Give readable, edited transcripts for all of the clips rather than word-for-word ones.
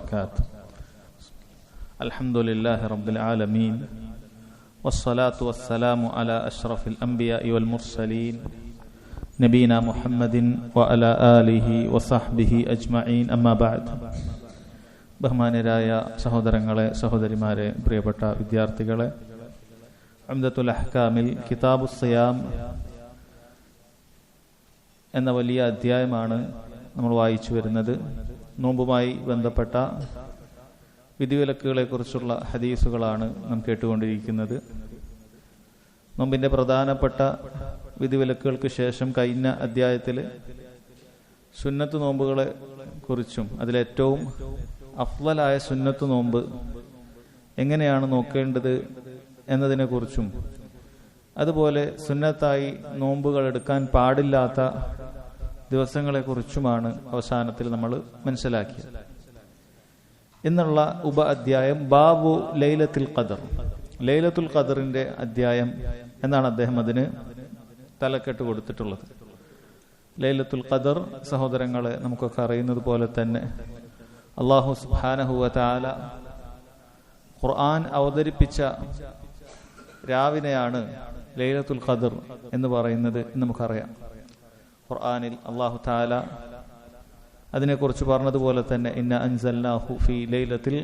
وبركاته. الحمد لله رب العالمين والصلاة والسلام على أشرف الأنبياء والمرسلين نبينا محمد وعلى آله وصحبه أجمعين أما بعد. ബഹുമാന്യരായ സഹോദരങ്ങളെ, സഹോദരിമാരെ, പ്രിയപ്പെട്ട വിദ്യാർത്ഥികളെ, ഉംദത്തുൽ അഹ്കാമിൽ കിതാബുസ് സിയാം എന്ന വലിയ അധ്യായമാണ് നമ്മൾ വായിച്ചു വരുന്നത്. നോമ്പുമായി ബന്ധപ്പെട്ട വിധിവിലക്കുകളെ കുറിച്ചുള്ള ഹദീസുകളാണ് നാം കേട്ടുകൊണ്ടിരിക്കുന്നത്. നോമ്പിന്റെ പ്രധാനപ്പെട്ട വിധിവിലക്കുകൾക്ക് ശേഷം കഴിഞ്ഞ അധ്യായത്തിൽ സുന്നത്ത് നോമ്പുകളെ കുറിച്ചും അതിലേറ്റവും അഫ്ളലായ സുന്നത്ത് നോമ്പ് എങ്ങനെയാണ് നോക്കേണ്ടത് എന്നതിനെക്കുറിച്ചും അതുപോലെ സുന്നത്തായി നോമ്പുകൾ എടുക്കാൻ പാടില്ലാത്ത ദിവസങ്ങളെക്കുറിച്ചുമാണ് അവസാനത്തിൽ നമ്മൾ മനസ്സിലാക്കിയത്. ഇന്നുള്ള ഉപ അധ്യായം ബാബു ലൈലത്തുൽ ഖദർ, ലൈലത്തുൽ ഖദറിന്റെ അധ്യായം എന്നാണ് അദ്ദേഹം അതിന് തലക്കെട്ട് കൊടുത്തിട്ടുള്ളത്. ലൈലത്തുൽ ഖദർ, സഹോദരങ്ങളെ, നമുക്കൊക്കെ അറിയുന്നത് പോലെ തന്നെ അല്ലാഹു സുബ്ഹാനഹു വ തആല ഖുർആൻ അവതരിപ്പിച്ച രാവിനെയാണ് ലൈലത്തുൽ ഖദർ എന്ന് പറയുന്നത് നമുക്കറിയാം. ഖുർആനിൽ അല്ലാഹു തആല അതിനെക്കുറിച്ച് പറഞ്ഞതുപോലെ തന്നെ ഇന്ന അൻസൽനാഹു ഫീ ലൈലത്തുൽ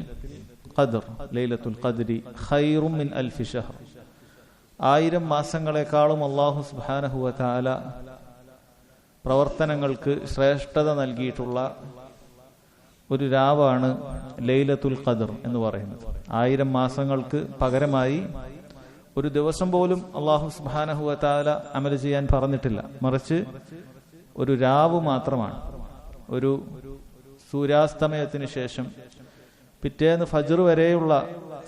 ഖദർ ലൈലത്തുൽ ഖദ്രി ഖൈറും മിൻ അൽഫി ശഹർ. 1000 മാസങ്ങളെക്കാളും അല്ലാഹു സുബ്ഹാനഹു വ തആല പ്രവർത്തനങ്ങൾക്ക് ശ്രേഷ്ഠത നൽകിയിട്ടുള്ള ഒരു രാവാണ് ലൈലത്തുൽ ഖദർ എന്ന് പറയുന്നത്. 1000 മാസങ്ങൾക്ക് പകരമായി ഒരു ദിവസം പോലും അല്ലാഹു സുബ്ഹാനഹു വ തആല അമൽ ചെയ്യാൻ പറഞ്ഞിട്ടില്ല. മറിച്ച് ഒരു രാവ് മാത്രമാണ്. ഒരു സൂര്യാസ്തമയത്തിന് ശേഷം പിറ്റേന്ന് ഫജ്ർ വരെയുള്ള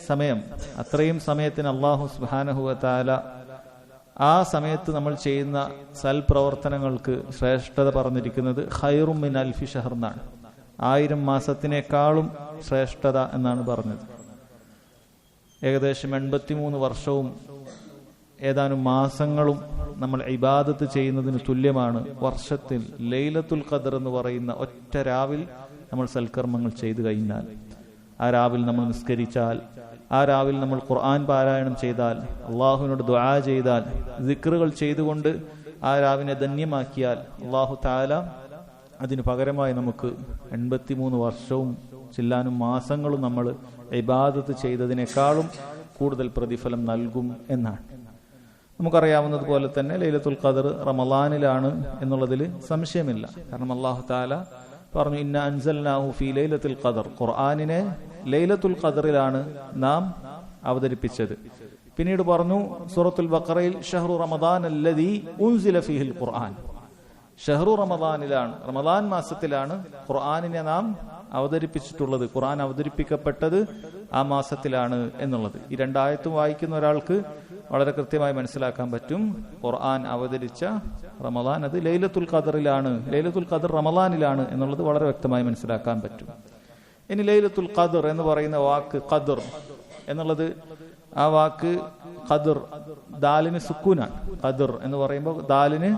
സമയം, അത്രയും സമയത്തിന് അല്ലാഹു സുബ്ഹാനഹു വ തആല ആ സമയത്ത് നമ്മൾ ചെയ്യുന്ന സൽപ്രവർത്തനങ്ങൾക്ക് ശ്രേഷ്ഠത പറഞ്ഞിരിക്കുന്നത് ഖൈറും മിൻ അൽഫി ഷഹർ എന്നാണ്. 1000 മാസത്തിനേക്കാളും ശ്രേഷ്ഠത എന്നാണ് പറഞ്ഞത്. ഏകദേശം 83 വർഷവും ഏതാനും മാസങ്ങളും നമ്മൾ ഇബാദത്ത് ചെയ്യുന്നതിന് തുല്യമാണ് വർഷത്തിൽ ലൈലത്തുൽ ഖദർ എന്ന് പറയുന്ന ഒറ്റ രാവിൽ നമ്മൾ സൽക്കർമ്മങ്ങൾ ചെയ്തു കഴിഞ്ഞാൽ. ആ രാവിൽ നമ്മൾ നിസ്കരിച്ചാൽ, ആ രാവിൽ നമ്മൾ ഖുർആൻ പാരായണം ചെയ്താൽ, അള്ളാഹുവിനോട് ദുആ ചെയ്താൽ, ദിക്റുകൾ ചെയ്തുകൊണ്ട് ആ രാവിനെ ധന്യമാക്കിയാൽ അല്ലാഹു തആല അതിന് പകരമായി നമുക്ക് 83 വർഷവും ചില്ലാനും മാസങ്ങളും നമ്മൾ ഇബാദത്ത് ചെയ്തതിനേക്കാളും കൂടുതൽ പ്രതിഫലം നൽകും എന്നാണ്. നമുക്കറിയാവുന്നതുപോലെ തന്നെ ലൈലത്തുൽ ഖദർ റമളാനിലാണ് എന്നുള്ളതിൽ സംശയമില്ല. കാരണം അല്ലാഹു തആല പറഞ്ഞു ഇന്ന അൻസൽനാഹു ഫീ ലൈലത്തുൽ ഖദർ, ഖുർആനിനെ ലൈലത്തുൽ ഖദറിലാണ് നാം അവതരിപ്പിച്ചത്. പിന്നീട് പറഞ്ഞു സൂറത്തുൽ ബഖറയിൽ ഷഹ്റു റമദാൻ അല്ലദീ ഉൻസില ഫീഹിൽ ഖുർആൻ, ഷഹ്റു റമദാനിലാണ്, റമദാൻ മാസത്തിലാണ് ഖുർആനിനെ നാം അവതരിപ്പിച്ചിട്ടുള്ളത്, ഖുർആൻ അവതരിപ്പിക്കപ്പെട്ടത് ആ മാസത്തിലാണ് എന്നുള്ളത്. ഈ 2 ആയത്തും വായിക്കുന്ന ഒരാൾക്ക് വളരെ കൃത്യമായി മനസ്സിലാക്കാൻ പറ്റും ഖുർആൻ അവതരിച്ച റമദാൻ അത് ലൈലത്തുൽ ഖദറിലാണ്, ലൈലത്തുൽ ഖദർ റമദാനിലാണ് എന്നുള്ളത് വളരെ വ്യക്തമായി മനസ്സിലാക്കാൻ പറ്റും. ഇനി ലൈലത്തുൽ ഖദർ എന്ന് പറയുന്ന വാക്ക്, ഖദർ എന്നുള്ളത്, ആ വാക്ക് ഖദർ ദാലിന് സുക്കൂനാണ്. ഖദർ എന്ന് പറയുമ്പോൾ ദാലിന്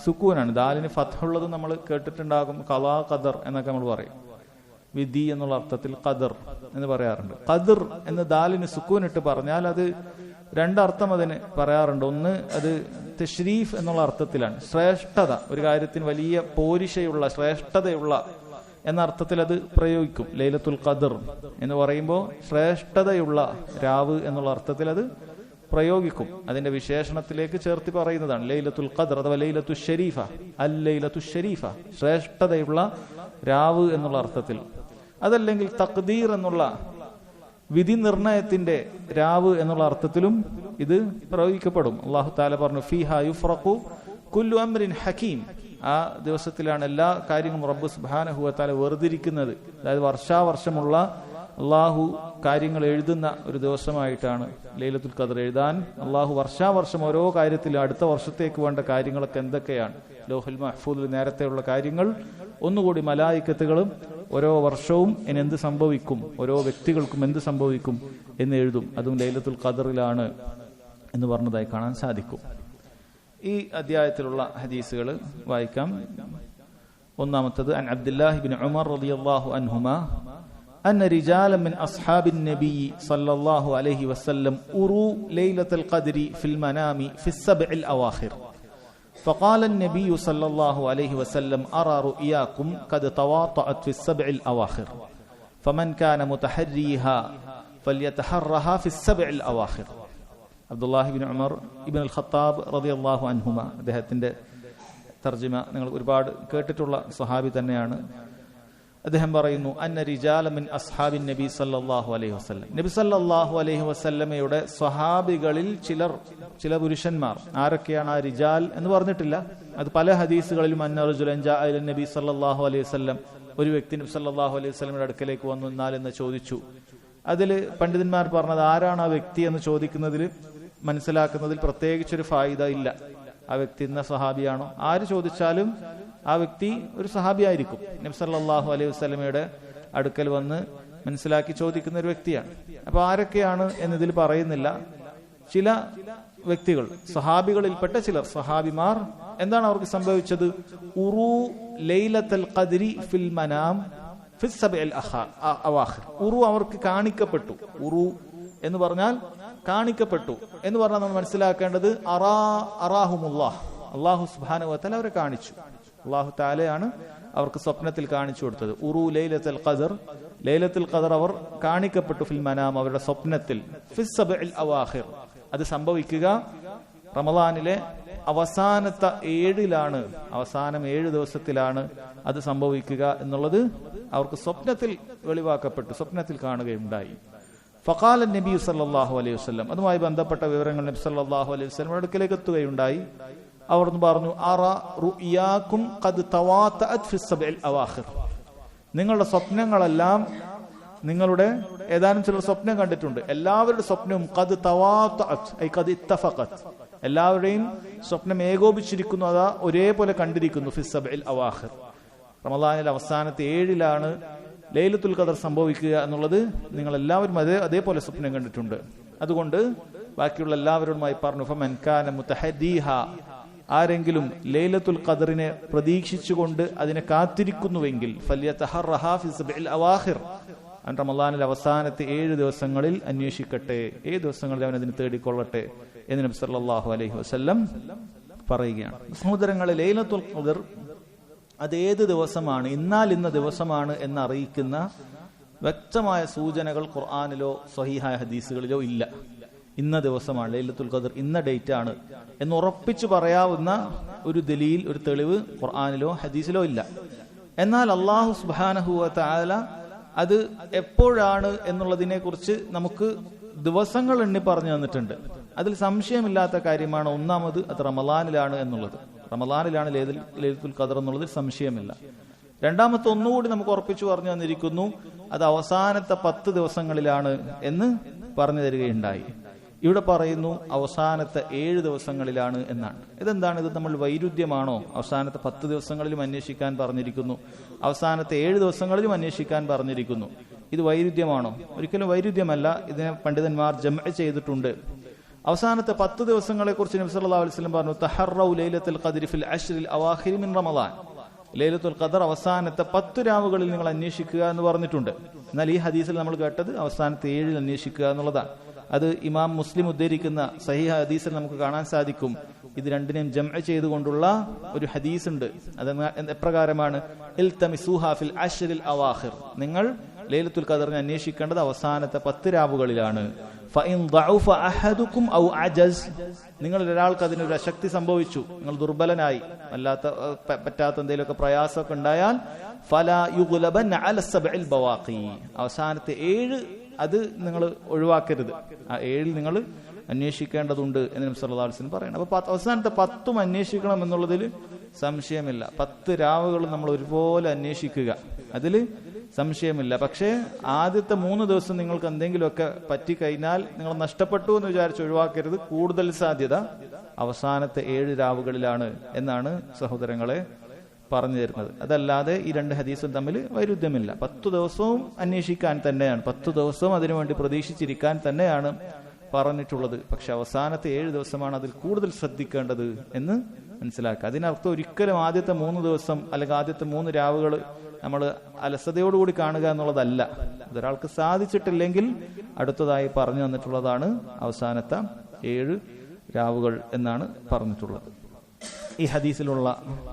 സുക്കൂനാണ്. ദാലിന് ഫത്ഹുള്ളത് നമ്മൾ കേട്ടിട്ടുണ്ടാകും, ഖളാ ഖദർ എന്നൊക്കെ നമ്മൾ പറയും. വിധി എന്നുള്ള അർത്ഥത്തിൽ ഖദർ എന്ന് പറയാറുണ്ട്. ഖദർ എന്ന് ദാലിന് സുക്കൂനിട്ട് പറഞ്ഞാൽ അത് 2 അർത്ഥം അതിന് പറയാറുണ്ട്. ഒന്ന്, അത് തശ്രീഫ് എന്നുള്ള അർത്ഥത്തിലാണ്, ശ്രേഷ്ഠത, ഒരു കാര്യത്തിന് വലിയ പോരിശയുള്ള ശ്രേഷ്ഠതയുള്ള എന്ന അർത്ഥത്തിൽ അത് പ്രയോഗിക്കും. ലൈലത്തുൽ ഖദർ എന്ന് പറയുമ്പോൾ ശ്രേഷ്ഠതയുള്ള രാവ് എന്നുള്ള അർത്ഥത്തിൽ അത് പ്രയോഗിക്കും. അതിന്റെ വിശേഷണത്തിലേക്ക് ചേർത്ത് പറയുന്നതാണ് ലൈലത്തുൽ ഖദർ അഥവാ ലൈലത്തു ഷരീഫ, അൽ ലൈലത്തു ഷരീഫ, ശ്രേഷ്ഠതയുള്ള രാവ് എന്നുള്ള അർത്ഥത്തിൽ. അതല്ലെങ്കിൽ തഖ്ദീർ എന്നുള്ള വിധി നിർണയത്തിന്റെ രാവ് എന്നുള്ള അർത്ഥത്തിലും ഇത് പ്രയോഗിക്കപ്പെടും. അല്ലാഹു തആല പറഞ്ഞു ഫീഹാ യുഫ്റഖു കുല്ലു അംറിൻ ഹകീം, ആ ദിവസത്തിലാണ് എല്ലാ കാര്യങ്ങളും റബ്ബ് സുബ്ഹാനഹു വ തആല വേർതിരിക്കുന്നത്. അതായത് വർഷാവർഷമുള്ള അള്ളാഹു കാര്യങ്ങൾ എഴുതുന്ന ഒരു ദിവസമായിട്ടാണ് ലൈലത്തുൽ ഖദർ. എഴുതാൻ അള്ളാഹു വർഷാവർഷം ഓരോ കാര്യത്തിലും അടുത്ത വർഷത്തേക്ക് വേണ്ട കാര്യങ്ങളൊക്കെ എന്തൊക്കെയാണ്, ലൗഹുൽ മഹ്ഫൂദിൽ നേരത്തെയുള്ള കാര്യങ്ങൾ ഒന്നുകൂടി മലായിക്കത്തുകളും ഓരോ വർഷവും ഇനി എന്ത് സംഭവിക്കും, ഓരോ വ്യക്തികൾക്കും എന്ത് സംഭവിക്കും എന്ന് എഴുതും. അതും ലൈലത്തുൽ ഖദറിലാണ് എന്ന് പറഞ്ഞതായി കാണാൻ സാധിക്കും. ഈ അധ്യായത്തിലുള്ള ഹദീസുകൾ വായിക്കാം. ഒന്നാമത്തത് അൻ അബ്ദുല്ലാഹി ഇബ്നു ഉമർ റളിയല്ലാഹു അൻഹുമാ أن رجالا من أصحاب النبي صلى الله عليه وسلم أروا ليلة القدر في المنام في السبع الأواخر فقال النبي صلى الله عليه وسلم أرى رؤياكم قد تواطأت في السبع الأواخر فمن كان متحريها فليتحرها في السبع الأواخر. അബ്ദുല്ലാഹി ഇബ്നു ഉമർ ഇബ്നുൽ ഖത്താബ് റളിയല്ലാഹു അൻഹുമ അദ്ദേഹത്തിന്റെ തർജിമ നിങ്ങൾ ഒരുപാട് കേട്ടിട്ടുള്ള സ്വഹാബി തന്നെയാണ്. അദ്ദേഹം പറയുന്നു അന്ന റിജാല മിൻ അസ്ഹാബിൻ നബി സല്ലല്ലാഹു അലൈഹി വസല്ലം, നബി സല്ലല്ലാഹു അലൈഹി വസല്ലമയുടെ സ്വഹാബികളിൽ ചില പുരുഷന്മാർ. ആരൊക്കെയാണ് ആ റിജാൽ എന്ന് പറഞ്ഞിട്ടില്ല. അത് പല ഹദീസുകളിലും അന്ന റജുലൻ ജാഅ ഇല നബി സല്ലല്ലാഹു അലൈഹി വസല്ലം, ഒരു വ്യക്തി നബി സല്ലല്ലാഹു അലൈഹി വസല്ലമയുടെ അടുക്കലേക്ക് വന്നു എന്നാലെന്ന് ചോദിച്ചു. അതിൽ പണ്ഡിതന്മാർ പറഞ്ഞത് ആരാണ് ആ വ്യക്തി എന്ന് ചോദിക്കുന്നതിൽ മനസ്സിലാക്കുന്നതിൽ പ്രത്യേകിച്ചൊരു ഫായിദ ഇല്ല. ആ വ്യക്തി ഇന്ന സഹാബിയാണോ, ആര് ചോദിച്ചാലും ആ വ്യക്തി ഒരു സഹാബി ആയിരിക്കും. നബി സല്ലല്ലാഹു അലൈഹി വസല്ലമയുടെ അടുക്കൽ വന്ന് മനസ്സിലാക്കി ചോദിക്കുന്ന ഒരു വ്യക്തിയാണ്. അപ്പൊ ആരൊക്കെയാണ് എന്നതിൽ പറയുന്നില്ല. ചില വ്യക്തികൾ, സഹാബികളിൽപ്പെട്ട ചിലർ, സഹാബിമാർ എന്താണ് അവർക്ക് സംഭവിച്ചത്? ഉറു ലൈലത്തുൽ ഖദ്രി ഫിൽ മനാം ഫിസ് സബ്ഇൽ അവാഖിർ. ഉറു അവർക്ക് കാണിക്കപ്പെട്ടു. ഉറു എന്ന് പറഞ്ഞാൽ കാണിക്കപ്പെട്ടു എന്ന് പറഞ്ഞാൽ നമ്മൾ മനസ്സിലാക്കേണ്ടത് അറാഹുമുല്ലാഹ്, അല്ലാഹു സുബ്ഹാനഹു വ തആല അവരെ കാണിച്ചു. അല്ലാഹു തആലയാണ് അവർക്ക് സ്വപ്നത്തിൽ കാണിച്ചു കൊടുത്തത്. ഉറു ലൈലത്തുൽ ഖദർ, ലൈലത്തുൽ ഖദർ അവർ കാണിക്കപ്പെട്ടു ഫിൽ മനാം, അവരുടെ സ്വപ്നത്തിൽ. ഫിസ് സബ്ഇൽ അവാഖിർ, അത് സംഭവിക്കുക റമളാനിലെ അവസാനത്തെ 7-ലാണ്, അവസാനം 7 ദിവസത്തിലാണ് അത് സംഭവിക്കുക എന്നുള്ളത് അവർക്ക് സ്വപ്നത്തിൽ വെളിവാക്കപ്പെട്ടു, സ്വപ്നത്തിൽ കാണുകയുണ്ടായി. ഫഖാല നബി സല്ലല്ലാഹു അലൈഹി വസല്ലം, അതുമായി ബന്ധപ്പെട്ട വിവരങ്ങൾ നബി സല്ലല്ലാഹു അലൈഹി വസല്ലം അടുക്കലേക്ക് എത്തുകയുണ്ടായി. അവർ പറഞ്ഞു അറ റുയാകും ഖദ് തവാതഅത് ഫിസ് സബ്ഇൽ അവാഖിർ, നിങ്ങളുടെ സ്വപ്നങ്ങളെല്ലാം, നിങ്ങളുടെ ഏതാനും ചിലർ സ്വപ്നം കണ്ടിട്ടുണ്ട്, എല്ലാവരുടെ സ്വപ്നവും ഖദ് തവാതഅത് ഐ ഖദ് ഇത്തഫഖത്, എല്ലാവരുടെയും സ്വപ്നം ഏകോപിച്ചിരിക്കുന്നു, അതാ ഒരേപോലെ കണ്ടിരിക്കുന്നു. ഫിസ് സബ്ഇൽ അവാഖിർ, റമളാനിലെ അവസാനത്തെ 7-ലാണ് ലൈലത്തുൽ ഖദർ സംഭവിക്കുക എന്നുള്ളത് നിങ്ങൾ എല്ലാവരും അതേപോലെ സ്വപ്നം കണ്ടിട്ടുണ്ട്. അതുകൊണ്ട് ബാക്കിയുള്ള എല്ലാവരോടുമായി പറഞ്ഞു ഫമൻ കാന മുതഹദ്ദീഹ, ആരെങ്കിലും ലൈലത്തുൽ ഖദറിനെ പ്രതീക്ഷിച്ചുകൊണ്ട് അതിനെ കാത്തിരിക്കുന്നുവെങ്കിൽ ഫല്യതഹറഹാ ഫി സബ്ഇൽ അവാഖിർ, റമളാനിലെ അവസാനത്തെ 7 ദിവസങ്ങളിൽ അന്വേഷിക്കട്ടെ, 7 ദിവസങ്ങളിൽ അവൻ അതിനെ തേടിക്കൊള്ളട്ടെ എന്ന് നബി സല്ലല്ലാഹു അലൈഹി വസല്ലം പറയുകയാണ്. സഹോദരങ്ങളെ, ലൈലത്തുൽ ഖദർ അതേത് ദിവസമാണ്, ഇന്ന ദിവസമാണ് എന്നറിയിക്കുന്ന വ്യക്തമായ സൂചനകൾ ഖുർആനിലോ സ്വഹീഹായ ഹദീസുകളിലോ ഇല്ല. ഇന്ന ദിവസമാണ് ലൈലത്തുൽ ഖദർ, ഇന്ന ഡേറ്റ് ആണ് എന്ന് ഉറപ്പിച്ചു പറയാവുന്ന ഒരു ദലീൽ, ഒരു തെളിവ് ഖുർആനിലോ ഹദീസിലോ ഇല്ല. എന്നാൽ അല്ലാഹു സുബ്ഹാനഹു വ തആല അത് എപ്പോഴാണ് എന്നുള്ളതിനെ കുറിച്ച് നമുക്ക് ദിവസങ്ങൾ എണ്ണി പറഞ്ഞു തന്നിട്ടുണ്ട്. അതിൽ സംശയമില്ലാത്ത കാര്യമാണ് ഒന്നാമത് അത് റമളാനിലാണ് എന്നുള്ളത്. റമളാനിലാണ് ലൈലത്തുൽ ഖദർ എന്നുള്ളതിൽ സംശയമില്ല. രണ്ടാമത്തെ ഒന്നുകൂടി നമുക്ക് ഉറപ്പിച്ചു പറഞ്ഞു തന്നിരിക്കുന്നു, അത് അവസാനത്തെ 10 ദിവസങ്ങളിലാണ് എന്ന് പറഞ്ഞു തരികയുണ്ടായി. ഇവിടെ പറയുന്നു അവസാനത്തെ 7 ദിവസങ്ങളിലാണ് എന്നാണ്. ഇതെന്താണ്? ഇത് നമ്മൾ വൈരുദ്ധ്യമാണോ? അവസാനത്തെ 10 ദിവസങ്ങളിലും അന്വേഷിക്കാൻ പറഞ്ഞിരിക്കുന്നു, അവസാനത്തെ 7 ദിവസങ്ങളിലും അന്വേഷിക്കാൻ പറഞ്ഞിരിക്കുന്നു. ഇത് വൈരുദ്ധ്യമാണോ? ഒരിക്കലും വൈരുദ്ധ്യമല്ല. ഇതിനെ പണ്ഡിതന്മാർ ജംഅ് ചെയ്തിട്ടുണ്ട്. അവസാനത്തെ 10 ദിവസങ്ങളെ കുറിച്ച് നബി സല്ലല്ലാഹു അലൈഹി വസല്ലം പറഞ്ഞു തഹറൗ ലൈലത്തുൽ ഖദ്രി ഫിൽ അശ്റിൽ അവാഖിർ മിൻ റമളാൻ, ലൈലത്തുൽ ഖദർ അവസാനത്തെ 10 രാവുകളിൽ നിങ്ങൾ അന്വേഷിക്കുക എന്ന് പറഞ്ഞിട്ടുണ്ട്. എന്നാൽ ഈ ഹദീസിൽ നമ്മൾ കേട്ടത് അവസാനത്തെ 7 അന്വേഷിക്കുക എന്നുള്ളതാണ്. അത് ഇമാം മുസ്ലിം ഉദ്ധരിക്കുന്ന സഹീഹ ഹദീസിൽ നമുക്ക് കാണാൻ സാധിക്കും. ഇത് രണ്ടിനെയും ജംഅ് ചെയ്തുകൊണ്ടുള്ള ഒരു ഹദീസ് ഉണ്ട്. അത് എപ്രകാരമാണ്? ഇൽതമിസൂഹ ഫിൽ അശ്റിൽ അവാഖിർ, നിങ്ങൾ ലൈലത്തുൽ ഖദറിനെ അന്വേഷിക്കേണ്ടത് അവസാനത്തെ 10 രാവുകളിലാണ്. ഫഇൻ ദഅഫ അഹദുകും ഔ അജസ്, നിങ്ങളിൽ ഒരാൾക്ക് അതിനൊരു അശക്തി സംഭവിച്ചു, നിങ്ങൾ ദുർബലനായി, പറ്റാത്ത എന്തെങ്കിലുമൊക്കെ പ്രയാസമൊക്കെ ഉണ്ടായാൽ ഫലാ യുഗ്ലബൻ അല സബ്ഇൽ ബവാഖി, അവസാനത്തെ 7 അത് നിങ്ങൾ ഒഴിവാക്കരുത്, ആ 7 നിങ്ങൾ അന്വേഷിക്കേണ്ടതുണ്ട് എന്ന് നബി സല്ലല്ലാഹു അലൈഹി വസല്ലം പറയണം. അപ്പൊ അവസാനത്തെ 10 അന്വേഷിക്കണം എന്നുള്ളതിൽ സംശയമില്ല. 10 രാവുകൾ നമ്മൾ ഒരുപോലെ അന്വേഷിക്കുക, അതിൽ സംശയമില്ല. പക്ഷേ ആദ്യത്തെ 3 ദിവസം നിങ്ങൾക്ക് എന്തെങ്കിലുമൊക്കെ പറ്റിക്കഴിഞ്ഞാൽ നിങ്ങൾ നഷ്ടപ്പെട്ടു എന്ന് വിചാരിച്ച് ഒഴിവാക്കരുത്. കൂടുതൽ സാധ്യത അവസാനത്തെ 7 രാവുകളിലാണ് എന്നാണ് സഹോദരങ്ങളെ പറഞ്ഞു തരുന്നത്. അതല്ലാതെ ഈ 2 ഹദീസും തമ്മിൽ വൈരുദ്ധ്യമില്ല. 10 ദിവസവും അന്വേഷിക്കാൻ തന്നെയാണ്, 10 ദിവസവും അതിനുവേണ്ടി പ്രതീക്ഷിച്ചിരിക്കാൻ തന്നെയാണ് പറഞ്ഞിട്ടുള്ളത്. പക്ഷെ അവസാനത്തെ 7 ദിവസമാണ് അതിൽ കൂടുതൽ ശ്രദ്ധിക്കേണ്ടത് എന്ന് മനസ്സിലാക്കുക. അതിനർത്ഥം ഒരിക്കലും ആദ്യത്തെ 3 ദിവസം അല്ലെങ്കിൽ ആദ്യത്തെ 3 രാവുകൾ നമ്മൾ അലസതയോടുകൂടി കാണുക എന്നുള്ളതല്ല. അതൊരാൾക്ക് സാധിച്ചിട്ടില്ലെങ്കിൽ അടുത്തതായി പറഞ്ഞു തന്നിട്ടുള്ളതാണ് അവസാനത്തെ 7 രാവുകൾ എന്നാണ് പറഞ്ഞിട്ടുള്ളത്. ഈ ഹദീസിലുള്ള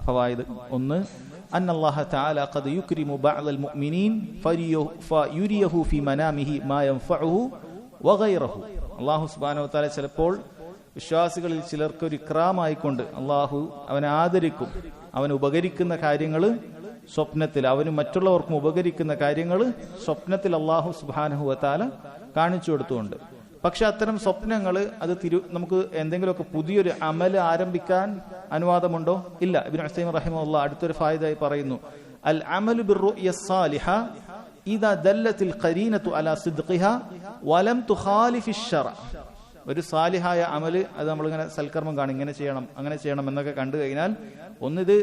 ഫവായിദ്: 1, അന്നല്ലാഹ തആല ഖദ് യുക്രിമു ബഅദൽ മുഅ്മിനീൻ ഫയുരിയഹു ഫീ മനാമിഹി മാ യൻഫഉഹു വഗൈറഹു. അല്ലാഹു സുബ്ഹാനഹു വ തആല ചിലപ്പോൾ വിശ്വാസികളിൽ ചിലർക്ക് ഒരു ഇക്റാമായിക്കൊണ്ട് അള്ളാഹു അവനെ ആദരിക്കും. അവന് ഉപകരിക്കുന്ന കാര്യങ്ങൾ സ്വപ്നത്തിൽ, അവനും മറ്റുള്ളവർക്കും ഉപകരിക്കുന്ന കാര്യങ്ങൾ സ്വപ്നത്തിൽ അള്ളാഹു സുബ്ഹാനഹു വ തആല കാണിച്ചു കൊടുത്തുകൊണ്ട്. പക്ഷെ അത്തരം സ്വപ്നങ്ങൾ അത് നമുക്ക് എന്തെങ്കിലുമൊക്കെ പുതിയൊരു അമല് ആരംഭിക്കാൻ അനുവാദമുണ്ടോ? ഇല്ല. ഇബ്നു ഉസൈമീൻ റഹിമഹുല്ലാഹ് അടുത്തൊരു ഫായിദായി പറയുന്നു: അൽ അമലു ബിർറുഅ്യ സാലിഹ ഇദാ ദല്ലത്തിൽ ഖരീനതു അലാ സിദ്ഖിഹാ വലം തുഖാലിഫി ശറഅ. ഒരു സാലിഹായ അമല്, അത് നമ്മളിങ്ങനെ സൽക്കർമ്മം കാണും, ഇങ്ങനെ ചെയ്യണം അങ്ങനെ ചെയ്യണം എന്നൊക്കെ കണ്ടു കഴിഞ്ഞാൽ ഒന്നിത്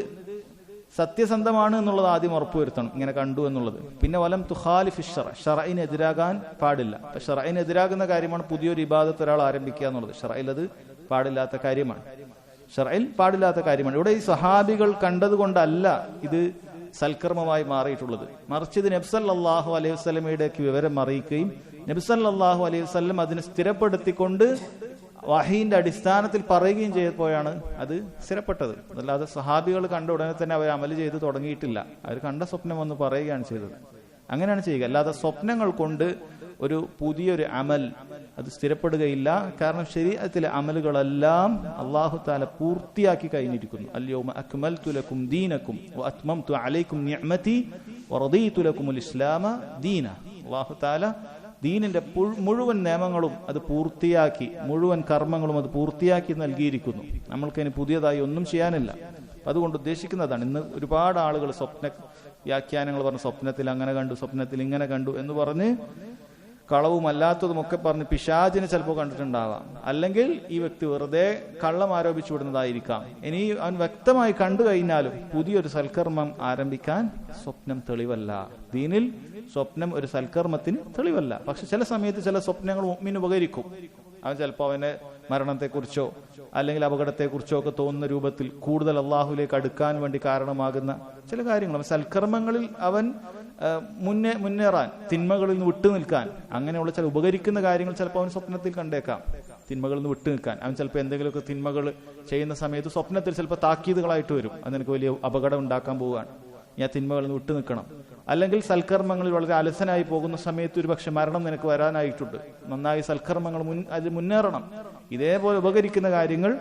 സത്യസന്ധമാണ് എന്നുള്ളത് ആദ്യം ഉറപ്പുവരുത്തണം, ഇങ്ങനെ കണ്ടു എന്നുള്ളത്. പിന്നെ വലം തുഖാലിഫി ശറഅ, ശറഇന് എതിരാകാൻ പാടില്ല. അപ്പൊ ശറഇന് എതിരാകുന്ന കാര്യമാണ് പുതിയൊരു ഇബാദത്ത് ഒരാൾ ആരംഭിക്കുക എന്നുള്ളത്. ശറഇൽ അത് പാടില്ലാത്ത കാര്യമാണ്. ശറഇൽ പാടില്ലാത്ത കാര്യമാണ്. ഇവിടെ ഈ സഹാബികൾ കണ്ടതുകൊണ്ടല്ല ഇത് സൽക്കർമ്മമായി മാറിയിട്ടുള്ളത്. മറിച്ച് ഇത് നബി സല്ലല്ലാഹു അലൈഹി വസല്ലമയുടെ വിവരം അറിയിക്കുകയും നബി സല്ലല്ലാഹു അലൈഹി വസല്ലം അതിനെ സ്ഥിരപ്പെടുത്തിക്കൊണ്ട് വഹീന്റെ അടിസ്ഥാനത്തിൽ പറയുകയും ചെയ്തപ്പോഴാണ് അത് സ്ഥിരപ്പെട്ടത്. അല്ലാതെ സഹാബികൾ കണ്ട ഉടനെ തന്നെ അവർ അമല് ചെയ്ത് തുടങ്ങിയിട്ടില്ല. അവർ കണ്ട സ്വപ്നം വന്ന് പറയുകയാണ് ചെയ്തത്. അങ്ങനെയാണ് ചെയ്യുക. അല്ലാതെ സ്വപ്നങ്ങൾ കൊണ്ട് ഒരു പുതിയൊരു അമൽ അത് സ്ഥിരപ്പെടുകയില്ല. കാരണം ശരീഅത്തിലെ അമലുകളെല്ലാം അല്ലാഹു തആല പൂർത്തിയാക്കി കഴിഞ്ഞിരിക്കുന്നു. അൽയൗമ അക്മൽതു ലക്കും ദീനക്കും വഅത്മംതു അലൈക്കും നിഅമതി വറദീതു ലക്കുമുൽ ഇസ്ലാമ ദീന. അല്ലാഹു തആല ദീനിന്റെ മുഴുവൻ നിയമങ്ങളും അത് പൂർത്തിയാക്കി, മുഴുവൻ കർമ്മങ്ങളും അത് പൂർത്തിയാക്കി നൽകിയിരിക്കുന്നു. നമ്മൾക്കതിന് പുതിയതായി ഒന്നും ചെയ്യാനില്ല. അതുകൊണ്ട് ഉദ്ദേശിക്കുന്നതാണ്, ഇന്ന് ഒരുപാട് ആളുകൾ സ്വപ്ന വ്യാഖ്യാനങ്ങൾ പറഞ്ഞ് സ്വപ്നത്തിൽ അങ്ങനെ കണ്ടു, സ്വപ്നത്തിൽ ഇങ്ങനെ കണ്ടു എന്ന് പറഞ്ഞ് കളവും അല്ലാത്തതുമൊക്കെ പറഞ്ഞ് പിശാചിനെ ചിലപ്പോൾ കണ്ടിട്ടുണ്ടാവാം. അല്ലെങ്കിൽ ഈ വ്യക്തി വെറുതെ കള്ളം ആരോപിച്ചു വിടുന്നതായിരിക്കാം. ഇനി അവൻ വ്യക്തമായി കണ്ടു കഴിഞ്ഞാലും പുതിയൊരു സൽക്കർമ്മം ആരംഭിക്കാൻ സ്വപ്നം തെളിവല്ല. ദീനിൽ സ്വപ്നം ഒരു സൽക്കർമ്മത്തിന് തെളിവല്ല. പക്ഷെ ചില സമയത്ത് ചില സ്വപ്നങ്ങൾ മുഅ്മിന് ഉപകരിക്കും. അവൻ ചിലപ്പോൾ അവന്റെ മരണത്തെക്കുറിച്ചോ അല്ലെങ്കിൽ അപകടത്തെക്കുറിച്ചോ ഒക്കെ തോന്നുന്ന രൂപത്തിൽ കൂടുതൽ അള്ളാഹുലേക്ക് അടുക്കാൻ വേണ്ടി കാരണമാകുന്ന ചില കാര്യങ്ങൾ, സൽക്കർമ്മങ്ങളിൽ അവൻ മുന്നേറാൻ, തിന്മകളിൽ നിന്ന് വിട്ടു നിൽക്കാൻ, അങ്ങനെയുള്ള ചില ഉപകരിക്കുന്ന കാര്യങ്ങൾ ചിലപ്പോൾ അവൻ സ്വപ്നത്തിൽ കണ്ടേക്കാം. തിന്മകളിൽ നിന്ന് വിട്ടു നിൽക്കാൻ അവൻ ചിലപ്പോൾ എന്തെങ്കിലുമൊക്കെ തിന്മകൾ ചെയ്യുന്ന സമയത്ത് സ്വപ്നത്തിൽ ചിലപ്പോൾ താക്കീതുകളായിട്ട് വരും. അത് നിനക്ക് വലിയ അപകടം ഉണ്ടാക്കാൻ പോവുകയാണ്, ഞാൻ തിന്മകളിൽ നിന്ന് വിട്ടു നിൽക്കണം. അല്ലെങ്കിൽ സൽക്കർമ്മങ്ങളിൽ വളരെ അലസനായി പോകുന്ന സമയത്ത് ഒരു പക്ഷെ മരണം നിനക്ക് വരാനായിട്ടുണ്ട്, നന്നായി സൽക്കർമ്മങ്ങൾ അതിൽ മുന്നേറണം. ഇതേപോലെ ഉപകരിക്കുന്ന കാര്യങ്ങൾ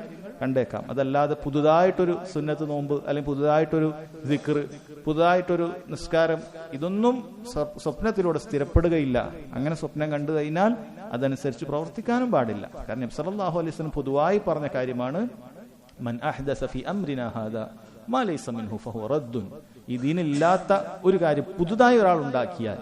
കണ്ടേക്കാം. അതല്ലാതെ പുതുതായിട്ടൊരു സുന്നത്ത് നോമ്പ് അല്ലെങ്കിൽ പുതുതായിട്ടൊരു ദിക്ർ, പുതുതായിട്ടൊരു നിസ്കാരം, ഇതൊന്നും സ്വപ്നത്തിലൂടെ സ്ഥിരപ്പെടുകയില്ല. അങ്ങനെ സ്വപ്നം കണ്ടു കഴിഞ്ഞാൽ അതനുസരിച്ച് പ്രവർത്തിക്കാനും പാടില്ല. കാരണം നബി സല്ലല്ലാഹു അലൈഹി വസല്ലം പൊതുവായി പറഞ്ഞ കാര്യമാണ്, മൻ അഹ്ദസ ഫീ അംരിനാ ഹാദാ മാ ലൈസ മിൻഹു ഫഹുവ റദ്ദുൻ. ഈ ദീനില്ലാത്ത ഒരു കാര്യം പുതുതായി ഒരാൾ ഉണ്ടാക്കിയാൽ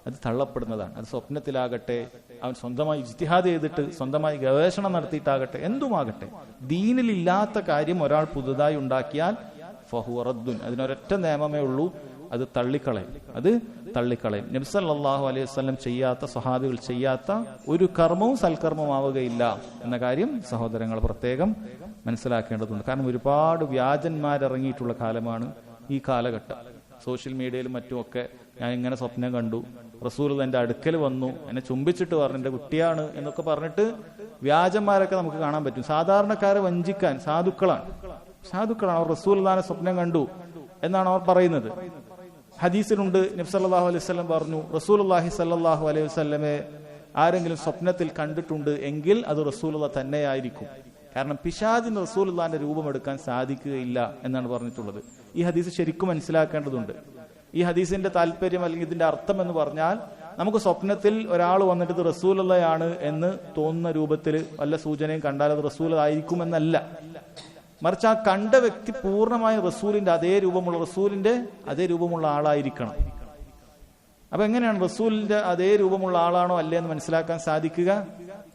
അത് തള്ളപ്പെടുന്നതാണ്. അത് സ്വപ്നത്തിലാകട്ടെ, അവൻ സ്വന്തമായി ഇജ്തിഹാദ് ചെയ്തിട്ട് സ്വന്തമായി ഗവേഷണം നടത്തിയിട്ടാകട്ടെ, എന്തുമാകട്ടെ, ദീനിലില്ലാത്ത കാര്യം ഒരാൾ പുതുതായി ഉണ്ടാക്കിയാൽ ഫഹുവ റദ്ദുൻ, അതിനൊരൊറ്റ നിയമമേ ഉള്ളൂ, അത് തള്ളിക്കളയും. നബി സല്ലല്ലാഹു അലൈഹി വസല്ലം ചെയ്യാത്ത, സ്വഹാബികൾ ചെയ്യാത്ത ഒരു കർമ്മവും സൽക്കർമ്മമാവുകയില്ല എന്ന കാര്യം സഹോദരങ്ങൾ പ്രത്യേകം മനസ്സിലാക്കേണ്ടതുണ്ട്. കാരണം ഒരുപാട് വ്യാജന്മാരിറങ്ങിയിട്ടുള്ള കാലമാണ് ഈ കാലഘട്ടം. സോഷ്യൽ മീഡിയയിലും മറ്റുമൊക്കെ ഞാൻ ഇങ്ങനെ സ്വപ്നം കണ്ടു, റസൂൽ എൻ്റെ അടുക്കൽ വന്നു, എന്നെ ചുംബിച്ചിട്ട് പറഞ്ഞു എൻ്റെ കുട്ടിയാണ് എന്നൊക്കെ പറഞ്ഞിട്ട് വ്യാജന്മാരൊക്കെ നമുക്ക് കാണാൻ പറ്റും. സാധാരണക്കാരെ വഞ്ചിക്കാൻ സാധുക്കളാണ് അവർ. റസൂലുള്ളാഹിനെ സ്വപ്നം കണ്ടു എന്നാണ് അവർ പറയുന്നത്. ഹദീസിലുണ്ട്, നബി സല്ലല്ലാഹു അലൈഹി വസല്ലം പറഞ്ഞു, റസൂലുള്ളാഹി സല്ലല്ലാഹു അലൈഹി വസല്ലമെ ആരെങ്കിലും സ്വപ്നത്തിൽ കണ്ടിട്ടുണ്ട് എങ്കിൽ അത് റസൂലുള്ളാഹി തന്നെയായിരിക്കും. കാരണം പിശാചിന് റസൂലുള്ളാഹിന്റെ രൂപമെടുക്കാൻ സാധിക്കുകയില്ല എന്നാണ് പറഞ്ഞിട്ടുള്ളത്. ഈ ഹദീസ് ശരിക്കും മനസ്സിലാക്കേണ്ടതുണ്ട്. ഈ ഹദീസിന്റെ താല്പര്യം അല്ലെങ്കിൽ ഇതിന്റെ അർത്ഥം എന്ന് പറഞ്ഞാൽ, നമുക്ക് സ്വപ്നത്തിൽ ഒരാൾ വന്നിട്ട് ഇത് റസൂലുള്ളാഹിയാണ് എന്ന് തോന്നുന്ന രൂപത്തിൽ വല്ല സൂചനയും കണ്ടാൽ അത് റസൂലുള്ളാഹി എന്നല്ല. മറിച്ച് ആ കണ്ട വ്യക്തി പൂർണ്ണമായും റസൂലിന്റെ അതേ രൂപമുള്ള ആളായിരിക്കണം. അപ്പൊ എങ്ങനെയാണ് റസൂലിന്റെ അതേ രൂപമുള്ള ആളാണോ അല്ലേ എന്ന് മനസ്സിലാക്കാൻ സാധിക്കുക?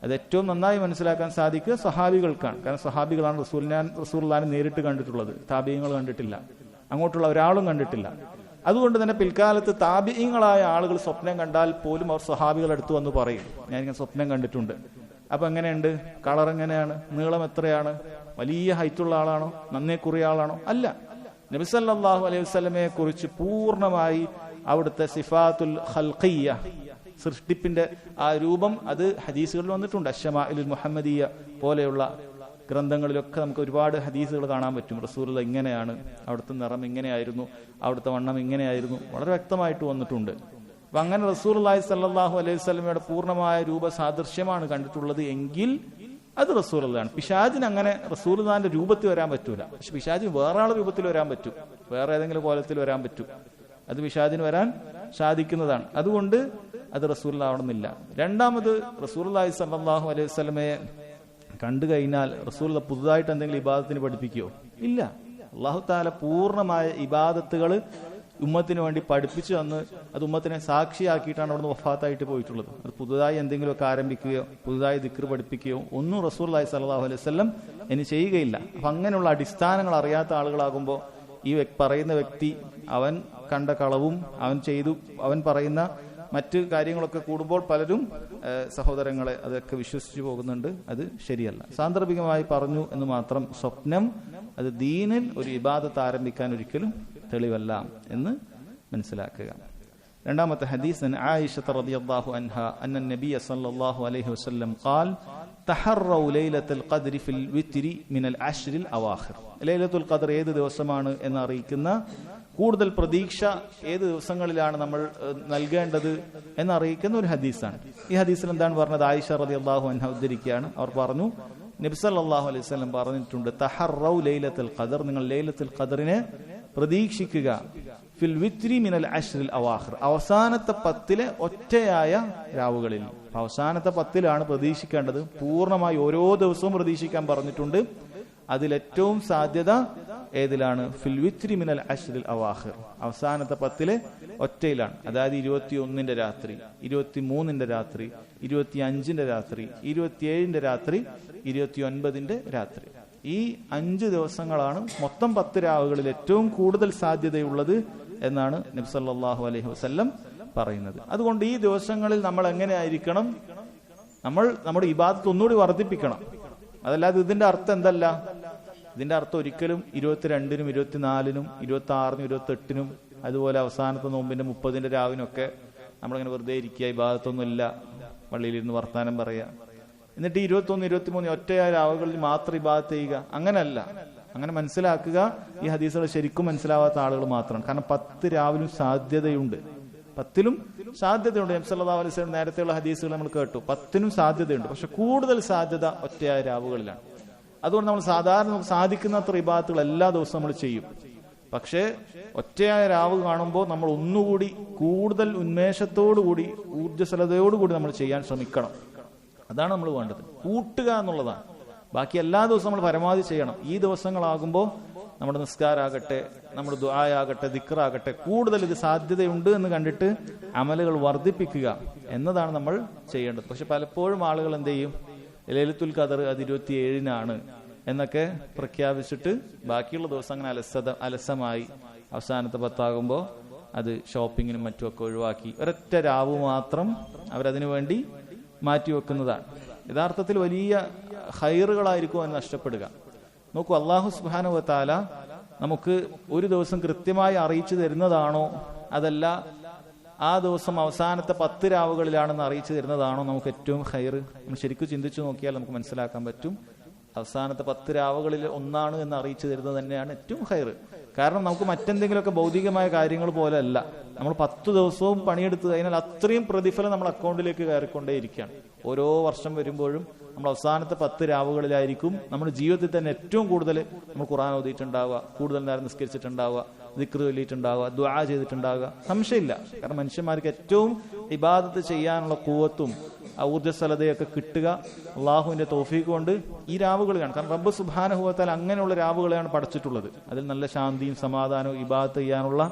അത് ഏറ്റവും നന്നായി മനസ്സിലാക്കാൻ സാധിക്കുക സഹാബികൾക്കാണ്. കാരണം സഹാബികളാണ് റസൂലുള്ളാഹിനെ നേരിട്ട് കണ്ടിട്ടുള്ളത്. താബിഈങ്ങൾ കണ്ടിട്ടില്ല, അങ്ങോട്ടുള്ള ഒരാളും കണ്ടിട്ടില്ല. അതുകൊണ്ട് തന്നെ പിൽക്കാലത്ത് താബിഈങ്ങളായ ആളുകൾ സ്വപ്നം കണ്ടാൽ പോലും അവർ സഹാബികളുടെ അടുത്ത് വന്ന് പറയും, ഞാനിങ്ങനെ സ്വപ്നം കണ്ടിട്ടുണ്ട്. അപ്പൊ എങ്ങനെയുണ്ട്, കളർ എങ്ങനെയാണ്, നീളം എത്രയാണ്, വലിയ ഹൈറ്റുള്ള ആളാണോ, നന്നേ കുറിയ ആളാണോ? അല്ല, നബി സല്ലല്ലാഹു അലൈഹി വസല്ലമയെ കുറിച്ച് പൂർണ്ണമായി അവിടുത്തെ സിഫാത്തുൽ ഖൽഖിയ്യ, സൃഷ്ടിപ്പിന്റെ ആ രൂപം, അത് ഹദീസുകളിൽ വന്നിട്ടുണ്ട്. അശ്ശമാഇലുൽ മുഹമ്മദിയ പോലെയുള്ള ഗ്രന്ഥങ്ങളിലൊക്കെ നമുക്ക് ഒരുപാട് ഹദീസുകൾ കാണാൻ പറ്റും. റസൂലുള്ള ഇങ്ങനെയാണ്, അവിടുത്തെ നിറം ഇങ്ങനെയായിരുന്നു, അവിടുത്തെ വണ്ണം ഇങ്ങനെയായിരുന്നു, വളരെ വ്യക്തമായിട്ട് വന്നിട്ടുണ്ട്. അപ്പൊ അങ്ങനെ റസൂലുള്ളാഹി സ്വല്ലല്ലാഹു അലൈഹി വസല്ലമയുടെ പൂർണ്ണമായ രൂപസാദൃശ്യമാണ് കണ്ടിട്ടുള്ളത് എങ്കിൽ അത് റസൂലുള്ളാഹിയാണ്. പിശാചിന് അങ്ങനെ റസൂലുള്ളാഹിന്റെ രൂപത്തിൽ വരാൻ പറ്റൂല. പക്ഷെ പിശാചിന് വേറെ ആളെ രൂപത്തിൽ വരാൻ പറ്റും, വേറെ ഏതെങ്കിലും കോലത്തിൽ വരാൻ പറ്റും. അത് പിശാചിന് വരാൻ സാധിക്കുന്നതാണ്. അതുകൊണ്ട് അത് റസൂലുള്ളാഹി ആവണമെന്നില്ല. രണ്ടാമത് റസൂലുള്ളാഹി സ്വല്ലല്ലാഹു അലൈഹി വസല്ലമയെ കണ്ടു കഴിഞ്ഞാൽ റസൂലുള്ള പുതുതായിട്ട് എന്തെങ്കിലും ഇബാദത്തിന് പഠിപ്പിക്കുകയോ? ഇല്ല. അല്ലാഹു തആല പൂർണ്ണമായ ഇബാദത്തുകൾ ഉമ്മത്തിന് വേണ്ടി പഠിപ്പിച്ചു തന്ന് അത് ഉമ്മത്തിനെ സാക്ഷിയാക്കിയിട്ടാണ് അവിടുന്ന് വഫാത്തായിട്ട് പോയിട്ടുള്ളത്. അത് പുതുതായി എന്തെങ്കിലുമൊക്കെ ആരംഭിക്കുകയോ പുതുതായി ദിക്ർ പഠിപ്പിക്കുകയോ ഒന്നും റസൂലുള്ളാഹി സ്വല്ലല്ലാഹു അലൈഹി വസല്ലം ഇനി ചെയ്യുകയില്ല. അപ്പൊ അങ്ങനെയുള്ള അടിസ്ഥാനങ്ങൾ അറിയാത്ത ആളുകളാകുമ്പോൾ ഈ പറയുന്ന വ്യക്തി അവൻ കണ്ട കളവും അവൻ പറയുന്ന മറ്റ് കാര്യങ്ങളൊക്കെ കൂടുമ്പോൾ പലരും സഹോദരങ്ങളെ അതൊക്കെ വിശ്വസിച്ചു പോകുന്നുണ്ട്. അത് ശരിയല്ല. സാന്ദർഭികമായി പറഞ്ഞു എന്ന് മാത്രം. സ്വപ്നം അത് ദീനിൽ ഒരു ഇബാദത്ത് ആരംഭിക്കാൻ ഒരിക്കലും തെളിവല്ല എന്ന് മനസ്സിലാക്കുക. രണ്ടാമത്തെ ഹദീസ് ആയിഷ റളിയല്ലാഹു അൻഹ അന്ന നബിയ സല്ലല്ലാഹു അലൈഹി വസല്ലം ഖാൽ തഹറൗ ലൈലത്തുൽ ഖദ്രി ഫിൽ വിത്രി മിനൽ അശ്റിൽ അവാഖിർ. ലൈലത്തുൽ ഖദ്ർ ഏത് ദിവസമാണ് എന്ന് അറിയിക്കുന്ന, കൂടുതൽ പ്രതീക്ഷ ഏത് ദിവസങ്ങളിലാണ് നമ്മൾ നൽകേണ്ടത് എന്നറിയിക്കുന്ന ഒരു ഹദീസാണ്. ഈ ഹദീസിൽ എന്താണ് പറഞ്ഞത്? ആയിഷ റളിയല്ലാഹു അൻഹ ഉദ്ധരിക്കുകയാണ്. അവർ പറഞ്ഞു, നബി സല്ലല്ലാഹു അലൈഹി വസല്ലം പറഞ്ഞിട്ടുണ്ട്, തഹറൗ ലൈലത്തുൽ ഖദ്ർ, നിങ്ങൾ ലൈലത്തുൽ ഖദ്റിനെ പ്രതീക്ഷിക്കുക, ഫിൽ വിത്രി മിനൽ അശ്റിൽ അവാഖിർ, അവസാനത്തെ 10 ഒറ്റയായ രാവുകളിൽ. അവസാനത്തെ 10 പ്രതീക്ഷിക്കേണ്ടത്. പൂർണ്ണമായി ഓരോ ദിവസവും പ്രതീക്ഷിക്കാൻ പറഞ്ഞിട്ടുണ്ട്. അതിലേറ്റവും സാധ്യത ഏതിലാണ്? ഫിൽ വിത്രി മിനൽ അശ്റിൽ അവാഖിർ, അവസാനത്തെ 10 ഒറ്റയിലാണ്. അതായത് 21 രാത്രി, 23 രാത്രി, 25 രാത്രി, 27 രാത്രി, 29 രാത്രി. ഈ 5 ദിവസങ്ങളാണ് മൊത്തം 10 രാവുകളിൽ ഏറ്റവും കൂടുതൽ സാധ്യതയുള്ളത് എന്നാണ് നബി സല്ലല്ലാഹു അലൈഹി വസല്ലം പറയുന്നത്. അതുകൊണ്ട് ഈ ദിവസങ്ങളിൽ നമ്മൾ എങ്ങനെ ആയിരിക്കണം? നമ്മൾ നമ്മുടെ ഇബാദത്ത് ഒന്നുകൂടി വർദ്ധിപ്പിക്കണം. അതല്ലാതെ ഇതിന്റെ അർത്ഥം എന്തല്ല? ഇതിന്റെ അർത്ഥം ഒരിക്കലും 22-നും 24-നും 26-നും 28-നും അതുപോലെ അവസാനത്തെ നോമ്പിന്റെ 30-ന്റെ രാവിനൊക്കെ നമ്മളിങ്ങനെ വെറുതെ ഇരിക്കുക, ഇബാദത്തൊന്നും ഇല്ല, പള്ളിയിലിരുന്ന് വർത്താനം പറയുക, എന്നിട്ട് 21, 23 ഒറ്റയായ രാവുകളിൽ മാത്രം ഇബാദത്ത് ചെയ്യുക. അങ്ങനെയല്ല. അങ്ങനെ മനസ്സിലാക്കുക. ഈ ഹദീസുകൾ ശരിക്കും മനസ്സിലാവാത്ത ആളുകൾ മാത്രമാണ്. കാരണം 10 രാവിലും സാധ്യതയുണ്ട്, 10-ലും സാധ്യതയുണ്ട്. നബി സല്ലല്ലാഹു അലൈഹി വസല്ലം നേരത്തെയുള്ള ഹദീസുകൾ നമ്മൾ കേട്ടു, 10-നും സാധ്യതയുണ്ട്. പക്ഷെ കൂടുതൽ സാധ്യത ഒറ്റയായ രാവുകളിലാണ്. അതുകൊണ്ട് നമ്മൾ സാധാരണ നമുക്ക് സാധിക്കുന്നത്ര ഇബാദത്തുകൾ എല്ലാ ദിവസവും നമ്മൾ ചെയ്യും. പക്ഷേ ഒറ്റയായ രാവ് കാണുമ്പോൾ നമ്മൾ ഒന്നുകൂടി കൂടുതൽ ഉന്മേഷത്തോടുകൂടി ഊർജ്ജസ്വലതയോടുകൂടി നമ്മൾ ചെയ്യാൻ ശ്രമിക്കണം. അതാണ് നമ്മൾ വേണ്ടത്. കൂട്ടുക എന്നുള്ളതാണ്. ബാക്കി എല്ലാ ദിവസവും നമ്മൾ പരമാവധി ചെയ്യണം. ഈ ദിവസങ്ങളാകുമ്പോൾ നമ്മുടെ നിസ്കാരാകട്ടെ, നമ്മുടെ ദുആയാകട്ടെ, ദിക്റാകട്ടെ, കൂടുതൽ ഇത് സാധ്യതയുണ്ട് എന്ന് കണ്ടിട്ട് അമലുകൾ വർദ്ധിപ്പിക്കുക എന്നതാണ് നമ്മൾ ചെയ്യേണ്ടത്. പക്ഷെ പലപ്പോഴും ആളുകൾ എന്ത് ചെയ്യും? ലൈലത്തുൽ ഖദർ അത് 27-നാണ് എന്നൊക്കെ പ്രഖ്യാപിച്ചിട്ട് ബാക്കിയുള്ള ദിവസം അങ്ങനെ അലസമായി അവസാനത്തെ 10 അത് ഷോപ്പിങ്ങിനും മറ്റുമൊക്കെ ഒഴിവാക്കി ഒരൊറ്റ രാവ് മാത്രം അവരതിനു വേണ്ടി മാറ്റിവെക്കുന്നതാണ്. യഥാർത്ഥത്തിൽ വലിയ ഖൈറുകളായിരിക്കും അതിന് നഷ്ടപ്പെടുക. നോക്കൂ, അല്ലാഹു സുബ്ഹാനഹു വ തആല നമുക്ക് ഒരു ദിവസം കൃത്യമായി അറിയിച്ചു തരുന്നതാണോ, അതല്ല ആ ദിവസം അവസാനത്തെ 10 രാവുകളിലാണെന്ന് അറിയിച്ചു തരുന്നതാണോ നമുക്ക് ഏറ്റവും ഖൈർ? നമ്മൾ ശരിക്കും ചിന്തിച്ചു നോക്കിയാൽ നമുക്ക് മനസ്സിലാക്കാൻ പറ്റും, അവസാനത്തെ 10 രാവുകളിൽ ഒന്നാണ് എന്ന് അറിയിച്ചു തരുന്നത് തന്നെയാണ് ഏറ്റവും ഖൈർ. കാരണം നമുക്ക് മറ്റെന്തെങ്കിലുമൊക്കെ ഭൗതികമായ കാര്യങ്ങൾ പോലെ അല്ല. നമ്മൾ 10 ദിവസവും പണിയെടുത്ത് കഴിഞ്ഞാൽ അത്രയും പ്രതിഫലം നമ്മൾ അക്കൗണ്ടിലേക്ക് കയറിക്കൊണ്ടേയിരിക്കുകയാണ്. ഓരോ വർഷം വരുമ്പോഴും നമ്മൾ അവസാനത്തെ 10 രാവുകളിലായിരിക്കും നമ്മുടെ ജീവിതത്തിൽ തന്നെ ഏറ്റവും കൂടുതൽ നമ്മൾ ഖുർആൻ ഓതിയിട്ടുണ്ടാവുക, കൂടുതൽ നേരം നിസ്കരിച്ചിട്ടുണ്ടാവുക, ദിക്ർ ചൊല്ലിയിട്ടുണ്ടാവുക, ദുആ ചെയ്തിട്ടുണ്ടാവുക. സംശയമില്ല. കാരണം മനുഷ്യന്മാർക്ക് ഏറ്റവും ഇബാദത്ത് ചെയ്യാനുള്ള ഖുവത്തും ഊർജ്ജസ്വലതയൊക്കെ കിട്ടുക അള്ളാഹുവിന്റെ തൗഫീഖ് കൊണ്ട് ഈ രാവുകളാണ്. കാരണം റബ്ബ് സുബ്ഹാനഹു വ തആല അങ്ങനെയുള്ള രാവുകളെയാണ് പഠിച്ചിട്ടുള്ളത്. അതിൽ നല്ല ശാന്തിയും സമാധാനവും ഇബാദത്ത് ചെയ്യാനുള്ള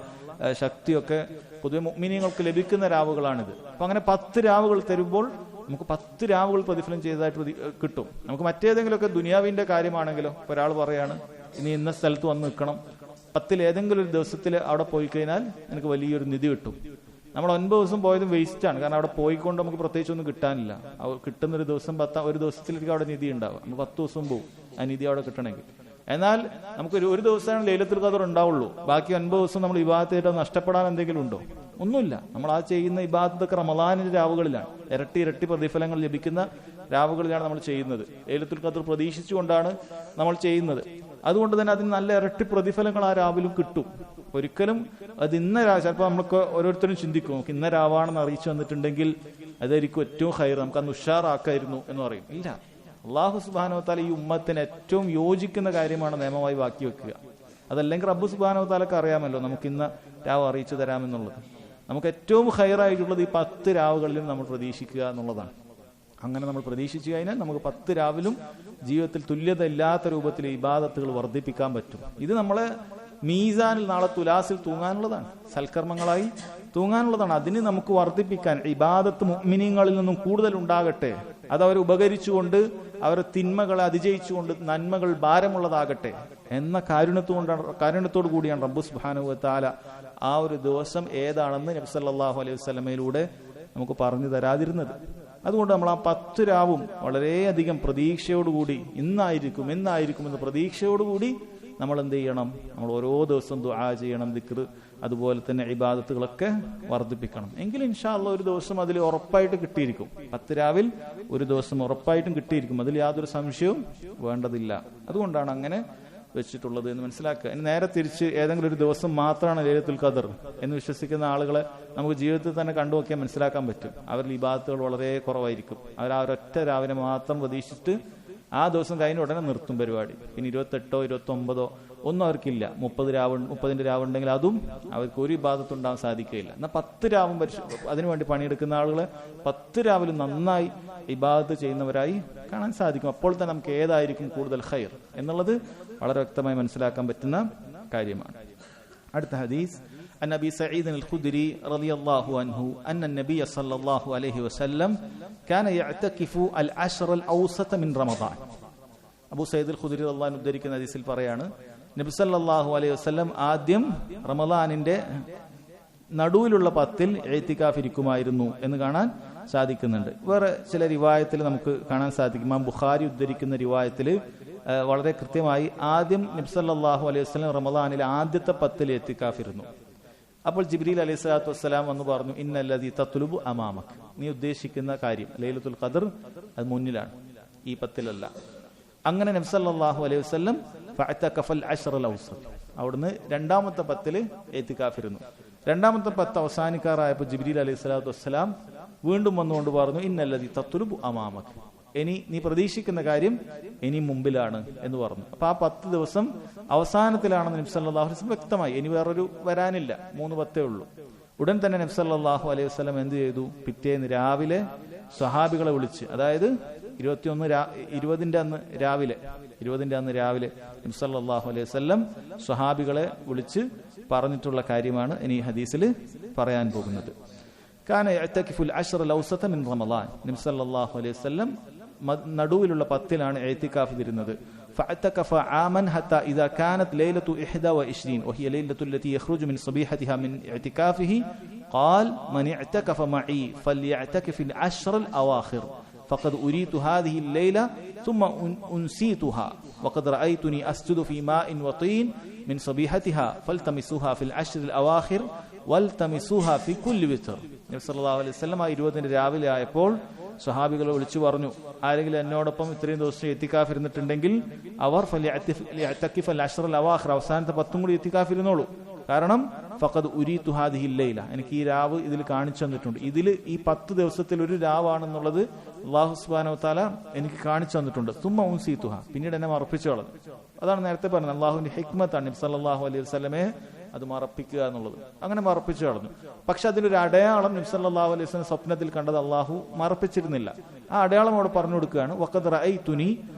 ശക്തിയൊക്കെ പൊതുവെ മുഅ്മിനീങ്ങൾക്ക് ലഭിക്കുന്ന രാവുകളാണിത്. അപ്പൊ അങ്ങനെ 10 രാവുകൾ തരുമ്പോൾ നമുക്ക് 10 രാവുകൾ പ്രതിഫലം ചെയ്തതായിട്ട് കിട്ടും. നമുക്ക് മറ്റേതെങ്കിലുമൊക്കെ ദുനിയാവിന്റെ കാര്യമാണെങ്കിലോ, ഒരാൾ പറയാണ് ഇനി ഇന്ന സ്ഥലത്ത് വന്ന് നിൽക്കണം, 10 ഏതെങ്കിലും ഒരു ദിവസത്തിൽ അവിടെ പോയി കഴിഞ്ഞാൽ എനിക്ക് വലിയൊരു നിധി കിട്ടും. നമ്മൾ 9 ദിവസം പോയതും വേസ്റ്റാണ്. കാരണം അവിടെ പോയിക്കൊണ്ട് നമുക്ക് പ്രത്യേകിച്ച് ഒന്നും കിട്ടാനില്ല. കിട്ടുന്നൊരു ദിവസം ഒരു ദിവസത്തിലേക്ക് അവിടെ നിധി ഉണ്ടാവുക. നമ്മൾ 10 ദിവസം പോകും ആ നിധി അവിടെ കിട്ടണമെങ്കിൽ. എന്നാൽ നമുക്ക് ഒരു ദിവസമാണ് ലൈലത്തുൽ ഖദർ ഉണ്ടാവുള്ളൂ. ബാക്കി 9 ദിവസം നമ്മൾ ഇബാദത്ത് ചെയ്താൽ നഷ്ടപ്പെടാൻ എന്തെങ്കിലും ഉണ്ടോ? ഒന്നുമില്ല. നമ്മൾ ആ ചെയ്യുന്ന ഇബാദത്തൊക്കെ റമളാനിന്റെ രാവുകളിലാണ്, ഇരട്ടി പ്രതിഫലങ്ങൾ ലഭിക്കുന്ന രാവുകളിലാണ് നമ്മൾ ചെയ്യുന്നത്. ലൈലത്തുൽ ഖദർ പ്രതീക്ഷിച്ചുകൊണ്ടാണ് നമ്മൾ ചെയ്യുന്നത്. അതുകൊണ്ട് തന്നെ അതിന് നല്ല ഇരട്ടി പ്രതിഫലങ്ങൾ ആ രാവിലും കിട്ടും. ഒരിക്കലും അത് ചിലപ്പോൾ നമുക്ക് ഓരോരുത്തരും ചിന്തിക്കും, നമുക്ക് ഇന്ന രാവാണെന്ന് അറിയിച്ചു വന്നിട്ടുണ്ടെങ്കിൽ അതായിരിക്കും ഏറ്റവും ഹൈർ, നമുക്ക് അന്ന് ഉഷാറാക്കായിരുന്നു എന്ന് പറയും. ഇല്ല, അള്ളാഹു സുബ്ഹാനഹു വ തആല ഈ ഉമ്മത്തിന് ഏറ്റവും യോജിക്കുന്ന കാര്യമാണ് നിയമമായി ബാക്കി വെക്കുക. അതല്ലെങ്കിൽ റബ്ബ് സുബ്ഹാനഹു വ തആലക്ക് അറിയാമല്ലോ നമുക്ക് ഇന്ന രാവ് അറിയിച്ചു തരാമെന്നുള്ളത്. നമുക്ക് ഏറ്റവും ഹൈറായിട്ടുള്ളത് ഈ 10 രാവുകളിലും നമ്മൾ പ്രതീക്ഷിക്കുക എന്നുള്ളതാണ്. അങ്ങനെ നമ്മൾ പ്രതീക്ഷിച്ചു കഴിഞ്ഞാൽ നമുക്ക് 10 രാവിലും ജീവിതത്തിൽ തുല്യത ഇല്ലാത്ത രൂപത്തിൽ ഇബാദത്തുകൾ വർദ്ധിപ്പിക്കാൻ പറ്റും. ഇത് നമ്മളെ മീസാനിൽ നാളെ തുലാസിൽ തൂങ്ങാനുള്ളതാണ്, സൽക്കർമ്മങ്ങളായി തൂങ്ങാനുള്ളതാണ്. അതിന് നമുക്ക് വർദ്ധിപ്പിക്കാൻ ഇബാദത്ത് മുഅ്മിനീങ്ങളിൽ നിന്നും കൂടുതൽ ഉണ്ടാകട്ടെ. അത് അവരെ ഉപകരിച്ചുകൊണ്ട്, അവരെ തിന്മകളെ അതിജയിച്ചുകൊണ്ട് നന്മകൾ ഭാരമുള്ളതാകട്ടെ എന്ന കാരുണ്യത്തോടു കൂടിയാണ് റബ്ബ് സുബ്ഹാനഹു വ തആല ആ ഒരു ദിവസം ഏതാണെന്ന് നബി സല്ലല്ലാഹു അലൈഹി വസല്ലമയിലൂടെ നമുക്ക് പറഞ്ഞു തരാതിരുന്നത്. അതുകൊണ്ട് നമ്മൾ ആ 10 രാവും വളരെയധികം പ്രതീക്ഷയോടുകൂടി ഇന്നായിരിക്കും എന്ന പ്രതീക്ഷയോടുകൂടി നമ്മൾ എന്ത് ചെയ്യണം? നമ്മൾ ഓരോ ദിവസവും ദുആ ചെയ്യണം, ദിക്ർ, അതുപോലെ തന്നെ ഇബാദത്തുകളൊക്കെ വർദ്ധിപ്പിക്കണം. എങ്കിൽ ഇൻഷാ അല്ലാഹ് ഒരു ദിവസം അതിൽ ഉറപ്പായിട്ട് കിട്ടിയിരിക്കും. 10 രാവിൽ ഒരു ദിവസം ഉറപ്പായിട്ടും കിട്ടിയിരിക്കും. അതിൽ യാതൊരു സംശയവും വേണ്ടതില്ല. അതുകൊണ്ടാണ് അങ്ങനെ വെച്ചിട്ടുള്ളത് എന്ന് മനസ്സിലാക്കുക. ഇനി നേരെ തിരിച്ച് ഏതെങ്കിലും ഒരു ദിവസം മാത്രമാണ് ലൈലത്തുൽ ഖദർ എന്ന് വിശ്വസിക്കുന്ന ആളുകളെ നമുക്ക് ജീവിതത്തിൽ തന്നെ കണ്ടുനോക്കിയാൽ മനസ്സിലാക്കാൻ പറ്റും. അവരിൽ ഇബാദത്തുകൾ വളരെ കുറവായിരിക്കും. അവർ ആ ഒരൊറ്റ രാവിനെ മാത്രം പ്രതീക്ഷിച്ചിട്ട് ആ ദിവസം കഴിഞ്ഞ ഉടനെ നിർത്തും പരിപാടി. പിന്നെ 28ഓ 29ഓ ഒന്നും അവർക്കില്ല. 30ന്റെ രാവുണ്ടെങ്കിൽ അതും അവർക്ക് ഒരു ഇബാദത്ത് ഉണ്ടാകാൻ സാധിക്കുകയില്ല. എന്നാൽ 10 രാവും അതിനുവേണ്ടി പണിയെടുക്കുന്ന ആളുകളെ 10 രാവിലും നന്നായി ഇബാദത്ത് ചെയ്യുന്നവരായി കാണാൻ സാധിക്കും. അപ്പോൾ തന്നെ നമുക്ക് ഏതായിരിക്കും കൂടുതൽ ഖൈർ എന്നുള്ളത് വളരെ വ്യക്തമായി മനസ്സിലാക്കാൻ പറ്റുന്ന കാര്യമാണ്. അടുത്ത ഹദീസ്, عن أبي سعيد الخدري رضي الله عنه أن النبي صلى الله عليه وسلم كان يعتكف العشر الأوسط من رمضان. അബൂ സഈദ് അൽ ഖുദരി റളിയല്ലാഹു അൻഹു ഉദ്ധരിക്കുന്ന ഹദീസിൽ പറയാണ്, നബി സല്ലല്ലാഹു അലൈഹി വസല്ലം ആദ്യം റമളാനിന്റെ നടുവിലുള്ള 10-ൽ ഇഅ്തികാഫ് ഇരിക്കുമായിരുന്നു എന്ന് കാണാൻ സാധിക്കുന്നുണ്ട്. വേറെ ചില റിവായത്തിൽ നമുക്ക് കാണാൻ സാധിക്കും. ഇമാം ബുഖാരി ഉദ്ധരിക്കുന്ന റിവായത്തിൽ വളരെ കൃത്യമായി ആദ്യം നബി സല്ലല്ലാഹു അലൈഹി വസല്ലം റമളാനിലെ ആദ്യത്തെ 10-ൽ ഇഅ്തികാഫ് ഇരുന്നു. അപ്പോൾ ജിബ്രീൽ അലൈഹി സ്വലാത്തു വസ്സലാം വന്ന് പറഞ്ഞു, ഇന്നല്ലദീ തത്ലുബു അമാമക്, നീ ഉദ്ദേശിക്കുന്ന കാര്യം ലൈലത്തുൽ ഖദർ അത് മുന്നിലാണ്, ഈ 10-ലല്ല. അങ്ങനെ നബി സല്ലല്ലാഹു അലൈഹി വസല്ലം ഫഅതകഫൽ അശ്റൽ ഔസത്ത്, അവിടുന്ന് രണ്ടാമത്തെ 10-ൽ ഇഅ്തികാഫ് ഇരുന്നു. രണ്ടാമത്തെ 10 അവസാനിക്കാറായപ്പോൾ ജിബ്രീൽ അലൈഹി സ്വലാത്തു വസ്സലാം വീണ്ടും വന്നുകൊണ്ട് പറഞ്ഞു, ഇന്നല്ലദീ തത്ലുബു അമാമക്, ഇനി നീ പ്രതീക്ഷിക്കുന്ന കാര്യം ഇനി മുമ്പിലാണ് എന്ന് പറഞ്ഞു. അപ്പൊ ആ 10 ദിവസം അവസാനത്തിലാണെന്ന് നബി സല്ലല്ലാഹു അലൈഹി വസല്ലം വ്യക്തമായി. ഇനി വേറൊരു വരാനില്ല, 3 10 ഉള്ളൂ. ഉടൻ തന്നെ നബി സല്ലല്ലാഹു അലൈഹി വസല്ലം എന്ത് ചെയ്തു? പിറ്റേന്ന് രാവിലെ സ്വഹാബികളെ വിളിച്ച്, അതായത് 20ന്റെ അന്ന് രാവിലെ നബി സല്ലല്ലാഹു അലൈഹി വസല്ലം സ്വഹാബികളെ വിളിച്ച് പറഞ്ഞിട്ടുള്ള കാര്യമാണ് ഇനി ഹദീസിൽ പറയാൻ പോകുന്നത്. കാന യഅ്തകിഫുൽ അശ്റൽ ഔസത മിൻ റമളാൻ, നബി സല്ലല്ലാഹു അലൈഹി വസല്ലം നടുവിലുള്ള 10-ലാണ് ഇഅ്തികാഫ് ഇരുന്നത്. فاعتكف عاما حتى إذا كانت ليلة 21 وهي ليلة التي يخرج من صبيحتها من اعتكافه قال من اعتكف معي فليعتكف العشر الأواخر فقد أريت هذه الليلة ثم أنسيتها وقد رأيتني أسجد في ماء وطين من صبيحتها فالتمسوها في العشر الأواخر والتمسوها في كل وتر. നബി സല്ലല്ലാഹു അലൈഹി വസല്ലം 20ന്റെ രാവിലെ ആയപ്പോൾ സ്വഹാബികളെ വിളിച്ചു പറഞ്ഞു, ആരെങ്കിലും എന്നോടൊപ്പം ഇത്രയും ദിവസം ഇഅ്തികാഫ് ഇരുന്നിട്ടുണ്ടെങ്കിൽ അവർ ഫലിയഅ്തകിഫൽ അശ്റൽ അവാഖിർ, അവസാനത്തെ 10 കൂടി ഇഅ്തികാഫ് ഇരുന്നോളൂ. കാരണം ഫഖദ് ഉരീതു ഹാദിഹി ലൈല, എനിക്ക് ഈ രാവ് ഇതിൽ കാണിച്ചു തന്നിട്ടുണ്ട്. ഇതിൽ ഈ 10 ദിവസത്തിൽ ഒരു രാവാണെന്നുള്ളത് അല്ലാഹു സുബ്ഹാനഹു വ തആല എനിക്ക് കാണിച്ചു തന്നിട്ടുണ്ട്. സുമ്മ ഉൻസീതുഹ, പിന്നീട് എന്നെ മറപ്പിച്ചു കളഞ്ഞു. അതാണ് നേരത്തെ പറഞ്ഞത്, അല്ലാഹുവിന്റെ ഹിക്മത്താണ് നബി സല്ലല്ലാഹു അലൈഹി വസല്ലമയെ അത് മറപ്പിക്കുക എന്നുള്ളത്. അങ്ങനെ മറപ്പിച്ചു കളഞ്ഞു. പക്ഷെ അതിനൊരു അടയാളം നബി സല്ലല്ലാഹു അലൈഹി വസല്ലം സ്വപ്നത്തിൽ കണ്ടത് അല്ലാഹു മറപ്പിച്ചിരുന്നില്ല. ആ അടയാളം അവിടെ പറഞ്ഞു കൊടുക്കുകയാണ്, വഖദ് റഅയ്തുനി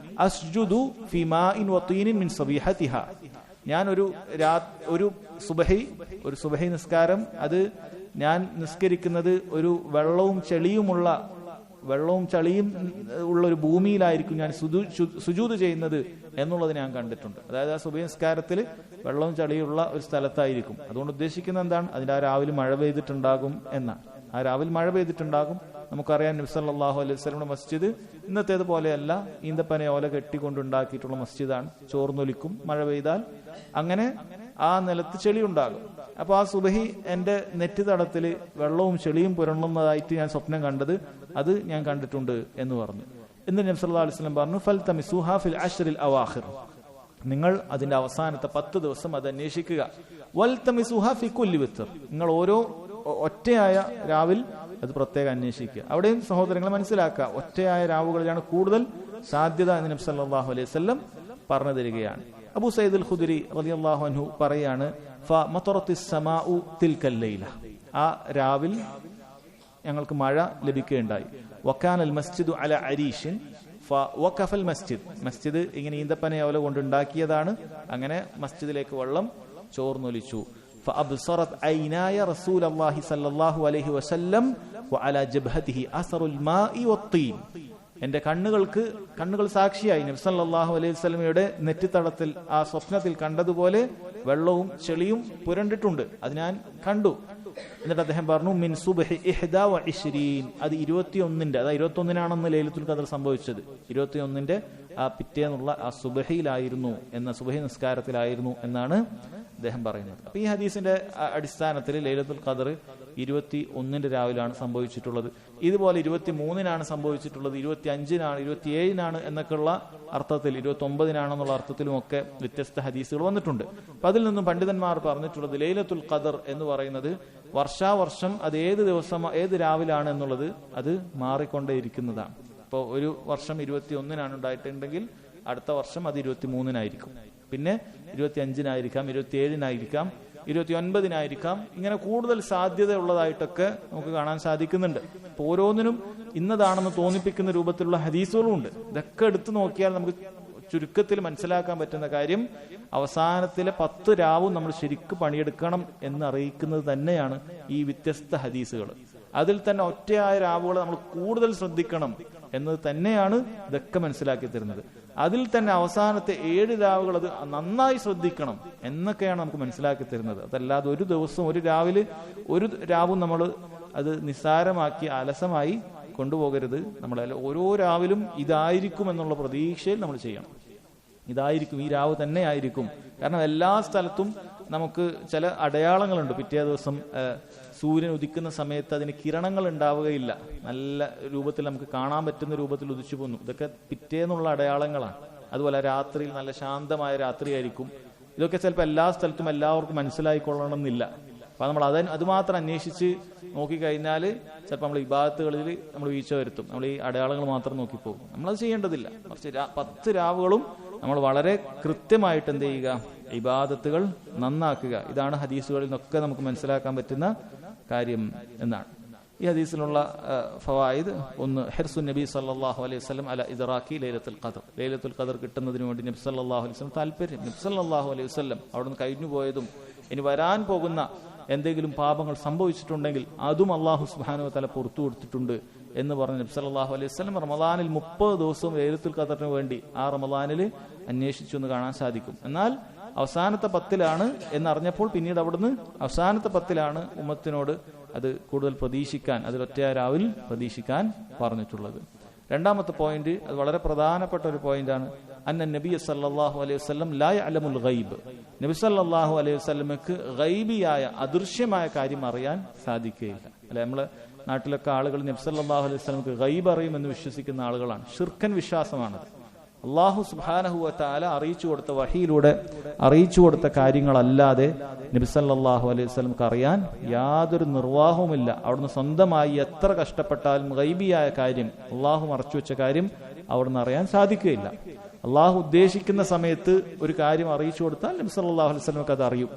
അസ്ജുദു ഫീ മാഇൻ വതീനിൻ മിൻ സബീഹതിഹാ, ഞാൻ ഒരു സുബഹി നിസ്കാരം, അത് ഞാൻ നിസ്കരിക്കുന്നത് ഒരു വെള്ളവും ചളിയും ഉള്ള ഒരു ഭൂമിയിലായിരിക്കും ഞാൻ സുജൂദ് ചെയ്യുന്നത് എന്നുള്ളത് ഞാൻ കണ്ടിട്ടുണ്ട്. അതായത് ആ സുബഹി നിസ്കാരത്തിൽ വെള്ളവും ചളിയുള്ള ഒരു സ്ഥലത്തായിരിക്കും. അതുകൊണ്ട് ഉദ്ദേശിക്കുന്നത് എന്താണ്? അതിന്റെ ആ രാവിലെ മഴ പെയ്തിട്ടുണ്ടാകും എന്നാണ്. ആ രാവിലെ മഴ പെയ്തിട്ടുണ്ടാകും, നമുക്കറിയാം നബി സല്ലല്ലാഹു അലൈഹി വസല്ലമയുടെ മസ്ജിദ് ഇന്നത്തേത് പോലെയല്ല, ഈന്തപ്പന ഓല കെട്ടിക്കൊണ്ടുണ്ടാക്കിയിട്ടുള്ള മസ്ജിദാണ്. ചോർന്നൊലിക്കും മഴ പെയ്താൽ, അങ്ങനെ ആ നിലത്ത് ചെളി ഉണ്ടാകും. അപ്പൊ ആ സുബഹി എന്റെ നെറ്റിത്തടത്തിൽ വെള്ളവും ചെളിയും പുരളുന്നതായിട്ട് ഞാൻ സ്വപ്നം കണ്ടത്, അത് ഞാൻ കണ്ടിട്ടുണ്ട് എന്ന് പറഞ്ഞു. എന്നിട്ട് നബി സല്ലല്ലാഹു അലൈഹി വസല്ലം പറഞ്ഞു, ഫൽതമിസുഹാ ഫിൽ അശ്റിൽ അവാഖിർ, നിങ്ങൾ അതിന്റെ അവസാനത്തെ 10 ദിവസം അത് അന്വേഷിക്കുക. വൽതമിസുഹാ ഫി കുല്ലി വിത്ർ, നിങ്ങൾ ഓരോ ഒറ്റയായ രാവിൽ അത് പ്രത്യേകം അന്വേഷിക്കുക. അവിടെയും സഹോദരങ്ങളെ മനസ്സിലാക്കുക, ഒറ്റയായ രാവുകളിലാണ് കൂടുതൽ സാധ്യത എന്ന് നബി സല്ലല്ലാഹു അലൈഹി വസല്ലം പറഞ്ഞു തരികയാണ്. അബൂ സഈദ് അൽ ഖുദരി റളിയല്ലാഹു അൻഹു പറയാണ്, ഫമതറത്തിസ് സമാഉ തിൽക്കൽ ലൈല, ആ രാവിൽ ഞങ്ങൾക്ക് മഴ ലഭിക്കുകയുണ്ടായി. വകാനൽ മസ്ജിദു അല അരീഷിൻ ഫവഖഫൽ മസ്ജിദ്, മസ്ജിദ് ഇങ്ങനെ ഈന്തപ്പനയോല കൊണ്ടുണ്ടാക്കിയതാണ്, അങ്ങനെ മസ്ജിദിലേക്ക് വെള്ളം ചോർന്നൊലിച്ചു. فأبصرت عيناي رسول الله صلى الله عليه وسلم وعلى جبهته أثر الماء والطين, എന്റെ കണ്ണുകൾ സാക്ഷിയായി നബി സല്ലല്ലാഹു അലൈഹി വസല്ലമയുടെ നെറ്റിത്തടത്തിൽ ആ സ്വപ്നത്തിൽ കണ്ടതുപോലെ വെള്ളവും ചെളിയും പുരണ്ടിട്ടുണ്ട്, അത് ഞാൻ കണ്ടു. എന്നിട്ട് അദ്ദേഹം പറഞ്ഞു, മിൻ സുബ്ഹി 21, അത് 21-ന്റെ, അതായത് 21-നാണെന്ന് ലൈലത്തുൽ ഖദർ സംഭവിച്ചത്, 21-ന്റെ ആ പിറ്റേന്നുള്ള ആ സുബ്ഹിയിലായിരുന്നു, എന്ന സുബ്ഹി നിസ്കാരത്തിലായിരുന്നു എന്നാണ് അദ്ദേഹം പറയുന്നത്. അപ്പൊ ഈ ഹദീസിന്റെ അടിസ്ഥാനത്തിൽ ലൈലത്തുൽ ഖദർ 21-ന്റെ രാവിലാണ് സംഭവിച്ചിട്ടുള്ളത്. ഇതുപോലെ 23-നാണ് സംഭവിച്ചിട്ടുള്ളത്, 25-നാണ്, 27-നാണ് എന്നൊക്കെയുള്ള അർത്ഥത്തിൽ, 29-നാണെന്നുള്ള അർത്ഥത്തിലുമൊക്കെ വ്യത്യസ്ത ഹദീസുകൾ വന്നിട്ടുണ്ട്. അപ്പൊ അതിൽ നിന്നും പണ്ഡിതന്മാർ പറഞ്ഞിട്ടുള്ളത്, ലൈലത്തുൽ ഖദർ എന്ന് പറയുന്നത് വർഷാവർഷം അത് ഏത് ദിവസം ഏത് രാവിലാണ് എന്നുള്ളത് അത് മാറിക്കൊണ്ടേയിരിക്കുന്നതാണ്. ഇപ്പോൾ ഒരു വർഷം 21-നാണ് ഉണ്ടായിട്ടുണ്ടെങ്കിൽ അടുത്ത വർഷം അത് 23-നായിരിക്കും, പിന്നെ 25-നായിരിക്കാം, 27-നായിരിക്കാം, 29-നായിരിക്കാം. ഇങ്ങനെ കൂടുതൽ സാധ്യത ഉള്ളതായിട്ടൊക്കെ നമുക്ക് കാണാൻ സാധിക്കുന്നുണ്ട്. അപ്പോൾ ഓരോന്നിനും ഇന്നതാണെന്ന് തോന്നിപ്പിക്കുന്ന രൂപത്തിലുള്ള ഹദീസുകളും ഉണ്ട്. ഇതൊക്കെ എടുത്തു നോക്കിയാൽ നമുക്ക് ചുരുക്കത്തിൽ മനസ്സിലാക്കാൻ പറ്റുന്ന കാര്യം, അവസാനത്തിലെ 10 രാവും നമ്മൾ ശരിക്കും പണിയെടുക്കണം എന്നറിയിക്കുന്നത് തന്നെയാണ് ഈ വ്യത്യസ്ത ഹദീസുകൾ. അതിൽ തന്നെ ഒറ്റയായ രാവുകൾ നമ്മൾ കൂടുതൽ ശ്രദ്ധിക്കണം എന്നത് തന്നെയാണ് ഇതൊക്കെ മനസ്സിലാക്കി തരുന്നത്. അതിൽ തന്നെ അവസാനത്തെ 7 രാവുകൾ അത് നന്നായി ശ്രദ്ധിക്കണം എന്നൊക്കെയാണ് നമുക്ക് മനസ്സിലാക്കി തരുന്നത്. അതല്ലാതെ ഒരു ദിവസം ഒരു രാവും നമ്മൾ അത് നിസ്സാരമാക്കി അലസമായി കൊണ്ടുപോകരുത്. നമ്മൾ ഓരോ രാവിലും ഇതായിരിക്കും എന്നുള്ള പ്രതീക്ഷയിൽ നമ്മൾ ചെയ്യണം. ഇതായിരിക്കും, ഈ രാവ് തന്നെ ആയിരിക്കും. കാരണം എല്ലാ സ്ഥലത്തും നമുക്ക് ചില അടയാളങ്ങളുണ്ട്. പിറ്റേ ദിവസം സൂര്യൻ ഉദിക്കുന്ന സമയത്ത് അതിന് കിരണങ്ങൾ ഉണ്ടാവുകയില്ല, നല്ല രൂപത്തിൽ നമുക്ക് കാണാൻ പറ്റുന്ന രൂപത്തിൽ ഉദിച്ചു പോന്നു. ഇതൊക്കെ പിറ്റേന്നുള്ള അടയാളങ്ങളാണ്. അതുപോലെ രാത്രിയിൽ നല്ല ശാന്തമായ രാത്രിയായിരിക്കും. ഇതൊക്കെ ചിലപ്പോൾ എല്ലാ സ്ഥലത്തും എല്ലാവർക്കും മനസ്സിലായിക്കൊള്ളണമെന്നില്ല. അപ്പൊ നമ്മൾ അത് മാത്രം അന്വേഷിച്ച് നോക്കിക്കഴിഞ്ഞാൽ ചിലപ്പോൾ നമ്മൾ ഇബാദത്തുകളിൽ നമ്മൾ വീഴ്ച വരുത്തും. നമ്മൾ ഈ അടയാളങ്ങൾ മാത്രം നോക്കിപ്പോകും. നമ്മളത് ചെയ്യേണ്ടതില്ല. കുറച്ച് 10 രാവുകളും നമ്മൾ വളരെ കൃത്യമായിട്ട് എന്ത് ചെയ്യുക, ഇബാദത്തുകൾ നന്നാക്കുക. ഇതാണ് ഹദീസുകളിൽ നിന്നൊക്കെ നമുക്ക് മനസ്സിലാക്കാൻ പറ്റുന്ന കാര്യം എന്നാണ്. ഈ ഹദീസിലുള്ള ഫവായിദ്, ഒന്ന്, ഹിർസുൻ നബി സല്ലല്ലാഹു അലൈഹി വസല്ലം അല ഇദ്റാഖി ലൈലത്തുൽ ഖദർ, ലൈലത്തുൽ ഖദർ കിട്ടുന്നതിന് വേണ്ടി നബി സല്ലല്ലാഹു അലൈഹി വസല്ലം താല്പര്യം. നബി സല്ലല്ലാഹു അലൈഹി വസല്ലം അവിടുന്ന് കഴിഞ്ഞു പോയതും ഇനി വരാൻ പോകുന്ന എന്തെങ്കിലും പാപങ്ങൾ സംഭവിച്ചിട്ടുണ്ടെങ്കിൽ അതും അല്ലാഹു സുബ്ഹാനഹു വ തആല പുറത്തു കൊടുത്തിട്ടുണ്ട് എന്ന് പറഞ്ഞ നബി സല്ലല്ലാഹു അലൈഹി വസല്ലം റമളാനിൽ 30 ദിവസവും ലൈലത്തുൽ ഖദറിന് വേണ്ടി ആ റമളാനിൽ അന്വേഷിച്ചു എന്ന് കാണാൻ സാധിക്കും. എന്നാൽ അവസാനത്തെ 10-ലാണ് എന്നറിഞ്ഞപ്പോൾ പിന്നീട് അവിടുന്ന് അവസാനത്തെ 10-ലാണ് ഉമ്മത്തിനോട് അത് കൂടുതൽ പ്രതീക്ഷിക്കാൻ, അതിലൊറ്റ രാവിൽ പ്രതീക്ഷിക്കാൻ പറഞ്ഞിട്ടുള്ളത്. രണ്ടാമത്തെ പോയിന്റ്, അത് വളരെ പ്രധാനപ്പെട്ട ഒരു പോയിന്റാണ്. അന്ന നബി സല്ലല്ലാഹു അലൈഹി വസല്ലം ലാ യഅലമുൽ ഗൈബ്, നബി സല്ലല്ലാഹു അലൈഹി വസല്ലമക്ക് ഗൈബിയായ അദൃശ്യമായ കാര്യം അറിയാൻ സാധിക്കുകയില്ല. അല്ലെ, നമ്മളെ നാട്ടിലൊക്കെ ആളുകൾ നബി സല്ലല്ലാഹു അലൈഹി വസല്ലമക്ക് ഗൈബ് അറിയുമെന്ന് വിശ്വസിക്കുന്ന ആളുകളാണ്. ഷിർക്കൻ വിശ്വാസമാണത്. അല്ലാഹു സുബ്ഹാനഹു വ തആല അറിയിച്ചു കൊടുത്ത വഹിയിലൂടെ അറിയിച്ചു കൊടുത്ത കാര്യങ്ങളല്ലാതെ നബി സല്ലല്ലാഹു അലൈഹി വസല്ലമക്ക് അറിയാൻ യാതൊരു നിർവാഹവുമില്ല. അവിടുന്ന് സ്വന്തമായി എത്ര കഷ്ടപ്പെട്ടാലും ഗൈബിയായ കാര്യം, അള്ളാഹു മറച്ചു വെച്ച കാര്യം അവിടുന്ന് അറിയാൻ സാധിക്കുകയില്ല. അള്ളാഹു ഉദ്ദേശിക്കുന്ന സമയത്ത് ഒരു കാര്യം അറിയിച്ചു കൊടുത്താൽ നബി സല്ലല്ലാഹു അലൈഹി വസല്ലമക്ക് അത് അറിയും.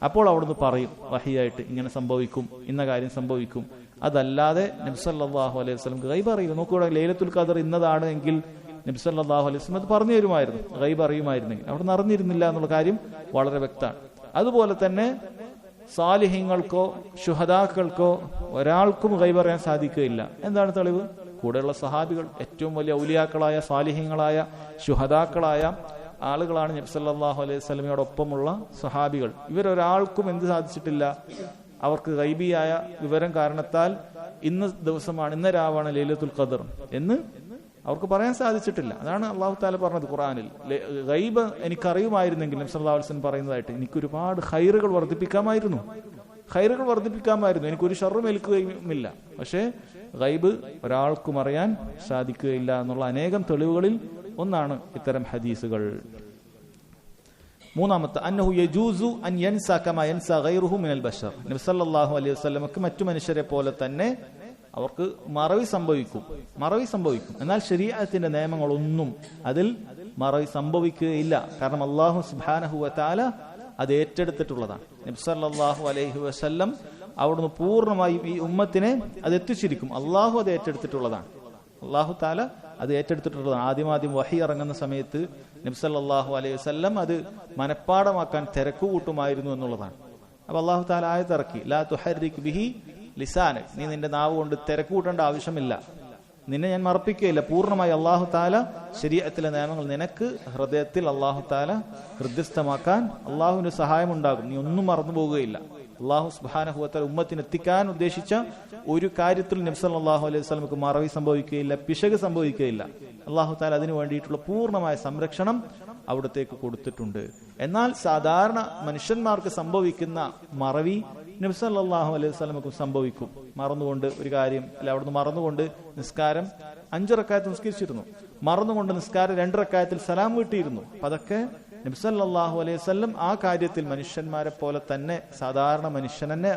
അപ്പോൾ അവിടുന്ന് പറയും വഹിയായിട്ട്, ഇങ്ങനെ സംഭവിക്കും, ഇന്ന കാര്യം സംഭവിക്കും. അതല്ലാതെ നബി സല്ലല്ലാഹു അലൈഹി വസല്ലമക്ക് ഗൈബ് അറിയില്ല. നോക്കുക, ലൈലത്തുൽ ഖദർ ഇന്നതാണ് എങ്കിൽ നബി സല്ലല്ലാഹു അലൈഹി വസല്ലം അത് പറഞ്ഞു തരുമായിരുന്നു. ഗൈബ് അറിയുമായിരുന്നെങ്കിൽ അവിടുന്ന് അറിഞ്ഞിരുന്നില്ല എന്നുള്ള കാര്യം വളരെ വ്യക്തമാണ്. അതുപോലെ തന്നെ സാലിഹ്യങ്ങൾക്കോ ശുഹദാക്കൾക്കോ ഒരാൾക്കും ഗൈബ് അറിയാൻ സാധിക്കുകയില്ല. എന്താണ് തെളിവ്? കൂടെയുള്ള സഹാബികൾ, ഏറ്റവും വലിയ ഔലിയാക്കളായ സാലിഹ്യങ്ങളായ ശുഹദാക്കളായ ആളുകളാണ് നബി സല്ലല്ലാഹു അലൈഹി വസല്ലമയോടൊപ്പമുള്ള സഹാബികൾ. ഇവരൊരാൾക്കും എന്ത് സാധിച്ചിട്ടില്ല? അവർക്ക് ഗൈബിയായ വിവരം കാരണത്താൽ ഇന്ന ദിവസമാണ്, ഇന്ന രാവാണ് ലൈലത്തുൽ ഖദർ എന്ന് അവർക്ക് പറയാൻ സാധിച്ചിട്ടില്ല. അതാണ് അള്ളാഹു തആല പറഞ്ഞത് ഖുർആനിൽ. ഗൈബ് എനിക്കറിയുമായിരുന്നെങ്കിൽ നബി സല്ലല്ലാഹു അലൈഹി വസല്ലം പറയുന്നതായിട്ട്, എനിക്കൊരുപാട് ഖൈറുകൾ വർദ്ധിപ്പിക്കാമായിരുന്നു, എനിക്കൊരു ഷർറും ഏൽക്കുകയുമില്ല. പക്ഷേ ഗൈബ് ഒരാൾക്കും അറിയാൻ സാധിക്കുകയില്ല എന്നുള്ള അനേകം തെളിവുകളിൽ ഒന്നാണ് ഇത്തരം ഹദീസുകൾ. മൂന്നാമത്തെ, അന്നഹു യജൂസു അൻ യൻസ കമാ യൻസ ഗൈറുഹു മിനൽ ബശർ. നബി സല്ലല്ലാഹു അലൈഹി വസല്ലമക്ക് മറ്റു മനുഷ്യരെ പോലെ തന്നെ അവർക്ക് മറവി സംഭവിക്കും. എന്നാൽ ശരീഅത്തിന്റെ നിയമങ്ങളൊന്നും അതിൽ മറവി സംഭവിക്കുകയില്ല. കാരണം അല്ലാഹു സുബ്ഹാനഹു വ തആല അത് ഏറ്റെടുത്തിട്ടുള്ളതാണ്. നബി സല്ലല്ലാഹു അലൈഹി വസല്ലം അവിടുന്ന് പൂർണ്ണമായും ഈ ഉമ്മത്തിനെ അത് എത്തിച്ചിരിക്കും. അള്ളാഹു അത് ഏറ്റെടുത്തിട്ടുള്ളതാണ്. അള്ളാഹു താല അത് ഏറ്റെടുത്തിട്ടുള്ളതാണ്. ആദ്യം വഹി ഇറങ്ങുന്ന സമയത്ത് നബി സല്ലല്ലാഹു അലൈഹി വസല്ലം അത് മനഃപ്പാടമാക്കാൻ തിരക്ക് കൂട്ടുമായിരുന്നു എന്നുള്ളതാണ്. അപ്പൊ അള്ളാഹു താല ആയത്ത് ഇറക്കി, ലാ തുഹർരിക് ബിഹി ലിസാനക്, നീ നിന്റെ നാവ് കൊണ്ട് തിരക്ക് കൂട്ടേണ്ട ആവശ്യമില്ല, നിന്നെ ഞാൻ മറപ്പിക്കുകയില്ല. പൂർണ്ണമായി അള്ളാഹു താല ശരീഅത്തിലെ നിയമങ്ങൾ നിനക്ക് ഹൃദയത്തിൽ അള്ളാഹു താല ഹൃദയസ്ഥമാക്കാൻ അള്ളാഹുവിന്റെ സഹായം ഉണ്ടാകും. നീ ഒന്നും മറന്നു പോവുകയില്ല. അള്ളാഹു സുബ്ഹാനഹു വ തആല ഉമ്മത്തിന് എത്തിക്കാൻ ഉദ്ദേശിച്ച ഒരു കാര്യത്തിൽ നബി സല്ലല്ലാഹു അലൈഹി വസല്ലമക്ക് മറവി സംഭവിക്കുകയില്ല, പിശക് സംഭവിക്കുകയില്ല. അള്ളാഹു തആല അതിനു വേണ്ടിയിട്ടുള്ള പൂർണ്ണമായ സംരക്ഷണം അവിടത്തേക്ക് കൊടുത്തിട്ടുണ്ട്. എന്നാൽ സാധാരണ മനുഷ്യന്മാർക്ക് സംഭവിക്കുന്ന മറവി നബി സല്ലല്ലാഹു അലൈഹി വസല്ലമക്ക് സംഭവിക്കും. മറന്നുകൊണ്ട് ഒരു കാര്യം അല്ല, അവിടുന്ന് മറന്നുകൊണ്ട് നിസ്കാരം 5 റക്അത്ത് നിസ്കരിച്ചിരുന്നു, മറന്നുകൊണ്ട് നിസ്കാരം 2 റക്അത്തിൽ സലാം വീട്ടിയിരുന്നു. അതൊക്കെ നബി സല്ലല്ലാഹു അലൈഹി വസല്ലം ആ കാര്യത്തിൽ മനുഷ്യന്മാരെ പോലെ തന്നെ സാധാരണ മനുഷ്യനെ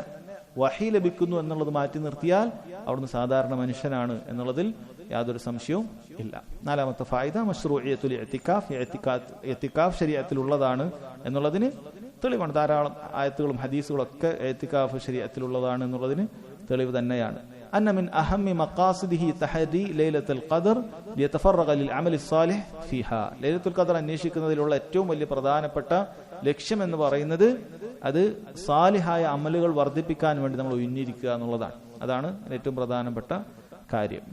വഹി ലഭിക്കുന്നു എന്നുള്ളത് മാറ്റി നിർത്തിയാൽ അവിടുന്ന് സാധാരണ മനുഷ്യനാണ് എന്നുള്ളതിൽ യാതൊരു സംശയവും ഇല്ല. നാലാമത്തെ ഫായിദ, മശ്റൂഇയത്തുൽ ഇഅ്തികാഫ്. ഇഅ്തികാഫ് ശരീഅത്തിലുള്ളതാണ് എന്നുള്ളതിന് തെളിവാണ്. ധാരാളം ആയത്തുകളും ഹദീസുകളും ഒക്കെ ഇഅ്തികാഫ് ശരീഅത്തിലുള്ളതാണ് എന്നുള്ളതിന് തെളിവ് തന്നെയാണ്. അന്ന മിൻ അഹമ്മി മഖാസിദിഹി തഹദി ലൈലത്തുൽ ഖദർ ലിയതഫറഗ ലിൽ അമലി സ്വാലിഹ് ഫീഹാ. ലൈലത്തുൽ ഖദർ അന്വേഷിക്കുന്നതിലുള്ള ഏറ്റവും വലിയ പ്രധാനപ്പെട്ട ലക്ഷ്യം എന്ന് പറയുന്നത് അത് സാലിഹായ അമലുകൾ വർദ്ധിപ്പിക്കാൻ വേണ്ടി നമ്മൾ ഒഴിഞ്ഞിരിക്കുക എന്നുള്ളതാണ്. അതാണ് ഏറ്റവും പ്രധാനപ്പെട്ട കാര്യം.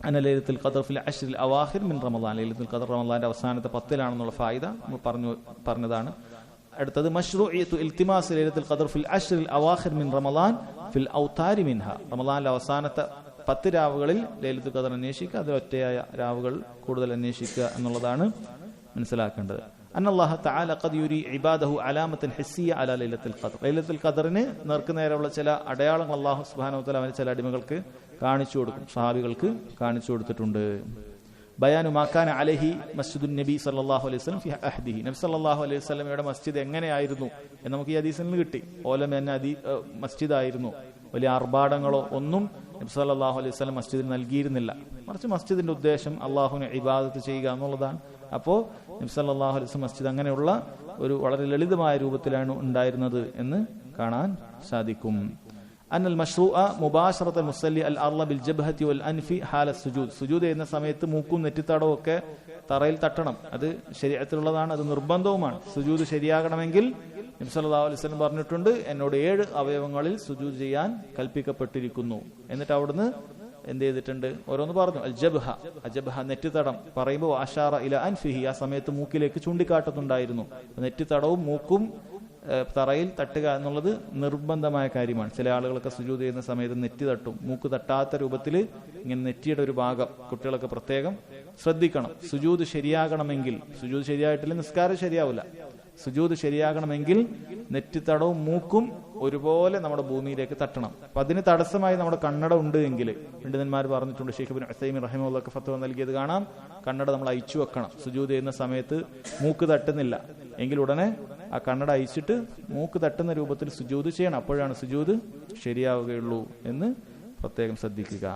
അന്ന ലൈലത്തുൽ ഖദർ ഫിൽ അശ്റിൽ അവാഖിർ മിൻ റമളാൻ. ലൈലത്തുൽ ഖദർ റമളാന്റെ അവസാനത്തെ 10-ലാണെന്നുള്ള ഫായിദ നമ്മൾ പറഞ്ഞതാണ്. അടുത്തത്, മശ്റൂഇയത്തു ഇൽതിമാസ് ലൈലത്തുൽ ഖദർ ഫിൽ അശ്റിൽ അവാഖിർ മിൻ റമളാൻ ഫിൽ ഔതാരി മിൻഹ. റമളാനിലെ അവസാനത്തെ 10 രാവുകളിൽ ലൈലത്തുൽ ഖദർ അന്വേഷിക്കുക, അത് ഒറ്റയായ രാവുകൾ കൂടുതൽ അന്വേഷിക്കുക എന്നുള്ളതാണ് മനസ്സിലാക്കേണ്ടത്. അന്നല്ലാഹു തആല ഖദ് യുരി ഇബാദഹു അലാമത്തൻ ഹിസ്സിയ അലാ ലൈലത്തുൽ ഖദർ. ലൈലത്തുൽ ഖദറിന് നേർക്കുനേരെയുള്ള ചില അടയാളങ്ങൾ അല്ലാഹു സുബ്ഹാനഹു വ തആല അവന്റെ ചില അടിമകൾക്ക് കാണിച്ചു കൊടുക്കും, സഹാബികൾക്ക് കാണിച്ചു കൊടുത്തിട്ടുണ്ട്. ബയാനു മാക്കാന അലൈഹി മസ്ജിദുൻ നബി സല്ലല്ലാഹു അലൈഹി വസല്ലം ഫി അഹ്ദിഹി. നബി സല്ലല്ലാഹു അലൈഹി വസല്ലമയുടെ മസ്ജിദ് എങ്ങനെയായിരുന്നു എന്ന് നമുക്ക് ഈ ഹദീസിൽ നിന്ന് കിട്ടി. ഓലമേന മസ്ജിദായിരുന്നു. വലിയ ആർഭാടങ്ങളോ ഒന്നും നബി സല്ലല്ലാഹു അലൈഹി വസല്ലം മസ്ജിദിന് നൽകിയിരുന്നില്ല. മറിച്ച് മസ്ജിദിന്റെ ഉദ്ദേശം അള്ളാഹുവിനെ ഇബാദത്ത് ചെയ്യുക എന്നുള്ളതാണ്. അപ്പോൾ നബി സല്ലല്ലാഹു അലൈഹി വസല്ലം മസ്ജിദ് അങ്ങനെയുള്ള ഒരു വളരെ ലളിതമായ രൂപത്തിലാണ് ഉണ്ടായിരുന്നത് എന്ന് കാണാൻ സാധിക്കും. അന്നൽ മശ്റൂഅ മുബാശറത്തുൽ മുസല്ലി അൽ അർള ബിൽ ജബ്ഹതി വൽ അൻഫി ഹാല സുജൂദ്. സുജൂദ് ചെയ്യുന്ന സമയത്ത് മൂക്കും നെറ്റിത്തടവും ഒക്കെ തറയിൽ തട്ടണം. അത് ശരീഅത്തിലുള്ളതാണ്, അത് നിർബന്ധവുമാണ്. സുജൂദ് ശരിയാകണമെങ്കിൽ നബി സല്ലല്ലാഹു അലൈഹി വസല്ലം പറഞ്ഞിട്ടുണ്ട്, എന്നോട് 7 അവയവങ്ങളിൽ സുജൂദ് ചെയ്യാൻ കൽപ്പിക്കപ്പെട്ടിരിക്കുന്നു. എന്നിട്ട് അവിടുന്ന് എന്ത് ചെയ്തിട്ടുണ്ട്, ഓരോന്ന് പറഞ്ഞു. അൽ ജബ്ഹ, അജബ്ഹ നെറ്റിത്തടം പറയുമ്പോൾ അഷാറ ഇല അൻഫിഹി, ആ സമയത്ത് മൂക്കിലേക്ക് ചൂണ്ടിക്കാട്ടുന്നുണ്ടായിരുന്നു. നെറ്റിത്തടവും മൂക്കും തറയിൽ തട്ടുക എന്നുള്ളത് നിർബന്ധമായ കാര്യമാണ്. ചില ആളുകളൊക്കെ സുജൂദ് ചെയ്യുന്ന സമയത്ത് നെറ്റി തട്ടും. മൂക്ക് തട്ടാത്ത രൂപത്തിൽ ഇങ്ങനെ നെറ്റിയുടെ ഒരു ഭാഗം കുട്ടികളൊക്കെ പ്രത്യേകം ശ്രദ്ധിക്കണം. സുജൂദ് ശരിയാകണമെങ്കിൽ, സുജൂദ് ശരിയായിട്ടില്ല നിസ്കാരം ശരിയാവില്ല. സുജൂദ് ശരിയാകണമെങ്കിൽ നെറ്റിത്തടവും മൂക്കും ഒരുപോലെ നമ്മുടെ ഭൂമിയിലേക്ക് തട്ടണം. അപ്പൊ അതിന് തടസ്സമായി നമ്മുടെ കണ്ണട ഉണ്ട് എങ്കിൽ, പണ്ഡിതന്മാർ പറഞ്ഞിട്ടുണ്ട്, ഷെയ്ഖ് ഇബ്നു ഉസൈമീൻ റഹിമഹുള്ളാഹ് ഫത്വ നൽകിയത് കാണാം, കണ്ണട നമ്മൾ അയച്ചു വെക്കണം. സുജൂദ് ചെയ്യുന്ന സമയത്ത് മൂക്ക് തട്ടുന്നില്ല എങ്കിൽ ഉടനെ ആ കണ്ണട അയച്ചിട്ട് മൂക്ക് തട്ടുന്ന രൂപത്തിൽ സുജൂദ് ചെയ്യണം. അപ്പോഴാണ് സുജൂദ് ശരിയാവുകയുള്ളൂ എന്ന് പ്രത്യേകം ശ്രദ്ധിക്കുക.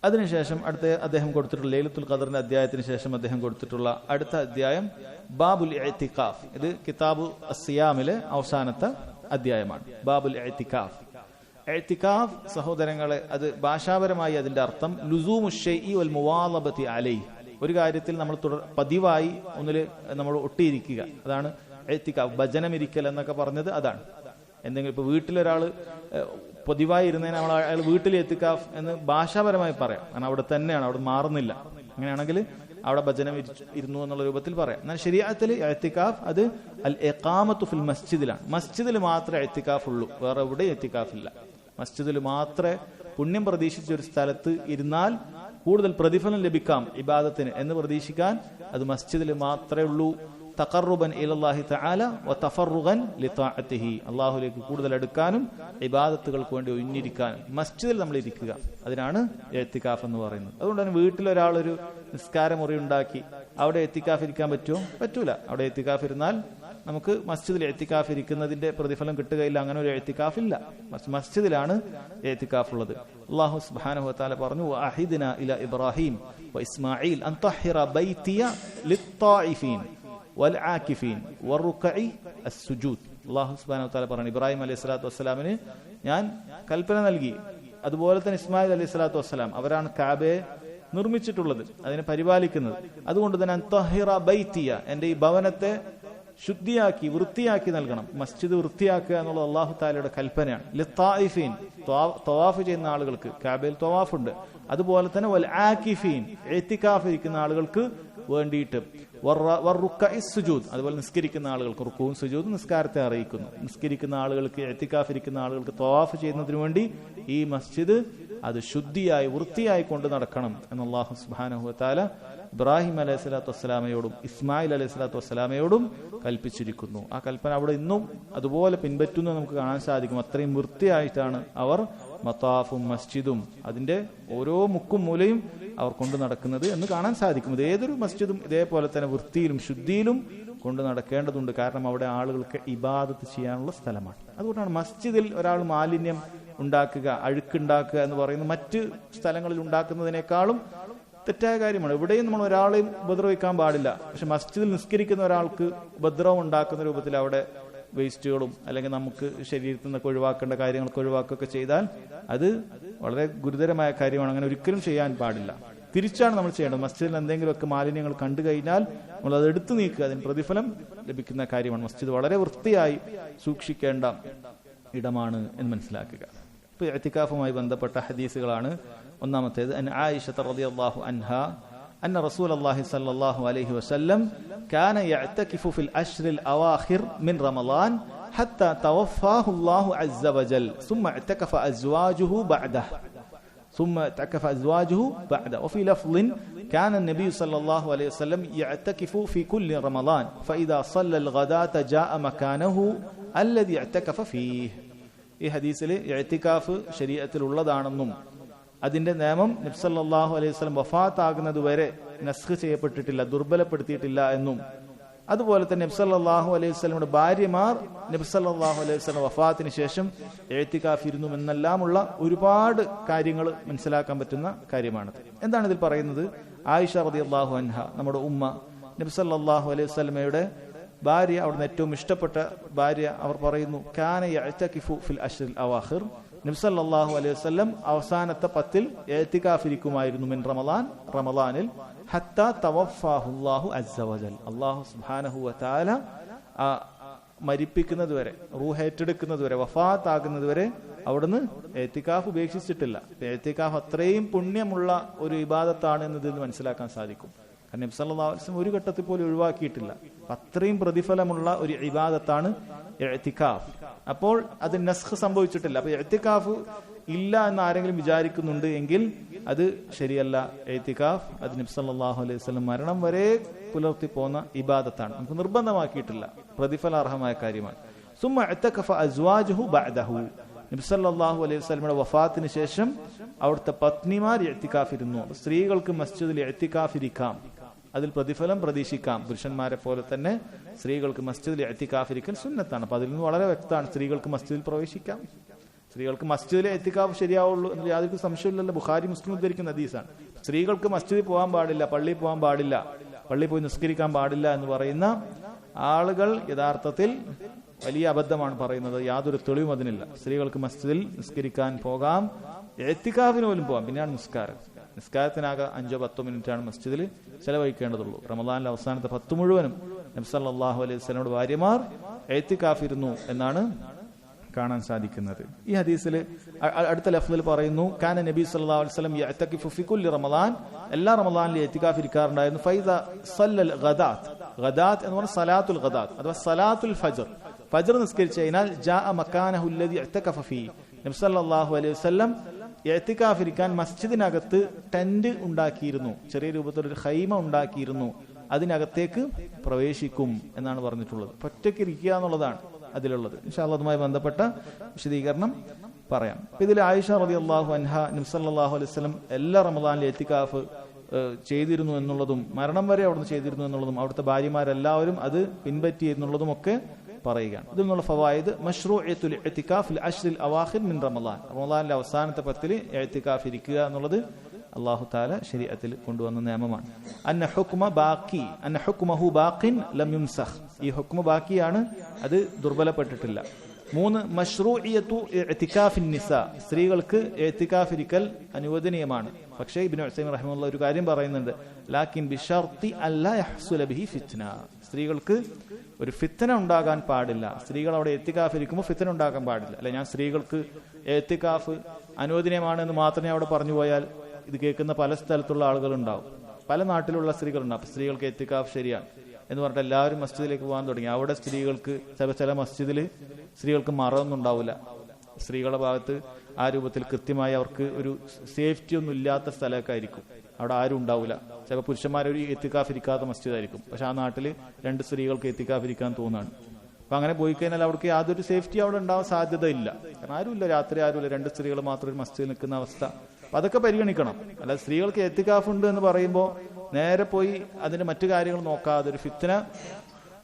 അതിനുശേഷം അടുത്ത അദ്ദേഹം കൊടുത്തിട്ടുള്ള ലൈലത്തുൽ ഖദറിന്റെ അധ്യായത്തിന് ശേഷം അദ്ദേഹം കൊടുത്തിട്ടുള്ള അടുത്ത അധ്യായം ബാബുൽ ഇഅ്തികാഫ്. ഇത് കിതാബു അസ്സിയാമിലെ അവസാനത്തെ അധ്യായമാണ്. ബാബുൽ ഇഅ്തികാഫ്. ഇഅ്തികാഫ് സഹോദരങ്ങളെ, അത് ഭാഷാപരമായി അതിന്റെ അർത്ഥം ലുസൂമുശ് ശൈഇ വൽ മുവാളബതി അലൈഹി. ഒരു കാര്യത്തിൽ നമ്മൾ പതിവായി ഒന്നിൽ നമ്മൾ ഒട്ടിയിരിക്കുക, അതാണ് ഇഅ്തികാഫ്. ഭജനമിരിക്കൽ എന്നൊക്കെ പറഞ്ഞത് അതാണ്. എന്തെങ്കിലും ഇപ്പൊ വീട്ടിലൊരാൾ പതിവായി ഇരുന്നതിന് നമ്മൾ അയാൾ വീട്ടിൽ ഇഅ്തികാഫ് എന്ന് ഭാഷാപരമായി പറയാം. കാരണം അവിടെ തന്നെയാണ്, അവിടെ മാറുന്നില്ല. അങ്ങനെയാണെങ്കിൽ അവിടെ ഭജനം ഇരുന്നു എന്നുള്ള രൂപത്തിൽ പറയാം. എന്നാൽ ശരീഅത്തിൽ ഇഅ്തികാഫ് അത് അൽ ഇഖാമത്തു ഫിൽ മസ്ജിദിലാണ്. മസ്ജിദിൽ മാത്രമേ ഇഅ്തികാഫ് ഉള്ളൂ, വേറെ എവിടെ ഇഅ്തികാഫ് ഇല്ല. മസ്ജിദിൽ മാത്രമേ പുണ്യം പ്രതീക്ഷിച്ച ഒരു സ്ഥലത്ത് ഇരുന്നാൽ കൂടുതൽ പ്രതിഫലം ലഭിക്കാം ഇബാദത്തിന് എന്ന് പ്രതീക്ഷിക്കാൻ അത് മസ്ജിദിൽ മാത്രമേ ഉള്ളൂ. തഖർറുബൻ ഇലല്ലാഹി തആല വ തഫറുഗൻ ലിതാഅതിഹി, അല്ലാഹുവിലേക്ക് കൂടുതൽ അടുക്കാനും ഇബാദത്തുകൾക്ക് വേണ്ടി ഒഴിഞ്ഞിരിക്കാനും മസ്ജിദിൽ നമ്മൾ ഇരിക്കുക, അതിനാണ് ഇഅ്തികാഫ് എന്ന് പറയുന്നത്. അതുകൊണ്ട് തന്നെ വീട്ടിലൊരാളൊരു നിസ്കാരമുറി ഉണ്ടാക്കി അവിടെ ഇഅ്തികാഫ് ഇരിക്കാൻ പറ്റുമോ? പറ്റൂല. അവിടെ ഇഅ്തികാഫ് ഇരുന്നാൽ നമുക്ക് മസ്ജിദിൽ ഇഅ്തികാഫ് ഇരിക്കുന്നതിന്റെ പ്രതിഫലം കിട്ടുകയില്ല. അങ്ങനെ ഒരു ഇഅ്തികാഫ് ഇല്ല. മസ്ജിദിലാണ് ഇഅ്തികാഫ് ഉള്ളത്. അല്ലാഹു സുബ്ഹാനഹു വ തആല പറഞ്ഞു, വഅഹിദ്നാ ഇലാ ഇബ്രാഹിം വ ഇസ്മാഈൽ അൻ തഹിറ ബൈതിയ ലിത്തായിഫീൻ വൽആകിഫീൻ വറുകഇ അസ്സുജൂദ്. അല്ലാഹു സുബ്ഹാനഹു വ തആല പറഞ്ഞു, ഇബ്രാഹിം അലൈഹിസ്സലാത്തു വസ്സലാമിന് ഞാൻ കൽപ്പന നൽകി. അതുപോലെ തന്നെ ഇസ്മായിൽ അലൈഹിസ്സലാത്തു വസ്സലാം അവരാണ് കഅബയെ നിർമ്മിച്ചിട്ടുള്ളത്, അതിനെ പരിപാലിക്കുന്നത്. അതുകൊണ്ട് തന്നെ അൻ തഹിറ ബൈതിയ, എന്റെ ഈ ഭവനത്തെ ശുദ്ധിയാക്കി വൃത്തിയാക്കി നൽകണം. മസ്ജിദ് വൃത്തിയാക്കുക എന്നുള്ളത് അല്ലാഹു തആലയുടെ കൽപ്പനയാണ്. ലിത്തായിഫീൻ, തവാഫ് ചെയ്യുന്ന ആളുകൾക്ക് കഅബയിൽ തവാഫ് ഉണ്ട്. അതുപോലെ തന്നെ വൽ ആകിഫീൻ, ഇഅ്തികാഫ് ഇരിക്കുന്ന ആളുകൾക്ക് വേണ്ടിയിട്ട്. വറുകഇ സുജൂദ്, അതുപോലെ നിസ്കരിക്കുന്ന ആളുകൾക്ക് റുക്കൂഉം സുജൂദും നിസ്കാരത്തെ അറിയിക്കുന്നു. നിസ്കരിക്കുന്ന ആളുകൾക്ക് ഇഅ്തികാഫ് ഇരിക്കുന്ന ആളുകൾക്ക് തവാഫ് ചെയ്യുന്നതിന് വേണ്ടി ഈ മസ്ജിദ് അത് ശുദ്ധിയായി വൃത്തിയായി കൊണ്ട് നടക്കണം എന്ന് അല്ലാഹു സുബ്ഹാനഹു വ തആല ഇബ്രാഹിം അലൈഹിസ്സലാത്തു വസ്സലാമയോടും ഇസ്മായിൽ അലൈഹിസ്സലാത്തു വസ്സലാമയോടും കൽപ്പിച്ചിരിക്കുന്നു. ആ കൽപ്പന അവിടെ ഇന്നും അതുപോലെ പിൻപറ്റുന്നു നമുക്ക് കാണാൻ സാധിക്കും. അത്രയും വൃത്തിയായിട്ടാണ് അവർ മതാഫും മസ്ജിദും അതിന്റെ ഓരോ മുക്കും മൂലയും അവർ കൊണ്ടു നടക്കുന്നത് എന്ന് കാണാൻ സാധിക്കും. ഇത് ഏതൊരു മസ്ജിദും ഇതേപോലെ തന്നെ വൃത്തിയിലും ശുദ്ധിയിലും കൊണ്ടു നടക്കേണ്ടതുണ്ട്. കാരണം അവിടെ ആളുകൾക്ക് ഇബാദത്ത് ചെയ്യാനുള്ള സ്ഥലമാണ്. അതുകൊണ്ടാണ് മസ്ജിദിൽ ഒരാൾ മാലിന്യം ഉണ്ടാക്കുക, അഴുക്കുണ്ടാക്കുക എന്ന് പറയുന്നത് മറ്റ് സ്ഥലങ്ങളിൽ ഉണ്ടാക്കുന്നതിനേക്കാളും തെറ്റായ കാര്യമാണ്. എവിടെയും നമ്മൾ ഒരാളെയും ഉപദ്രവിക്കാൻ പാടില്ല. പക്ഷെ മസ്ജിദിൽ നിസ്കരിക്കുന്ന ഒരാൾക്ക് ഉപദ്രവം ഉണ്ടാക്കുന്ന രൂപത്തിൽ അവിടെ വേസ്റ്റുകളും അല്ലെങ്കിൽ നമുക്ക് ശരീരത്തിൽ നിന്നൊക്കെ ഒഴിവാക്കേണ്ട കാര്യങ്ങളൊക്കെ ഒഴിവാക്കുകയൊക്കെ ചെയ്താൽ അത് വളരെ ഗുരുതരമായ കാര്യമാണ്. അങ്ങനെ ഒരിക്കലും ചെയ്യാൻ പാടില്ല. തിരിച്ചാണ് നമ്മൾ ചെയ്യേണ്ടത്. മസ്ജിദിൽ എന്തെങ്കിലുമൊക്കെ മാലിന്യങ്ങൾ കണ്ടു കഴിഞ്ഞാൽ നമ്മൾ അത് എടുത്തു നീക്കുക, അതിന് പ്രതിഫലം ലഭിക്കുന്ന കാര്യമാണ്. മസ്ജിദ് വളരെ വൃത്തിയായി സൂക്ഷിക്കേണ്ട ഇടമാണ് എന്ന് മനസ്സിലാക്കുക. ഇപ്പൊ ഇഅ്തികാഫുമായി ബന്ധപ്പെട്ട ഹദീസുകളാണ്. ഒന്നാമത്തേത് അൻ ആയിഷ റളിയല്ലാഹു അൻഹാ أن رسول الله صلى الله عليه وسلم كان يعتكف في الأشهر الأواخر من رمضان حتى توفاه الله عز وجل ثم اعتكف أزواجه بعده وفي لفظ كان النبي صلى الله عليه وسلم يعتكف في كل رمضان فإذا صلى الغداة جاء مكانه الذي اعتكف فيه. ഈ ഹദീസിൽ ഇഅ്തികാഫ് ശരീഅത്തിൽ ഉള്ളതാണെന്നും അതിന്റെ നിയമം നബി സല്ലല്ലാഹു അലൈഹി വസല്ലം വഫാത്ത് ആകുന്നത് വരെ നസ്ഖ് ചെയ്യപ്പെട്ടിട്ടില്ല, ദുർബലപ്പെടുത്തിയിട്ടില്ല എന്നും അതുപോലെ തന്നെ നബി സല്ലല്ലാഹു അലൈഹി വസല്ലമയുടെ ഭാര്യമാർ നബി സല്ലല്ലാഹു അലൈഹി വസല്ലം വഫാത്തിന് ശേഷം ഇഅ്തികാഫ് ഇരുന്നു എന്നെല്ലാമുള്ള ഒരുപാട് കാര്യങ്ങൾ മനസ്സിലാക്കാൻ പറ്റുന്ന കാര്യമാണ്. എന്താണ് ഇതിൽ പറയുന്നത്? ആയിഷ റളിയല്ലാഹു അൻഹ, നമ്മുടെ ഉമ്മ, നബി സല്ലല്ലാഹു അലൈഹി വസല്ലമയുടെ ഭാര്യ, അവിടുന്ന് ഏറ്റവും ഇഷ്ടപ്പെട്ട ഭാര്യ, അവർ പറയുന്നു കാന യഅ്തകിഫു ഫിൽ അശ്റിൽ അവാഖിർ, നബി സല്ലല്ലാഹു അലൈഹി വസല്ലം അവസാനത്തെ 10 ഇഅ്തികാഫ് ഇരിക്കുമായിരുന്നു മിൻ റമളാനിൽ ഹത്താ തവഫാഹുല്ലാഹു അസ്സ വജൽ, അല്ലാഹു സുബ്ഹാനഹു വ തആല മരിപ്പിക്കുന്നത് വരെ, റൂഹ് ഏറ്റെടുക്കുന്നത് വരെ, വഫാത്ത് ആകുന്നത് വരെ അവിടുന്ന് ഇഅ്തികാഫ് ഉപേക്ഷിച്ചിട്ടില്ല. ഇഅ്തികാഫ് അത്രയും പുണ്യമുള്ള ഒരു ഇബാദത്താണ് എന്നതിൽ നിന്ന് മനസ്സിലാക്കാൻ സാധിക്കും. കാരണം നബി സല്ലല്ലാഹു അലൈഹി വസല്ലം ഒരു ഘട്ടത്തിൽ പോലും ഒഴിവാക്കിയിട്ടില്ല. അത്രയും പ്രതിഫലമുള്ള ഒരു ഇബാദത്താണ് ഇഅ്തികാഫ്. അപ്പോൾ അത് നസ്ഖ് സംഭവിച്ചിട്ടില്ല. അപ്പൊ ഇഅ്തികാഫ് ഇല്ല എന്ന് ആരെങ്കിലും വിചാരിക്കുന്നുണ്ട് എങ്കിൽ അത് ശരിയല്ല. ഇഅ്തികാഫ് അത് നബി സല്ലല്ലാഹു അലൈഹി വസല്ലം മരണം വരെ പുലർത്തി പോന്ന ഇബാദത്താണ്, നമുക്ക് നിർബന്ധമാക്കിയിട്ടില്ല, പ്രതിഫലാർഹമായ കാര്യമാണ്. സുമ്മ ഇഅ്തകഫ അസ്വാജുഹു ബഅദഹു, നബി സല്ലല്ലാഹു അലൈഹി വസല്ലമയുടെ വഫാത്തിന് ശേഷം അവിടുത്തെ പത്നിമാർ ഇഅ്തികാഫ് ഇരുന്നു. സ്ത്രീകൾക്ക് മസ്ജിദിൽ ഇഅ്തികാഫ് ഇരിക്കാം, അതിൽ പ്രതിഫലം പ്രതീക്ഷിക്കാം. പുരുഷന്മാരെ പോലെ തന്നെ സ്ത്രീകൾക്ക് മസ്ജിദിൽ ഇഅ്തികാഫ് ഇരിക്കൽ സുന്നത്താണ്. അപ്പൊ അതിൽ നിന്ന് വളരെ വ്യക്തമാണ് സ്ത്രീകൾക്ക് മസ്ജിദിൽ പ്രവേശിക്കാം. സ്ത്രീകൾക്ക് മസ്ജിദിലെ ഇഅ്തികാഫ് ശരിയാവുള്ളൂ എന്ന് യാതൊരു സംശയമില്ലല്ലോ. ബുഖാരി മുസ്ലിം ഉദ്ധരിക്കുന്ന ഹദീസാണ്. സ്ത്രീകൾക്ക് മസ്ജിദിൽ പോകാൻ പാടില്ല, പള്ളിയിൽ പോകാൻ പാടില്ല, പള്ളിയിൽ പോയി നിസ്കരിക്കാൻ പാടില്ല എന്ന് പറയുന്ന ആളുകൾ യഥാർത്ഥത്തിൽ വലിയ അബദ്ധമാണ് പറയുന്നത്. യാതൊരു തെളിവും അതിനില്ല. സ്ത്രീകൾക്ക് മസ്ജിദിൽ നിസ്കരിക്കാൻ പോകാം, ഇഅ്തികാഫിന് പോലും പോകാം. പിന്നെയാണ് നിസ്കാരം. നിസ്കാരത്തിനാകെ 5-10 മിനിറ്റാണ് മസ്ജിദിൽ ചെലവഴിക്കേണ്ടതുള്ളൂ. റമളാനിലെ അവസാനത്തെ 10 മുഴുവനും നബി സല്ലല്ലാഹു അലൈഹി വസല്ലമയുടെ ഭാര്യമാർ ഇഅ്തികാഫ് ഇരുന്നു എന്നാണ് കാണാൻ സാധിക്കുന്നത്. ഈ ഹദീസിൽ അടുത്ത ലഫ്ളിൽ പറയുന്നു കാന നബി സല്ലല്ലാഹു അലൈഹി വസല്ലം യഅ്തകിഫു ഫി കുല്ലി റമളാൻ, എല്ലാ റമളാനിലും ഇഅ്തികാഫ് ഇരിക്കാറുണ്ടായിരുന്നു. ഫൈദ സല്ലൽ ഗദാത്ത്, ഗദാത്ത് എന്ന് പറഞ്ഞാൽ സലാത്തുൽ ഗദാത്ത് അഥവാ സലാത്തുൽ ഫജ്ർ, ഫജ്ർ നിസ്കരിച്ചു കഴിഞ്ഞാൽ ജാഅ മക്കാനഹു അല്ലദി ഇഅ്തകഫ ഫീ, നബി സല്ലല്ലാഹു അലൈഹി വസല്ലം ഇഅ്തികാഫ് ഇരിക്കാൻ മസ്ജിദിനകത്ത് ടെന്റ് ഉണ്ടാക്കിയിരുന്നു, ചെറിയ രൂപത്തിലൊരു ഖൈമ ഉണ്ടാക്കിയിരുന്നു, അതിനകത്തേക്ക് പ്രവേശിക്കും എന്നാണ് പറഞ്ഞിട്ടുള്ളത്. ഒറ്റയ്ക്ക് ഇരിക്കുക എന്നുള്ളതാണ് അതിലുള്ളത്. ഇൻഷാ അല്ലാഹ് അതുമായി ബന്ധപ്പെട്ട വിശദീകരണം പറയാം. ഇതിൽ ആയിഷ റളിയല്ലാഹു അൻഹ നബി സല്ലല്ലാഹു അലൈഹി വസല്ലം എല്ലാ റമദാനിലും ഇഅ്തികാഫ് ചെയ്തിരുന്നു എന്നുള്ളതും മരണം വരെ അവിടുന്ന് ചെയ്തിരുന്നു എന്നുള്ളതും അവിടുത്തെ ഭാര്യമാരെല്ലാവരും അത് പിൻപറ്റി എന്നുള്ളതും ഒക്കെ പറയുകയാണ്. ഇതിൽ നിന്നുള്ള ഫവായിദ് മശ്റൂഇയത്തുൽ ഇഅ്തികാഫ് ഫിൽ അശ്റിൽ അവാഖിർ മിൻ റമദാൻ, റമദാനിലെ അവസാനത്തെ 10 ഇഅ്തികാഫ് ഇരിക്കുക എന്നുള്ളത് അല്ലാഹു തആല ശരീഅത്തിൽ കൊണ്ടുവന്ന നിയമമാണ്. അന്ന ഹുക്മഹു ബാഖിൻ ലം യുംസഖ്, ഈ ഹുക്മ ബാക്കിയാണ്, അത് ദുർബലപ്പെട്ടിട്ടില്ല. 3 മശ്റൂഇയത്തു ഇഅ്തികാഫിൻ നിസാ, സ്ത്രീകൾക്ക് ഇഅ്തികാഫ് ഇരിക്കൽ അനുവദനീയമാണ്. പക്ഷേ ഇബ്നു ഉസൈമീൻ റഹിമഹുല്ലാഹ് ഒരു കാര്യം പറയുന്നുണ്ട്, ലാകിൻ ബിശർത്തി അല്ലാ യഹ്സുല ബിഹി ഫിത്ന, സ്ത്രീകൾക്ക് ഒരു ഫിത്ന ഉണ്ടാകാൻ പാടില്ല. സ്ത്രീകൾ അവിടെ ഇഅ്തികാഫ് ഇരിക്കുമ്പോൾ ഫിത്ന ഉണ്ടാക്കാൻ പാടില്ല. അല്ലെ, ഞാൻ സ്ത്രീകൾക്ക് ഇഅ്തികാഫ് അനുവദനീയമാണ് എന്ന് മാത്രമേ അവിടെ പറഞ്ഞു പോയാൽ ഇത് കേൾക്കുന്ന പല സ്ഥലത്തുള്ള ആളുകളുണ്ടാവും, പല നാട്ടിലുള്ള സ്ത്രീകളുണ്ടാവും. അപ്പൊ സ്ത്രീകൾക്ക് ഇഅ്തികാഫ് ശരിയാണ് എന്ന് പറഞ്ഞിട്ട് എല്ലാവരും മസ്ജിദിലേക്ക് പോകാൻ തുടങ്ങി. അവിടെ സ്ത്രീകൾക്ക് ചില മസ്ജിദിൽ സ്ത്രീകൾക്ക് മറൊന്നും ഉണ്ടാവില്ല. സ്ത്രീകളുടെ ഭാഗത്ത് ആ രൂപത്തിൽ കൃത്യമായി അവർക്ക് ഒരു സേഫ്റ്റി ഒന്നും ഇല്ലാത്ത സ്ഥലമൊക്കെ ആയിരിക്കും, അവിടെ ആരും ഉണ്ടാവില്ല. ചിലപ്പോൾ പുരുഷന്മാരൊരു ഇഅ്തികാഫ് ഇരിക്കാത്ത മസ്ജിദായിരിക്കും, പക്ഷെ ആ നാട്ടിൽ 2 സ്ത്രീകൾക്ക് ഇഅ്തികാഫ് ഇരിക്കാൻ തോന്നാണ്. അപ്പൊ അങ്ങനെ പോയി കഴിഞ്ഞാൽ അവർക്ക് യാതൊരു സേഫ്റ്റി അവിടെ ഉണ്ടാവാൻ സാധ്യത ഇല്ല. കാരണം ആരുമില്ല, രാത്രി ആരുമില്ല, 2 സ്ത്രീകൾ മാത്രം ഒരു മസ്ജിദിൽ നിൽക്കുന്ന അവസ്ഥ. അപ്പൊ അതൊക്കെ പരിഗണിക്കണം. അല്ല, സ്ത്രീകൾക്ക് ഇഅ്തികാഫ് ഉണ്ട് എന്ന് പറയുമ്പോൾ നേരെ പോയി അതിന്റെ മറ്റു കാര്യങ്ങൾ നോക്കാതെ ഒരു ഫിത്ന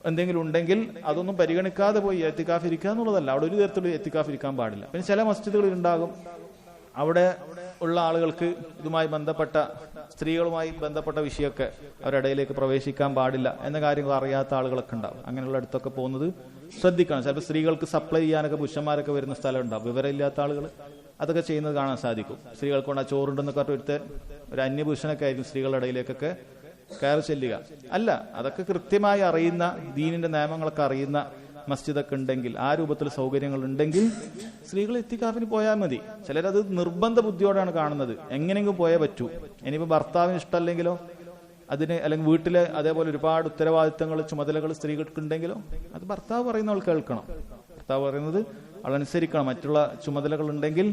എന്തെങ്കിലും ഉണ്ടെങ്കിൽ അതൊന്നും പരിഗണിക്കാതെ പോയി ഇഅ്തികാഫ് ഇരിക്കുക എന്നുള്ളതല്ല. അവിടെ ഒരു തരത്തിലുള്ള ഇഅ്തികാഫ് ഇരിക്കാൻ പാടില്ല. പിന്നെ ചില മസ്ജിദുകളിൽ ഉണ്ടാകും, അവിടെ ഉള്ള ആളുകൾക്ക് ഇതുമായി ബന്ധപ്പെട്ട സ്ത്രീകളുമായി ബന്ധപ്പെട്ട വിഷയമൊക്കെ അവരുടെ ഇടയിലേക്ക് പ്രവേശിക്കാൻ പാടില്ല എന്ന കാര്യങ്ങൾ അറിയാത്ത ആളുകളൊക്കെ ഉണ്ടാവും. അങ്ങനെയുള്ള അടുത്തൊക്കെ പോകുന്നത് ശ്രദ്ധിക്കണം. ചിലപ്പോൾ സ്ത്രീകൾക്ക് സപ്ലൈ ചെയ്യാനൊക്കെ പുരുഷന്മാരൊക്കെ വരുന്ന സ്ഥലം ഉണ്ടാവും. വിവരമില്ലാത്ത ആളുകൾ അതൊക്കെ ചെയ്യുന്നത് കാണാൻ സാധിക്കും. സ്ത്രീകൾക്ക് കൊണ്ട് ആ ചോറുണ്ടെന്നൊക്കെ പറഞ്ഞിട്ട് ഒരു അന്യപുരുഷനൊക്കെ ആയിരിക്കും സ്ത്രീകളുടെ ഇടയിലേക്കൊക്കെ കയറി ചെല്ലുക. അല്ല, അതൊക്കെ കൃത്യമായി അറിയുന്ന ദീനിന്റെ നിയമങ്ങളൊക്കെ അറിയുന്ന മസ്ജിദൊക്കെ ഉണ്ടെങ്കിൽ, ആ രൂപത്തിൽ സൗകര്യങ്ങൾ ഉണ്ടെങ്കിൽ സ്ത്രീകൾ ഇഅ്തികാഫിന് പോയാൽ മതി. ചിലരത് നിർബന്ധ ബുദ്ധിയോടാണ് കാണുന്നത്, എങ്ങനെയെങ്കിലും പോയേ പറ്റൂ. ഇനിയിപ്പോൾ ഭർത്താവിന് ഇഷ്ടമല്ലെങ്കിലോ അതിന്, അല്ലെങ്കിൽ വീട്ടിലെ അതേപോലെ ഒരുപാട് ഉത്തരവാദിത്തങ്ങൾ ചുമതലകൾ സ്ത്രീകൾക്കുണ്ടെങ്കിലോ അത് ഭർത്താവ് പറയുന്ന ആൾ കേൾക്കണം. ഭർത്താവ് പറയുന്നത് അതനുസരിക്കണം. മറ്റുള്ള ചുമതലകൾ ഉണ്ടെങ്കിൽ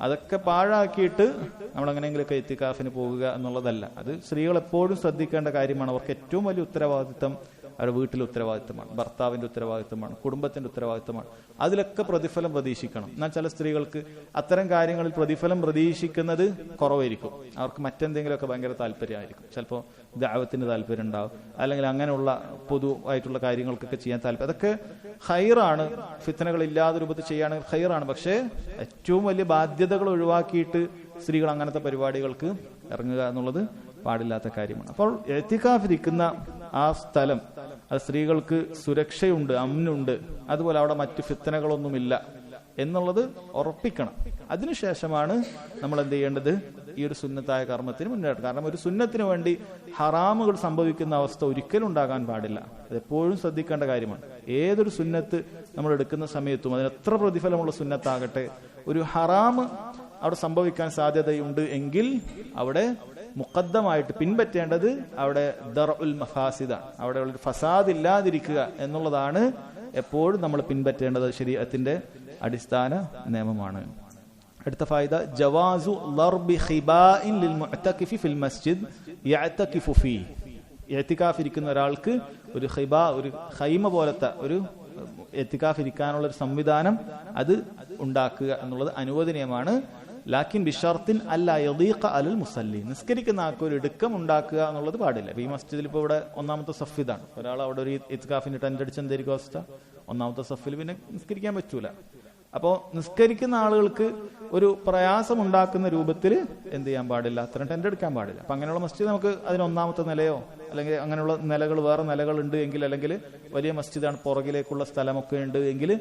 അതൊക്കെ പാഴാക്കിയിട്ട് നമ്മൾ എങ്ങനെയെങ്കിലുമൊക്കെ ഇഅ്തികാഫിന് പോകുക എന്നുള്ളതല്ല. അത് സ്ത്രീകൾ എപ്പോഴും ശ്രദ്ധിക്കേണ്ട കാര്യമാണ്. അവർക്ക് ഏറ്റവും വലിയ ഉത്തരവാദിത്തം അവരുടെ വീട്ടിലെ ഉത്തരവാദിത്തമാണ്, ഭർത്താവിന്റെ ഉത്തരവാദിത്തമാണ്, കുടുംബത്തിന്റെ ഉത്തരവാദിത്തമാണ്. അതിലൊക്കെ പ്രതിഫലം പ്രതീക്ഷിക്കണം. എന്നാൽ ചില സ്ത്രീകൾക്ക് അത്തരം കാര്യങ്ങളിൽ പ്രതിഫലം പ്രതീക്ഷിക്കുന്നത് കുറവായിരിക്കും. അവർക്ക് മറ്റെന്തെങ്കിലുമൊക്കെ ഭയങ്കര താല്പര്യമായിരിക്കും. ചിലപ്പോൾ ദഅവത്തിന് താല്പര്യം ഉണ്ടാവും, അല്ലെങ്കിൽ അങ്ങനെയുള്ള പൊതുവായിട്ടുള്ള കാര്യങ്ങൾക്കൊക്കെ ചെയ്യാൻ താല്പര്യം. അതൊക്കെ ഖൈറാണ്, ഫിത്നകൾ ഇല്ലാതെ രൂപത്തിൽ ചെയ്യുകയാണെങ്കിൽ ഖൈറാണ്. പക്ഷേ ഏറ്റവും വലിയ ബാധ്യതകൾ ഒഴിവാക്കിയിട്ട് സ്ത്രീകൾ അങ്ങനത്തെ പരിപാടികൾക്ക് ഇറങ്ങുക എന്നുള്ളത് പാടില്ലാത്ത കാര്യമാണ്. അപ്പോൾ ഇഅ്തികാഫ് ഇരിക്കുന്ന ആ സ്ഥലം അത് സ്ത്രീകൾക്ക് സുരക്ഷയുണ്ട്, അമ്നുണ്ട്, അതുപോലെ അവിടെ മറ്റു ഫിത്നകളൊന്നുമില്ല എന്നുള്ളത് ഉറപ്പിക്കണം. അതിനുശേഷമാണ് നമ്മൾ എന്ത് ചെയ്യേണ്ടത്, ഈ ഒരു സുന്നത്തായ കർമ്മത്തിന് മുന്നേറ്റം. കാരണം ഒരു സുന്നത്തിന് വേണ്ടി ഹറാമുകൾ സംഭവിക്കുന്ന അവസ്ഥ ഒരിക്കലും ഉണ്ടാകാൻ പാടില്ല. അതെപ്പോഴും ശ്രദ്ധിക്കേണ്ട കാര്യമാണ്. ഏതൊരു സുന്നത്ത് നമ്മൾ എടുക്കുന്ന സമയത്തും അതിന് എത്ര പ്രതിഫലമുള്ള സുന്നത്താകട്ടെ, ഒരു ഹറാമ് അവിടെ സംഭവിക്കാൻ സാധ്യതയുണ്ട് എങ്കിൽ അവിടെ മുഖദ്ദമായിട്ട് പിൻപറ്റേണ്ടത് അവിടെ ദർഉൽ മഫാസിദാണ്. അവിടെ ഒരു ഫസാദ് ഇല്ലാതിരിക്കുക എന്നുള്ളതാണ് എപ്പോഴും നമ്മൾ പിൻപറ്റേണ്ടത്. ശരീഅത്തിന്റെ അടിസ്ഥാന നിയമമാണ്. അടുത്ത ഫായിദ, ജവാസു ലർബി ഖിബാഇൻ ലിൽ മുഅ്തഖിഫി ഫിൽ മസ്ജിദ് യഅ്തഖിഫു ഫീ. ഇഅ്തികാഫ് ഇരിക്കുന്ന ഒരാൾക്ക് ഒരു ഖിബാ, ഒരു ഖൈമ പോലത്തെ ഒരു ഇഅ്തികാഫ് ഇരിക്കാനുള്ള ഒരു സംവിധാനം അത് ഉണ്ടാക്കുക എന്നുള്ളത് അനുവദനീയമാണ്. ലാക്കിൻ ബിഷർത്തിൻ അല്ലാ യദീഖ അലൽ മുസല്ലി, നിസ്കരിക്കുന്ന ആൾക്ക് ഒരു ഇടുക്കം ഉണ്ടാക്കുക എന്നുള്ളത് പാടില്ല. ഈ മസ്ജിദിൽ ഇപ്പോൾ ഇവിടെ 1ാമത്തെ സഫ് ഇതാണ്. ഒരാൾ അവിടെ ഒരു ഇത്കാഫിന്റെ ടെന്റ് അടിച്ച് എന്തായിരിക്കും അവസ്ഥ? 1ാമത്തെ സഫിൽ പിന്നെ നിസ്കരിക്കാൻ പറ്റൂല. അപ്പോൾ നിസ്കരിക്കുന്ന ആളുകൾക്ക് ഒരു പ്രയാസം ഉണ്ടാക്കുന്ന രൂപത്തിൽ എന്ത് ചെയ്യാൻ പാടില്ല, അത്തരം ടെന്റ് എടുക്കാൻ പാടില്ല. അപ്പൊ അങ്ങനെയുള്ള മസ്ജിദ് നമുക്ക് അതിന് 1ാമത്തെ നിലയോ അല്ലെങ്കിൽ അങ്ങനെയുള്ള നിലകൾ, വേറെ നിലകൾ ഉണ്ട് എങ്കിൽ, അല്ലെങ്കിൽ വലിയ മസ്ജിദാണ് പുറകിലേക്കുള്ള സ്ഥലമൊക്കെ ഉണ്ട് എങ്കിൽ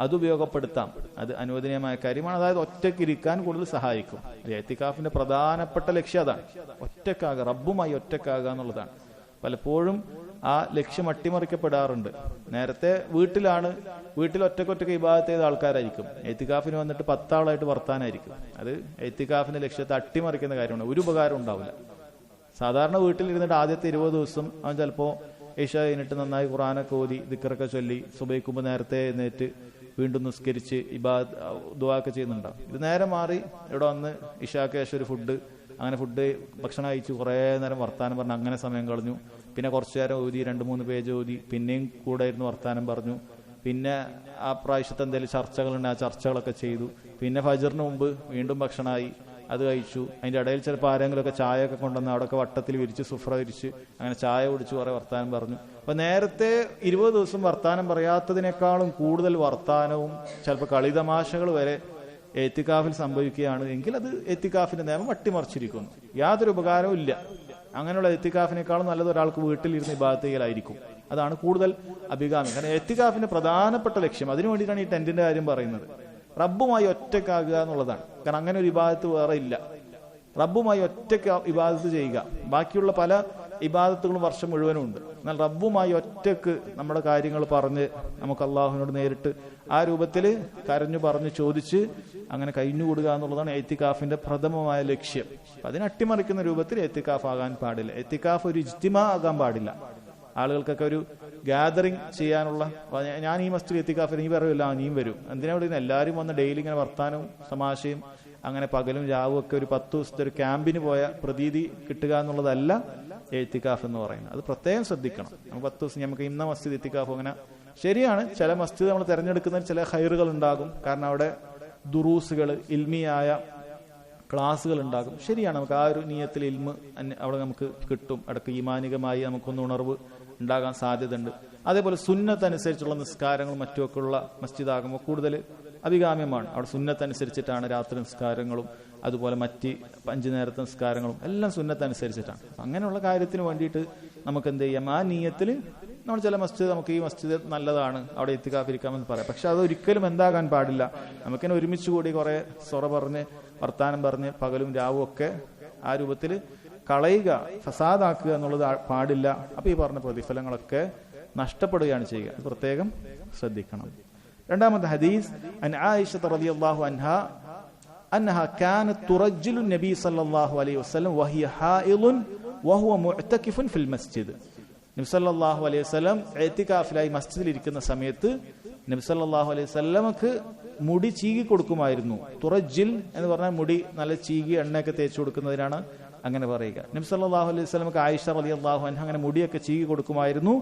അത് ഉപയോഗപ്പെടുത്താം. അത് അനുവദനീയമായ കാര്യമാണ്. അതായത് ഒറ്റയ്ക്ക് ഇരിക്കാൻ കൂടുതൽ സഹായിക്കും. ഇഅ്തികാഫിന്റെ പ്രധാനപ്പെട്ട ലക്ഷ്യം അതാണ്, ഒറ്റക്കാകുക, റബ്ബുമായി ഒറ്റക്കാകുക എന്നുള്ളതാണ്. പലപ്പോഴും ആ ലക്ഷ്യം അട്ടിമറിക്കപ്പെടാറുണ്ട്. നേരത്തെ വീട്ടിൽ ഒറ്റക്കൊറ്റക്ക് ഇബാദത്ത് ചെയ്ത ആൾക്കാരായിരിക്കും. ഇഅ്തികാഫിന് വന്നിട്ട് 10 ആളായിട്ട് വർത്താനായിരിക്കും. അത് ഇഅ്തികാഫിന്റെ ലക്ഷ്യത്തെ അട്ടിമറിക്കുന്ന കാര്യമാണ്. ഒരു ഉപകാരം ഉണ്ടാവില്ല. സാധാരണ വീട്ടിലിരുന്നിട്ട് ആദ്യത്തെ 20 ദിവസം അവൻ ചിലപ്പോൾ ഇശാ കഴിഞ്ഞിട്ട് നന്നായി ഖുർആനൊക്കെ ഓതി ദിക്റൊക്കെ ചൊല്ലി സുബഹിക്ക് നേരത്തെ എഴുന്നേറ്റ് വീണ്ടും നിസ്കരിച്ച് ദുആ ഒക്കെ ചെയ്യുന്നുണ്ടാവും. ഇത് നേരെ മാറി ഇവിടെ വന്ന് ഇശാക്ക് ശേഷം ഒരു ഫുഡ് ഭക്ഷണം കഴിച്ച് കുറേ നേരം വർത്താനം പറഞ്ഞു, അങ്ങനെ സമയം കളഞ്ഞു. പിന്നെ കുറച്ചു നേരം ഓതി 2-3 പേജ് ഓതി, പിന്നെയും കൂടെ ഇരുന്ന് വർത്താനം പറഞ്ഞു. പിന്നെ ആ പ്രാവശ്യത്തെ എന്തെങ്കിലും ചർച്ചകളുണ്ട്, ആ ചർച്ചകളൊക്കെ ചെയ്തു. പിന്നെ ഫജറിന് മുമ്പ് വീണ്ടും ഭക്ഷണമായി, അത് കഴിച്ചു. അതിൻ്റെ ഇടയിൽ ചിലപ്പോൾ ആരെങ്കിലുമൊക്കെ ചായ ഒക്കെ കൊണ്ടുവന്ന് അവിടെയൊക്കെ വട്ടത്തിൽ വിരിച്ച് സുഫ്ര വിരിച്ച് അങ്ങനെ ചായ കുടിച്ച് കുറേ വർത്താനം പറഞ്ഞു. അപ്പോൾ നേരത്തെ 20 ദിവസം വർത്താനം പറയാത്തതിനേക്കാളും കൂടുതൽ വർത്താനവും ചിലപ്പോൾ കളിതമാശകൾ വരെ എത്തിക്കാഫിൽ സംഭവിക്കുകയാണ് എങ്കിൽ അത് എത്തിക്കാഫിന്റെ നിയമം അട്ടിമറിച്ചിരിക്കുന്നു. യാതൊരു ഉപകാരവും ഇല്ല. അങ്ങനെയുള്ള എത്തിക്കാഫിനേക്കാളും നല്ലത് ഒരാൾക്ക് വീട്ടിലിരുന്ന് ഇബാദത്ത് ചെയ്യലായിരിക്കും. അതാണ് കൂടുതൽ അഭികാമ്യം. കാരണം എത്തിക്കാഫിന്റെ പ്രധാനപ്പെട്ട ലക്ഷ്യം, അതിനു വേണ്ടിയിട്ടാണ് ഈ ടെന്റിന്റെ കാര്യം പറയുന്നത്, റബ്ബുമായി ഒറ്റക്കാകുക എന്നുള്ളതാണ്. കാരണം അങ്ങനെ ഒരു ഇബാദത്ത് വേറെ ഇല്ല. റബ്ബുമായി ഒറ്റക്ക് ഇബാദത്ത് ചെയ്യുക. ബാക്കിയുള്ള പല ഇബാദത്തുകളും വർഷം മുഴുവനും ഉണ്ട്. എന്നാൽ റബ്ബുമായി ഒറ്റക്ക് നമ്മുടെ കാര്യങ്ങൾ പറഞ്ഞ് നമുക്ക് അള്ളാഹുവിനോട് നേരിട്ട് ആ രൂപത്തിൽ കരഞ്ഞു പറഞ്ഞ് ചോദിച്ച് അങ്ങനെ കഴിഞ്ഞുകൂടുക എന്നുള്ളതാണ് എത്തിക്കാഫിന്റെ പ്രഥമമായ ലക്ഷ്യം. അതിനെ അട്ടിമറിക്കുന്ന രൂപത്തിൽ എത്തിക്കാഫ് ആകാൻ പാടില്ല. എത്തിക്കാഫ് ഒരു ഇജ്തിമാ ആകാൻ പാടില്ല. ആളുകൾക്കൊക്കെ ഒരു ഗ്യാതറിങ് ചെയ്യാനുള്ള, ഞാൻ ഈ മസ്ജിദ് എത്തിക്കാഫ് നീ പറയില്ല, നീയും വരും, എന്തിനാ വിളിക്കുന്നത്, എല്ലാവരും വന്ന് ഡെയിലി ഇങ്ങനെ വർത്താനവും തമാശയും അങ്ങനെ പകലും രാവും ഒക്കെ ഒരു 10 ദിവസത്തെ ഒരു ക്യാമ്പിന് പോയ പ്രതീതി കിട്ടുക എന്നുള്ളതല്ല എത്തിക്കാഫ് എന്ന് പറയുന്നത്. അത് പ്രത്യേകം ശ്രദ്ധിക്കണം. നമുക്ക് 10 ദിവസം നമുക്ക് ഇന്ന മസ്ജിദ് എത്തിക്കാഫ് അങ്ങനെ ശരിയാണ്. ചില മസ്ജിദ് നമ്മൾ തിരഞ്ഞെടുക്കുന്നതിന് ചില ഖൈറുകൾ ഉണ്ടാകും. കാരണം അവിടെ ദുറൂസുകൾ, ഇൽമിയായ ക്ലാസ്സുകൾ ഉണ്ടാകും. ശരിയാണ്, നമുക്ക് ആ ഒരു നിയത്തിൽ ഇൽമ് അവിടെ നമുക്ക് കിട്ടും. ഇടയ്ക്ക് ഈമാനികമായി നമുക്കൊന്ന് ഉണർവ് ഉണ്ടാകാൻ സാധ്യതയുണ്ട്. അതേപോലെ സുന്നത്ത് അനുസരിച്ചുള്ള നിസ്കാരങ്ങളും മറ്റുമൊക്കെയുള്ള മസ്ജിദാകുമ്പോൾ കൂടുതൽ അഭികാമ്യമാണ്. അവിടെ സുന്നത്ത് അനുസരിച്ചിട്ടാണ് രാത്രി നിസ്കാരങ്ങളും അതുപോലെ മറ്റ് 5 നേരത്തെ നിസ്കാരങ്ങളും എല്ലാം സുന്നത്ത് അനുസരിച്ചിട്ടാണ്. അങ്ങനെയുള്ള കാര്യത്തിന് വേണ്ടിയിട്ട് നമുക്ക് എന്ത് ചെയ്യാം, ആ നിയത്തിൽ നമ്മൾ ചില മസ്ജിദ്, നമുക്ക് ഈ മസ്ജിദ് നല്ലതാണ് അവിടെ എത്തിക്കാഫിരിക്കാമെന്ന് പറയാം. പക്ഷെ അതൊരിക്കലും എന്താകാൻ പാടില്ല, നമുക്കിനെ ഒരുമിച്ച് കൂടി കുറെ സൊറ പറഞ്ഞ് വർത്താനം പറഞ്ഞ് പകലും രാവും ഒക്കെ ആ രൂപത്തിൽ കളയുക, ഫസാദാക്കുക എന്നുള്ളത് പാടില്ല. അപ്പൊ ഈ പറഞ്ഞ പ്രതിഫലങ്ങളൊക്കെ നഷ്ടപ്പെടുകയാണ് ചെയ്യുക. അത് പ്രത്യേകം ശ്രദ്ധിക്കണം. രണ്ടാമത്തെ ഹദീസ്, അൻ ആയിഷ റളിയല്ലാഹു അൻഹാ അന്നഹാ കാനത് തുറജ്ജിലു നബി സല്ലല്ലാഹു അലൈഹി വസല്ലം വഹിയ ഹായിളുൻ വഹുവ മുഅ്തകിഫുൻ ഫിൽ മസ്ജിദ്. നബി സല്ലല്ലാഹു അലൈഹി വസല്ലം ഇഅ്തികാഫിലായി മസ്ജിദിൽ ഇരിക്കുന്ന സമയത്ത് നബി സല്ലല്ലാഹു അലൈഹി വസല്ലമക്ക് മുടി ചീകി കൊടുക്കുമായിരുന്നു. തുറജ്ജിൽ എന്ന് പറഞ്ഞാൽ മുടി നല്ല ചീകി എണ്ണയൊക്കെ തേച്ച് കൊടുക്കുന്നതിനാണ് അങ്ങനെ പറയുക. നബി സല്ലല്ലാഹു അലൈഹി വസല്ലമക്ക് ആയിഷ റളിയല്ലാഹു അൻഹ അങ്ങനെ മുടിയൊക്കെ ചീകി കൊടുക്കുമായിരുന്നു.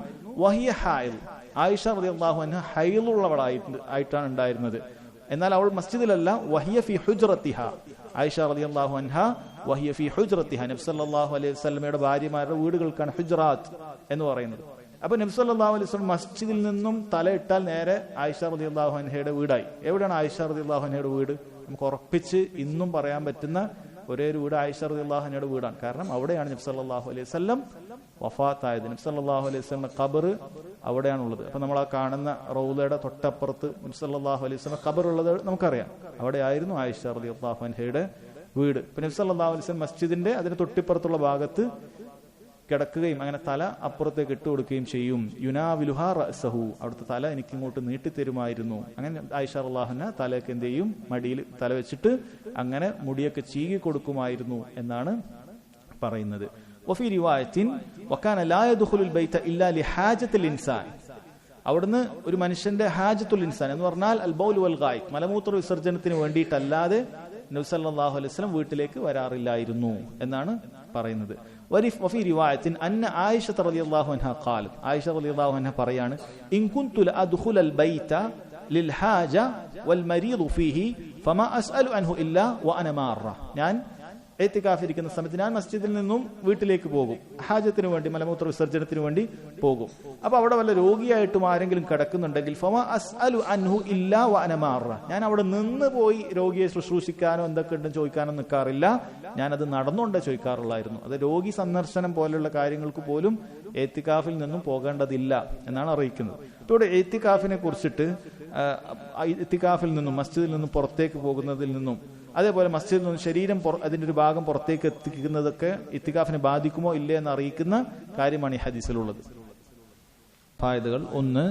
വഹിയ ഹായിൽ, ആയിഷ റളിയല്ലാഹു അൻഹ ഹൈലുള്ളവളായിട്ടാണ് ഉണ്ടായിരുന്നത്. എന്നാൽ അവൾ മസ്ജിദിലല്ല. വഹിയ ഫി ഹുജ്റത്തിഹ, ആയിഷ റളിയല്ലാഹു അൻഹ വഹിയ ഫി ഹുജ്റത്തിഹ, നബി സല്ലല്ലാഹു അലൈഹി വസല്ലമയുടെ ഭാര്യമാരുടെ വീടുകൾക്കാണ് ഹുജ്റാത്ത് എന്ന് പറയുന്നത്. അപ്പൊ നബി സല്ലല്ലാഹു അലൈഹി വസല്ലം മസ്ജിദിൽ നിന്നും തലയിട്ടാൽ നേരെ ആയിഷ റളിയല്ലാഹു അൻഹയുടെ വീടായി. എവിടെയാണ് ആയിഷ റളിയല്ലാഹു അൻഹയുടെ വീട്? നമുക്ക് ഉറപ്പിച്ച് ഇന്നും പറയാൻ പറ്റുന്ന ഒരേ ഒരു വീട് ആയിഷ റളിയല്ലാഹു അൻഹയുടെ വീടാണ്. കാരണം അവിടെയാണ് നബി സല്ലല്ലാഹു അലൈഹി വസല്ലം വഫാത്തായത്. നബി സല്ലല്ലാഹു അലൈഹി വസല്ലം ഖബർ അവിടെയാണുള്ളത്. അപ്പൊ നമ്മൾ ആ കാണുന്ന റൗളയുടെ തൊട്ടപ്പുറത്ത് നബി സല്ലല്ലാഹു അലൈഹി വസല്ലം ഖബർ ഉള്ളത് നമുക്കറിയാം. അവിടെയായിരുന്നു ആയിഷ റളിയല്ലാഹു അൻഹയുടെ വീട്. പിന്നെ നബി സല്ലല്ലാഹു അലൈഹി വസല്ലം മസ്ജിദിന്റെ അതിന് തൊട്ടിപ്പുറത്തുള്ള ഭാഗത്ത് കിടക്കുകയും അങ്ങനെ തല അപ്പുറത്തേക്ക് ഇട്ടുകൊടുക്കുകയും ചെയ്യും. യുനാവിലുഹാ റഅസഹു, അവിടുത്തെ തല എനിക്ക് ഇങ്ങോട്ട് നീട്ടിത്തരുമായിരുന്നു. അങ്ങനെ ആയിഷ റളിയല്ലാഹു അൻഹ തലയൊക്കെ എന്ത് ചെയ്യും, മടിയിൽ തല വെച്ചിട്ട് അങ്ങനെ മുടിയൊക്കെ ചീകി കൊടുക്കുമായിരുന്നു എന്നാണ് പറയുന്നത്. വഫീ റിവായത്തിൻ വകാന ലാ യദ്ഖുലുൽ ബൈത ഇല്ലാ ലിഹാജത്തിൽ ഇൻസാൻ, അവിടുന്ന് ഒരു മനുഷ്യന്റെ ഹാജത്തുൽ ഇൻസാൻ എന്ന് പറഞ്ഞാൽ അൽ ബൗൽ വൽ ഗായിത്, മലമൂത്ര വിസർജനത്തിന് വേണ്ടിയിട്ടല്ലാതെ നബി സല്ലല്ലാഹു അലൈഹി വസല്ലം വീട്ടിലേക്ക് വരാറില്ലായിരുന്നു എന്നാണ് പറയുന്നത്. വഫീ റിവായത്തിൻ അന്ന ആയിഷ റളിയല്ലാഹു അൻഹ ഖാലത്, ആയിഷ റളിയല്ലാഹു അൻഹ പറയാണ്, ഇൻ കുൻതു ലഅദ്ഖുലൽ ബൈത ലിൽ ഹാജ വൽ മരീദു ഫീഹി ഫമാ അസ്അലു അൻഹു ഇല്ലാ വഅന മാറ, ഞാൻ എത്തിക്കാഫിരിക്കുന്ന സമയത്ത് ഞാൻ മസ്ജിദിൽ നിന്നും വീട്ടിലേക്ക് പോകും, ഹാജത്തിന് വേണ്ടി മലമൂത്ര വിസർജനത്തിന് വേണ്ടി പോകും. അപ്പൊ അവിടെ വല്ല രോഗിയായിട്ടും ആരെങ്കിലും കിടക്കുന്നുണ്ടെങ്കിൽ ഫമാ അസ്അലു അൻഹു ഇല്ലാ വഅന മാറ, ഞാൻ അവിടെ നിന്ന് പോയി രോഗിയെ ശുശ്രൂഷിക്കാനോ എന്തൊക്കെ ഉണ്ടെന്ന് ചോദിക്കാനോ നിൽക്കാറില്ല, ഞാനത് നടന്നുകൊണ്ടേ ചോദിക്കാറുള്ളായിരുന്നു. അത് രോഗി സന്ദർശനം പോലെയുള്ള കാര്യങ്ങൾക്ക് പോലും എത്തിക്കാഫിൽ നിന്നും പോകേണ്ടതില്ല എന്നാണ് അറിയിക്കുന്നത്. ഇപ്പോൾ ഇവിടെ എത്തിക്കാഫിനെ കുറിച്ചിട്ട് എത്തിക്കാഫിൽ നിന്നും മസ്ജിദിൽ നിന്നും പുറത്തേക്ക് പോകുന്നതിൽ നിന്നും അതേപോലെ മസ്ജിദിൽ നിന്നും ശരീരം അതിന്റെ ഒരു ഭാഗം പുറത്തേക്ക് എത്തിക്കുന്നതൊക്കെ ഇത്തികാഫിനെ ബാധിക്കുമോ ഇല്ലേ എന്ന് അറിയിക്കുന്ന കാര്യമാണ് ഈ ഹദീസിലുള്ളത്. ഫായിദകൾ: ഒന്ന്,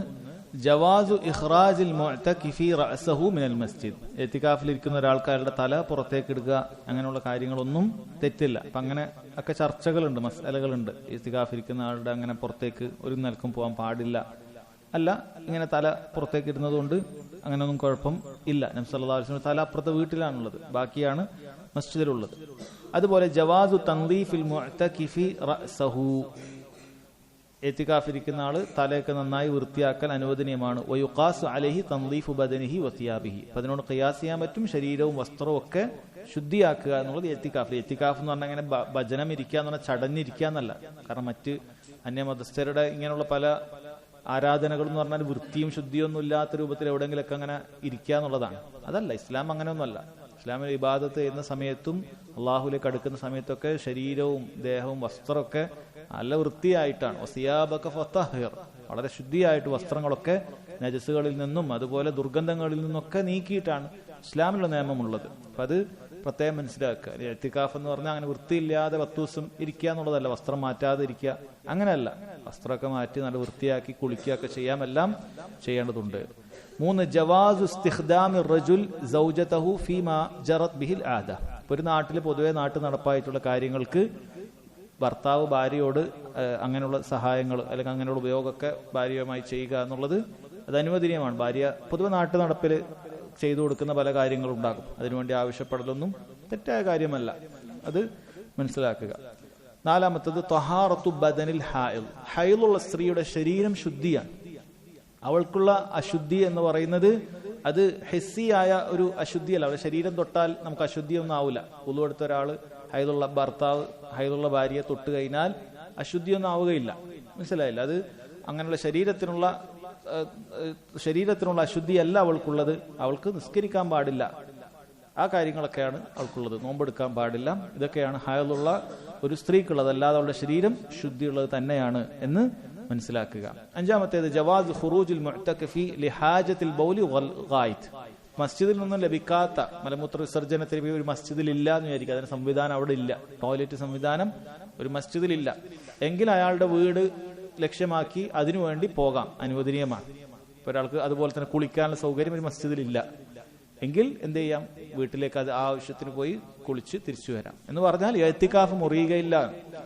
ജവാസു ഇഖ്റാജിൽ മുഅ്തകിഫി റഅസഹു മിനൽ മസ്ജിദ്. ഇഅ്തികാഫിൽ ഇരിക്കുന്ന ഒരാൾക്കാരുടെ തല പുറത്തേക്ക് എടുക്കുക, അങ്ങനെയുള്ള കാര്യങ്ങളൊന്നും തെറ്റില്ല. അപ്പൊ അങ്ങനെ ഒക്കെ ചർച്ചകളുണ്ട്, മസ്അലകളുണ്ട്. ഇഅ്തികാഫിൽ ഇരിക്കുന്ന ആളുടെ അങ്ങനെ പുറത്തേക്ക് ഒരു നിലക്കും പോകാൻ പാടില്ല. അല്ല, ഇങ്ങനെ തല പുറത്തേക്ക് ഇടുന്നത് കൊണ്ട് അങ്ങനെയൊന്നും കുഴപ്പം ഇല്ല. നബി സല്ലല്ലാഹു അലൈഹി വസല്ലം തല അപ്പുറത്തെ വീട്ടിലാണുള്ളത്, ബാക്കിയാണ് മസ്ജിദിലുള്ളത്. അതുപോലെ ജവാസു തൻദീഫിൽ മുഅ്തകിഫി റഅസഹു, ഇഅ്തികാഫിരിക്കുന്ന ആള് തലയൊക്കെ നന്നായി വൃത്തിയാക്കൽ അനുവദനീയമാണ്. വയുഖാസു അലൈഹി തൻദീഫു ബദനിഹി വസിയാബിഹി, അതിനോട് ഖിയാസ് ചെയ്യാൻ പറ്റും. ശരീരവും വസ്ത്രവും ഒക്കെ ശുദ്ധിയാക്കുക എന്നുള്ളത് ഇഅ്തികാഫ്. ഇഅ്തികാഫ് എന്ന് പറഞ്ഞാൽ അങ്ങനെ ഭജനം ഇരിക്കുക എന്ന് പറഞ്ഞാൽ ചടഞ്ഞിരിക്കുക എന്നല്ല. കാരണം മറ്റ് അന്യമതസ്ഥരുടെ ഇങ്ങനെയുള്ള പല ആരാധനകൾ എന്ന് പറഞ്ഞാൽ വൃത്തിയും ശുദ്ധിയൊന്നും ഇല്ലാത്ത രൂപത്തിൽ എവിടെയെങ്കിലൊക്കെ അങ്ങനെ ഇരിക്കുക എന്നുള്ളതാണ്. അതല്ല, ഇസ്ലാം അങ്ങനെയൊന്നുമല്ല. ഇസ്ലാമിൽ ഇബാദത്ത് ചെയ്യുന്ന സമയത്തും അള്ളാഹുലേക്ക് അടുക്കുന്ന സമയത്തൊക്കെ ശരീരവും ദേഹവും വസ്ത്രമൊക്കെ നല്ല വൃത്തിയായിട്ടാണ്. വസിയാബക ഫതഹിർ, വളരെ ശുദ്ധിയായിട്ട് വസ്ത്രങ്ങളൊക്കെ നജസുകളിൽ നിന്നും അതുപോലെ ദുർഗന്ധങ്ങളിൽ നിന്നൊക്കെ നീക്കിയിട്ടാണ് ഇസ്ലാമിലുള്ള നിയമമുള്ളത്. അപ്പൊ അത് പ്രത്യേകം മനസ്സിലാക്കുക. ഇഅ്തികാഫ് എന്ന് പറഞ്ഞാൽ അങ്ങനെ വൃത്തിയില്ലാതെ 10 ദിവസം ഇരിക്കുക എന്നുള്ളതല്ല, വസ്ത്രം മാറ്റാതെ ഇരിക്കുക, അങ്ങനെയല്ല. വസ്ത്രമൊക്കെ മാറ്റി നല്ല വൃത്തിയാക്കി കുളിക്കുകയൊക്കെ ചെയ്യാമെല്ലാം ചെയ്യേണ്ടതുണ്ട്. 3 ജവാസു ഇസ്തിഖ്ദാമി റജുൽ സൗജതഹു ഫീമാ ജറത് ബിഹിൽ ആദ. ഒരു നാട്ടിൽ പൊതുവെ നാട്ടു നടപ്പായിട്ടുള്ള കാര്യങ്ങൾക്ക് ഭർത്താവ് ഭാര്യയോട് അങ്ങനെയുള്ള സഹായങ്ങൾ അല്ലെങ്കിൽ അങ്ങനെയുള്ള ഉപയോഗമൊക്കെ ഭാര്യയുമായി ചെയ്യുക എന്നുള്ളത് അത് അനുവദനീയമാണ്. ഭാര്യ പൊതുവെ നാട്ടു നടപ്പിൽ ചെയ്തു കൊടുക്കുന്ന പല കാര്യങ്ങളും ഉണ്ടാകും. അതിനുവേണ്ടി ആവശ്യപ്പെടലൊന്നും തെറ്റായ കാര്യമല്ല, അത് മനസ്സിലാക്കുക. 4 ത്വഹാറത്തു ബദനിൽ ഹൈൽ, ഹൈലുള്ള സ്ത്രീയുടെ ശരീരം ശുദ്ധിയാണ്. അവൾക്കുള്ള അശുദ്ധി എന്ന് പറയുന്നത് അത് ഹിസ്സിയായ ഒരു അശുദ്ധിയല്ല. അവരുടെ ശരീരം തൊട്ടാൽ നമുക്ക് അശുദ്ധിയൊന്നും ആവില്ല. ഉളു എടുത്ത ഒരാൾ ഹൈലുള്ള ഭർത്താവ് ഹൈലുള്ള ഭാര്യയെ തൊട്ട് കഴിഞ്ഞാൽ അശുദ്ധിയൊന്നും ആവുകയില്ല. മനസ്സിലായില്ല? അത് അങ്ങനെയുള്ള ശരീരത്തിനുള്ള അശുദ്ധിയല്ല അവൾക്കുള്ളത്. അവൾക്ക് നിസ്കരിക്കാൻ പാടില്ല, ആ കാര്യങ്ങളൊക്കെയാണ് അവൾക്കുള്ളത്. നോമ്പെടുക്കാൻ പാടില്ല, ഇതൊക്കെയാണ് ഹൈലുള്ള ഒരു സ്ത്രീക്കുള്ളത്. അല്ലാതെ അവളുടെ ശരീരം ശുദ്ധിയുള്ളത് തന്നെയാണ് എന്ന് മനസ്സിലാക്കുക. 5 ജവാസ് ഖുറൂജുൽ മുഅ്തകിഫി ലിഹാജത്തിൽ ബൗലി വൽ ഗായിത്. മസ്ജിദിൽ നിന്നും ലഭിക്കാത്ത മലമൂത്ര വിസർജനത്തിന് ഒരു മസ്ജിദിൽ ഇല്ല എന്ന് വിചാരിക്കുക. അതിന് സംവിധാനം അവിടെ ഇല്ല, ടോയ്ലറ്റ് സംവിധാനം ഒരു മസ്ജിദിലില്ല എങ്കിൽ അയാളുടെ വീട് ലക്ഷ്യമാക്കി അതിനുവേണ്ടി പോകാം, അനുവദനീയമാണ്. ഇപ്പൊ ഒരാൾക്ക് അതുപോലെ തന്നെ കുളിക്കാനുള്ള സൗകര്യം ഒരു മസ്ജിദിലില്ല എങ്കിൽ എന്ത് ചെയ്യാം, വീട്ടിലേക്ക് അത് ആവശ്യത്തിന് പോയി കുളിച്ച് തിരിച്ചു വരാം. എന്ന് പറഞ്ഞാൽ ഇഅ്തികാഫ് മുറിയുകയില്ല.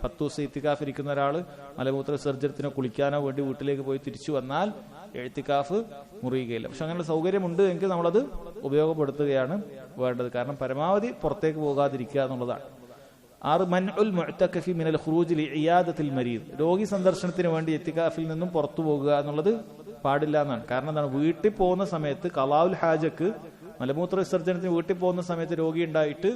10 ദിവസം ഇഅ്തികാഫ് ഇരിക്കുന്ന ഒരാൾ മലമൂത്ര വിസർജനത്തിനോ കുളിക്കാനോ വേണ്ടി വീട്ടിലേക്ക് പോയി തിരിച്ചു വന്നാൽ ഇഅ്തികാഫ് മുറിയുകയില്ല. പക്ഷെ അങ്ങനെ സൗകര്യമുണ്ട് എങ്കിൽ നമ്മളത് ഉപയോഗപ്പെടുത്തുകയാണ് വേണ്ടത്. കാരണം പരമാവധി പുറത്തേക്ക് പോകാതിരിക്കുക എന്നുള്ളതാണ്. 6 മൻഉൽ മുഅ്തകിഫി മിനൽ ഖുറൂജി ലിഇയാദത്തിൽ മരീദ്. രോഗി സന്ദർശനത്തിന് വേണ്ടി ഇഅ്തികാഫിൽ നിന്നും പുറത്തു പോകുക എന്നുള്ളത് പാടില്ല എന്നാണ്. കാരണം എന്താണ്, വീട്ടിൽ പോകുന്ന സമയത്ത് ഖളാഉൽ ഹാജക്ക് മലമൂത്ര വിസർജനത്തിന് വീട്ടിൽ പോകുന്ന സമയത്ത് രോഗി ഉണ്ടായിട്ട്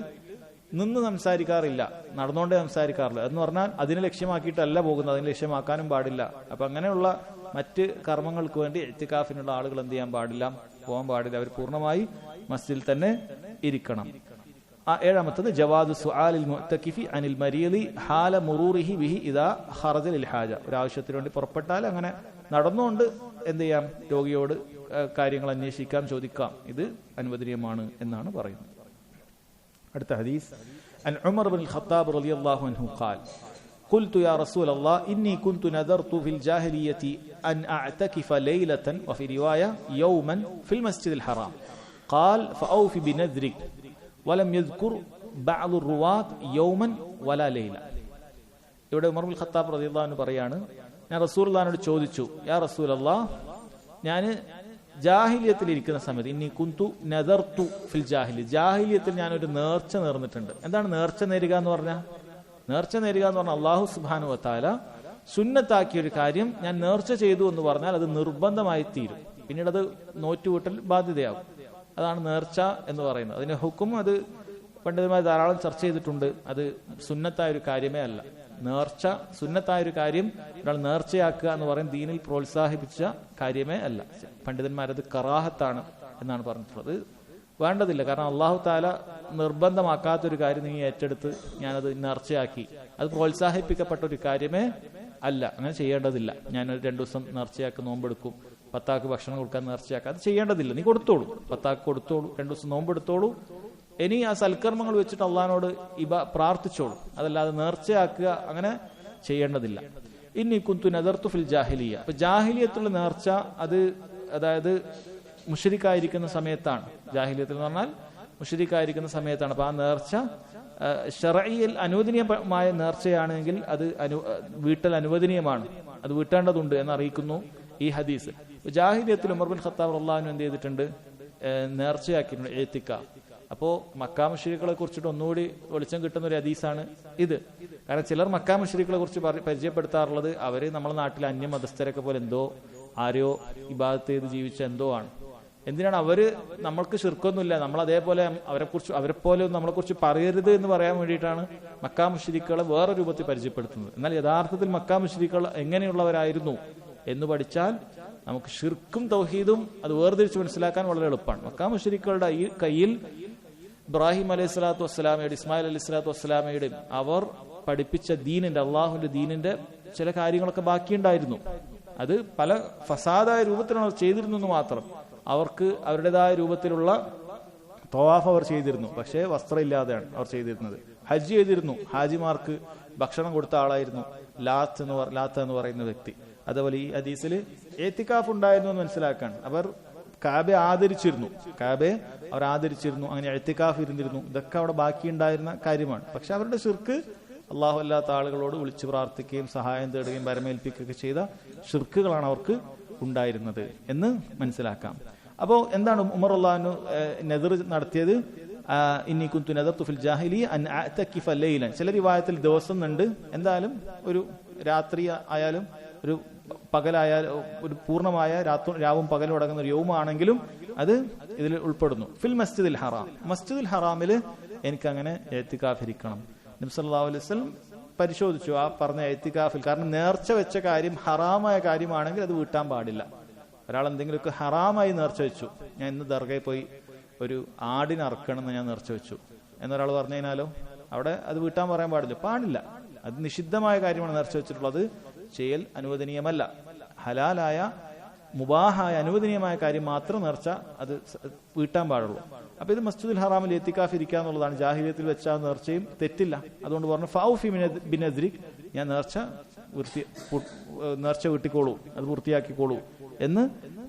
നിന്ന് സംസാരിക്കാറില്ല, നടന്നുകൊണ്ടേ സംസാരിക്കാറില്ല. എന്ന് പറഞ്ഞാൽ അതിനെ ലക്ഷ്യമാക്കിയിട്ടല്ല പോകുന്നത്, അതിനെ ലക്ഷ്യമാക്കാനും പാടില്ല. അപ്പൊ അങ്ങനെയുള്ള മറ്റ് കർമ്മങ്ങൾക്ക് വേണ്ടി ഇഅ്തികാഫിനുള്ള ആളുകൾ എന്ത് ചെയ്യാൻ പാടില്ല, പോകാൻ പാടില്ല. അവർ പൂർണ്ണമായി മസ്ജിദിൽ തന്നെ ഇരിക്കണം. 7 ജവാദു സുആലിൽ മുഅ്തകിഫി അനിൽ മരീദി ഹാല മുറൂറിഹി ബിഹി ഇദാ ഖറജ ലിൽ ഹാജ. ഒരു ആവശ്യത്തിന് വേണ്ടി പുറപ്പെട്ടാൽ അങ്ങനെ നടന്നുകൊണ്ട് എന്ത് ചെയ്യാം, രോഗിയോട് കാര്യങ്ങൾ അന്വേഷിക്കാം, ചോദിക്കാം. ഇത് അനുവദനീയമാണ് എന്നാണ് പറയുന്നത്. അടുത്ത ഹദീസ് അൻ ഉമർ ബിൻ ഖത്താബ് റളിയല്ലാഹു അൻഹു ഖാൽ قلت يا رسول الله إني كنت نذرت في الجاهلية أن أعتكف ليلة وفي رواية يوما في المسجد الحرام قال فأوف بنذرك ولم يذكر بعض الرواة يوما ولا ليلة. ഇവിടെ ഉമർ ബിൻ ഖത്താബ് റളിയല്ലാഹു അൻഹു പറയാണ്, ഞാൻ റസൂലുള്ളാഹിനോട് ചോദിച്ചു, യാ റസൂലല്ലാഹ്, ഞാൻ ജാഹിലിയത്തിൽ ഇരിക്കുന്ന സമയത്ത് ഇന്നി കുന്തു നദർതു ഫിൽ ജാഹിലിയത്തിൽ ഞാനൊരു നേർച്ച നേർന്നിട്ടുണ്ട്. എന്താണ് നേർച്ച നേരുക എന്ന് പറഞ്ഞാൽ? നേർച്ച നേരുക എന്ന് പറഞ്ഞാൽ അല്ലാഹു സുബ്ഹാനഹു വ തആല സുന്നത്താക്കിയ ഒരു കാര്യം ഞാൻ നേർച്ച ചെയ്തു എന്ന് പറഞ്ഞാൽ അത് നിർബന്ധമായി തീരും, പിന്നീട് അത് നോറ്റുകൂട്ടൽ ബാധ്യതയാകും. അതാണ് നേർച്ച എന്ന് പറയുന്നത്. അതിന്റെ ഹുക്കും അത് പണ്ഡിതന്മാർ ധാരാളം ചർച്ച ചെയ്തിട്ടുണ്ട്. അത് സുന്നത്തായ ഒരു കാര്യമേ അല്ല. നേർച്ച സുന്നത്തായ ഒരു കാര്യം ഒരാൾ നേർച്ചയാക്കുക എന്ന് പറയും ദീനിൽ പ്രോത്സാഹിപ്പിച്ച കാര്യമേ അല്ല. പണ്ഡിതന്മാരത് കറാഹത്താണ് എന്നാണ് പറഞ്ഞിട്ടുള്ളത്. വേണ്ടതില്ല. കാരണം അല്ലാഹു തആല നിർബന്ധമാക്കാത്തൊരു കാര്യം നീ ഏറ്റെടുത്ത് ഞാനത് നേർച്ചയാക്കി, അത് പ്രോത്സാഹിപ്പിക്കപ്പെട്ട ഒരു കാര്യമേ അല്ല. അങ്ങനെ ചെയ്യേണ്ടതില്ല. ഞാനൊരു 2 ദിവസം നേർച്ചയാക്കി നോമ്പെടുക്കും, 10 ഭക്ഷണം കൊടുക്കാൻ നേർച്ചയാക്കുക, അത് ചെയ്യേണ്ടതില്ല. നീ കൊടുത്തോളൂ, 10 കൊടുത്തോളൂ, 2 ദിവസം നോമ്പെടുത്തോളൂ. ഇനി ആ സൽക്കർമ്മങ്ങൾ വെച്ചിട്ട് അള്ളാഹിനോട് പ്രാർത്ഥിച്ചോളൂ. അതല്ലാതെ നേർച്ചയാക്കുക അങ്ങനെ ചെയ്യേണ്ടതില്ല. ഇന്നി കുന്തു നദർതു ഫിൽ ജാഹിലിയ. അപ്പൊ ജാഹിലിയത്തുള്ള നേർച്ച അത് അതായത് മുശ്രിക്കായിരിക്കുന്ന സമയത്താണ്. ജാഹിലിയത്തിൽ എന്ന് പറഞ്ഞാൽ മുശ്രിക്കായിരിക്കുന്ന സമയത്താണ്. അപ്പൊ ആ നേർച്ച ശർഈയിൽ അനുവദനീയമായ നേർച്ചയാണെങ്കിൽ അത് വീട്ടൽ അനുവദനീയമാണ്, അത് വീട്ടേണ്ടതുണ്ട് എന്നറിയിക്കുന്നു ഈ ഹദീസ്. ജാഹിലിയത്തിൽ ഉമർ ബിൻ ഖത്താബ് റളിയല്ലാഹു അൻഹു എന്ത് ചെയ്തിട്ടുണ്ട്? നേർച്ചയാക്കിയിട്ടുണ്ട് ഇഅ്തികാഫ്. അപ്പോ മക്കാ മുശ്രിക്കുകളെ കുറിച്ചിട്ട് ഒന്നുകൂടി വെളിച്ചം കിട്ടുന്ന ഒരു ഹദീസാണ് ഇത്. കാരണം ചിലർ മക്കാ മുശ്രിക്കുകളെ കുറിച്ച് പരിചയപ്പെടുത്താറുള്ളത് അവര് നമ്മുടെ നാട്ടിലെ അന്യമതസ്ഥരൊക്കെ പോലെ എന്തോ ആരോ ഇബാദത്ത് ചെയ്ത് ജീവിച്ച എന്തോ ആണ്. എന്തിനാണ് അവര് നമ്മൾക്ക് ശിർക്കൊന്നുമില്ല, നമ്മൾ അതേപോലെ അവരെ പോലെ നമ്മളെ കുറിച്ച് പറയരുത് എന്ന് പറയാൻ വേണ്ടിയിട്ടാണ് മക്കാ മുശ്രിക്കുകളെ വേറെ രൂപത്തിൽ പരിചയപ്പെടുത്തുന്നത്. എന്നാൽ യഥാർത്ഥത്തിൽ മക്കാ മുശ്രിക്കുകൾ എങ്ങനെയുള്ളവരായിരുന്നു എന്ന് പഠിച്ചാൽ നമുക്ക് ഷിർക്കും തൗഹീദും അത് വേർതിരിച്ച് മനസ്സിലാക്കാൻ വളരെ എളുപ്പമാണ്. മക്കാ മുശ്രിക്കുകളുടെ ഈ കയ്യിൽ ഇബ്രാഹിം അലൈഹി സ്വലാത്തു വസ്സലാമയുടെ ഇസ്മായിൽ അലൈഹി സ്വലാത്തു വസ്സലാമയുടെ അവർ പഠിപ്പിച്ച ദീനിന്റെ അള്ളാഹുവിന്റെ ദീനിന്റെ ചില കാര്യങ്ങളൊക്കെ ബാക്കിയുണ്ടായിരുന്നു. അത് പല ഫസാദായ രൂപത്തിലാണ് അവർ ചെയ്തിരുന്നു എന്ന് മാത്രം. അവർക്ക് അവരുടേതായ രൂപത്തിലുള്ള തവാഫ് അവർ ചെയ്തിരുന്നു, പക്ഷേ വസ്ത്രം ഇല്ലാതെയാണ് അവർ ചെയ്തിരുന്നത്. ഹജ്ജ് ചെയ്തിരുന്നു, ഹാജിമാർക്ക് ഭക്ഷണം കൊടുത്ത ആളായിരുന്നു ലാത്ത് എന്ന് പറയുന്ന വ്യക്തി. അതേപോലെ ഈ ഹദീസിൽ ഇഅ്തികാഫ് ഉണ്ടായിരുന്നു എന്ന് മനസ്സിലാക്കാൻ അവർ കാബയെ ആദരിച്ചിരുന്നു, അവർ ആദരിച്ചിരുന്നു, അങ്ങനെ ഇഅ്തികാഫ് ഇരുന്നിരുന്നു. ഇതൊക്കെ അവിടെ ബാക്കിയുണ്ടായിരുന്ന കാര്യമാണ്. പക്ഷെ അവരുടെ ശിർക്ക് അള്ളാഹു അല്ലാത്ത ആളുകളോട് വിളിച്ചു പ്രാർത്ഥിക്കുകയും സഹായം തേടുകയും ഭരമേൽപ്പിക്കുകയൊക്കെ ചെയ്ത ശിർക്കുകളാണ് അവർക്ക് ഉണ്ടായിരുന്നത് എന്ന് മനസ്സിലാക്കാം. അപ്പോൾ എന്താണ് ഉമർ റളിയല്ലാഹു അൻഹു നദർ നടത്തിയത്? ഇന്നി കുന്തു നദർതു ഫിൽ ജാഹിലിയ്യ അൻ അഅ്തകിഫ ലൈലൻ. ചില റിവായത്തിൽ ദിവസം ഉണ്ട്, എന്തായാലും ഒരു രാത്രി ആയാലും ഒരു പകലായാലും ഒരു പൂർണ്ണമായ രാവും പകലും അടങ്ങുന്ന ഒരു യൗമാണെങ്കിലും അത് ഇതിൽ ഉൾപ്പെടുന്നു. ഫിൽ മസ്ജിദിൽ ഹറാം, മസ്ജിദുൽ ഹറാമിൽ എനിക്ക് അങ്ങനെ ഇഅ്തികാഫ് ഇരിക്കണം. നബി സല്ലല്ലാഹു അലൈഹി വസല്ലം പരിശോധിച്ചു ആ പറഞ്ഞ ഇഅ്തികാഫിൽ. കാരണം നേർച്ച വെച്ച കാര്യം ഹറാമായ കാര്യമാണെങ്കിൽ അത് വീട്ടാൻ പാടില്ല. ഒരാൾ എന്തെങ്കിലുമൊക്കെ ഹറാമായി നേർച്ച വെച്ചു, ഞാൻ ഇന്ന് ദർഗയിൽ പോയി ഒരു ആടിനെ അറക്കണം എന്ന് ഞാൻ നേർച്ച വെച്ചു എന്നൊരാൾ പറഞ്ഞു കഴിഞ്ഞാലോ അവിടെ അത് വീട്ടാൻ പറയാൻ പാടില്ല. അത് നിഷിദ്ധമായ കാര്യമാണ് നേർച്ച വെച്ചിട്ടുള്ളത്, ചെയ്യൽ അനുവദനീയമല്ല. ഹലാലായ മുബാഹായ അനുവദനീയമായ കാര്യം മാത്രം നേർച്ച അത് വീട്ടാൻ പാടുള്ളൂ. അപ്പൊ ഇത് മസ്ജിദുൽ ഹറാമിൽ ഇഅ്തികാഫ് ഇരിക്കുക എന്നുള്ളതാണ്. ജാഹിലിയത്തിൽ വെച്ച നേർച്ചയും തെറ്റില്ല. അതുകൊണ്ട് പറഞ്ഞു ഫൗഫി ബിനദ്രിക്, ഞാൻ നേർച്ച വീട്ടിക്കോളൂ, അത് പൂർത്തിയാക്കിക്കോളൂ എന്ന്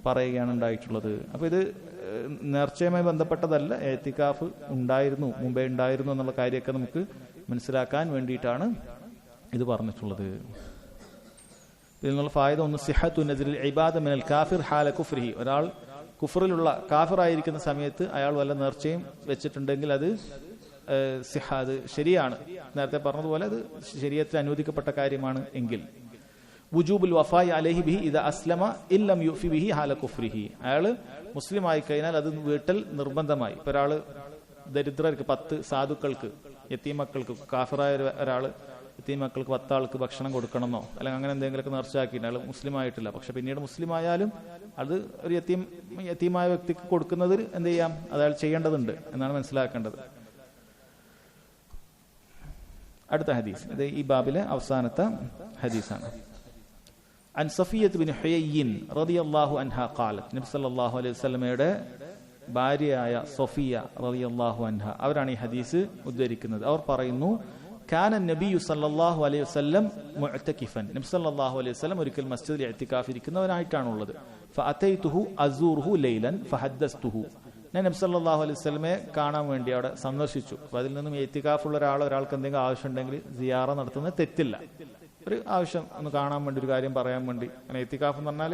പറയുകയാണ് ഉണ്ടായിട്ടുള്ളത്. അപ്പൊ ഇത് നേർച്ചയുമായി ബന്ധപ്പെട്ടതല്ല, ഇഅ്തികാഫ് ഉണ്ടായിരുന്നു, മുമ്പേ ഉണ്ടായിരുന്നു എന്നുള്ള കാര്യമൊക്കെ നമുക്ക് മനസ്സിലാക്കാൻ വേണ്ടിയിട്ടാണ് ഇത് പറഞ്ഞിട്ടുള്ളത്. ഇതിൽ നിന്നുള്ള ഫായിദ ഒന്ന് സിഹത്തു നസ്രിൽ ഇബാദ മിനൽ കാഫിർ ഹാല കുഫ്രിഹി. ഒരാൾ കുഫറിലുള്ള കാഫിറായിരിക്കുന്ന സമയത്ത് അയാൾ വല്ല നേർച്ചയും വെച്ചിട്ടുണ്ടെങ്കിൽ അത് അത് ശരിയാണ്. നേരത്തെ പറഞ്ഞതുപോലെ അത് ശരീഅത്തിൽ അനുവദിക്കപ്പെട്ട കാര്യമാണ് എങ്കിൽ. വുജൂബുൽ വഫായി അലൈഹി ബിഹി ഇദാ അസ്ലമ ഇല്ലം യുഫി ബിഹി ഹാല കുഫ്രിഹി. അയാൾ മുസ്ലിം ആയി കഴിഞ്ഞാൽ അത് വീട്ടൽ നിർബന്ധമായി. ഇപ്പൊ ഒരാള് ദരിദ്രർക്ക് 10 സാധുക്കൾക്ക് യതീം മക്കൾക്ക് കാഫിറായ ഒരാള് യതീം മക്കൾക്ക് 10 ആൾക്ക് ഭക്ഷണം കൊടുക്കണമെന്നോ അല്ലെങ്കിൽ അങ്ങനെ എന്തെങ്കിലുമൊക്കെ നേർച്ചയാക്കിയിട്ട് അയാൾ മുസ്ലിം ആയിട്ടില്ല, പക്ഷെ പിന്നീട് മുസ്ലിം ആയാലും അത് ഒരു യതീമായ വ്യക്തിക്ക് കൊടുക്കുന്നത് എന്ത് ചെയ്യാം, അത് അയാൾ ചെയ്യേണ്ടതുണ്ട് എന്നാണ് മനസ്സിലാക്കേണ്ടത്. അടുത്ത ഹദീസ്, ഇത് ഈ ബാബിലെ അവസാനത്തെ ഹദീസാണ്. അൻ സഫിയ്യത്ത് ബിൻ ഹുയയ്യിൻ റളിയല്ലാഹു അൻഹ ഖാലത്ത്. നബി സല്ലല്ലാഹു അലൈഹി വസല്ലമയുടെ ഭാര്യയായ സഫിയ റളിയല്ലാഹു അൻഹ അവരാണ് ഈ ഹദീസ് ഉദ്ധരിക്കുന്നത്. അവർ പറയുന്നു, കാന നബിയു സല്ലല്ലാഹു അലൈഹി വസല്ലം മുഅ്തകിഫൻ. നബി സല്ലല്ലാഹു അലൈഹി വസല്ലം ഒരിക്കൽ മസ്ജിദിൽ ഇഅ്തികാഫ് ഇരിക്കുന്നവരായിട്ടാണുള്ളത്. ഫഅതൈതുഹു അസൂറുഹു ലൈലൻ ഫഹദ്ദസ്തുഹു. ഞാൻ നബി സല്ലല്ലാഹു അലൈഹി വസല്ലമയെ കാണാൻ വേണ്ടി അവിടെ സന്ദർശിച്ചു. അപ്പോൾ അതിൽ നിന്നും ഇഅ്തികാഫുള്ള ഒരാൾക്ക് എന്തെങ്കിലും ആവശ്യം ഉണ്ടെങ്കിൽ സിയാറ നടത്തുന്നത് തെറ്റില്ല. ഒരു ആവശ്യം ഒന്ന് കാണാൻ വേണ്ടി, ഒരു കാര്യം പറയാൻ വേണ്ടി. അങ്ങനെ ഇഅ്തികാഫ് എന്ന് പറഞ്ഞാൽ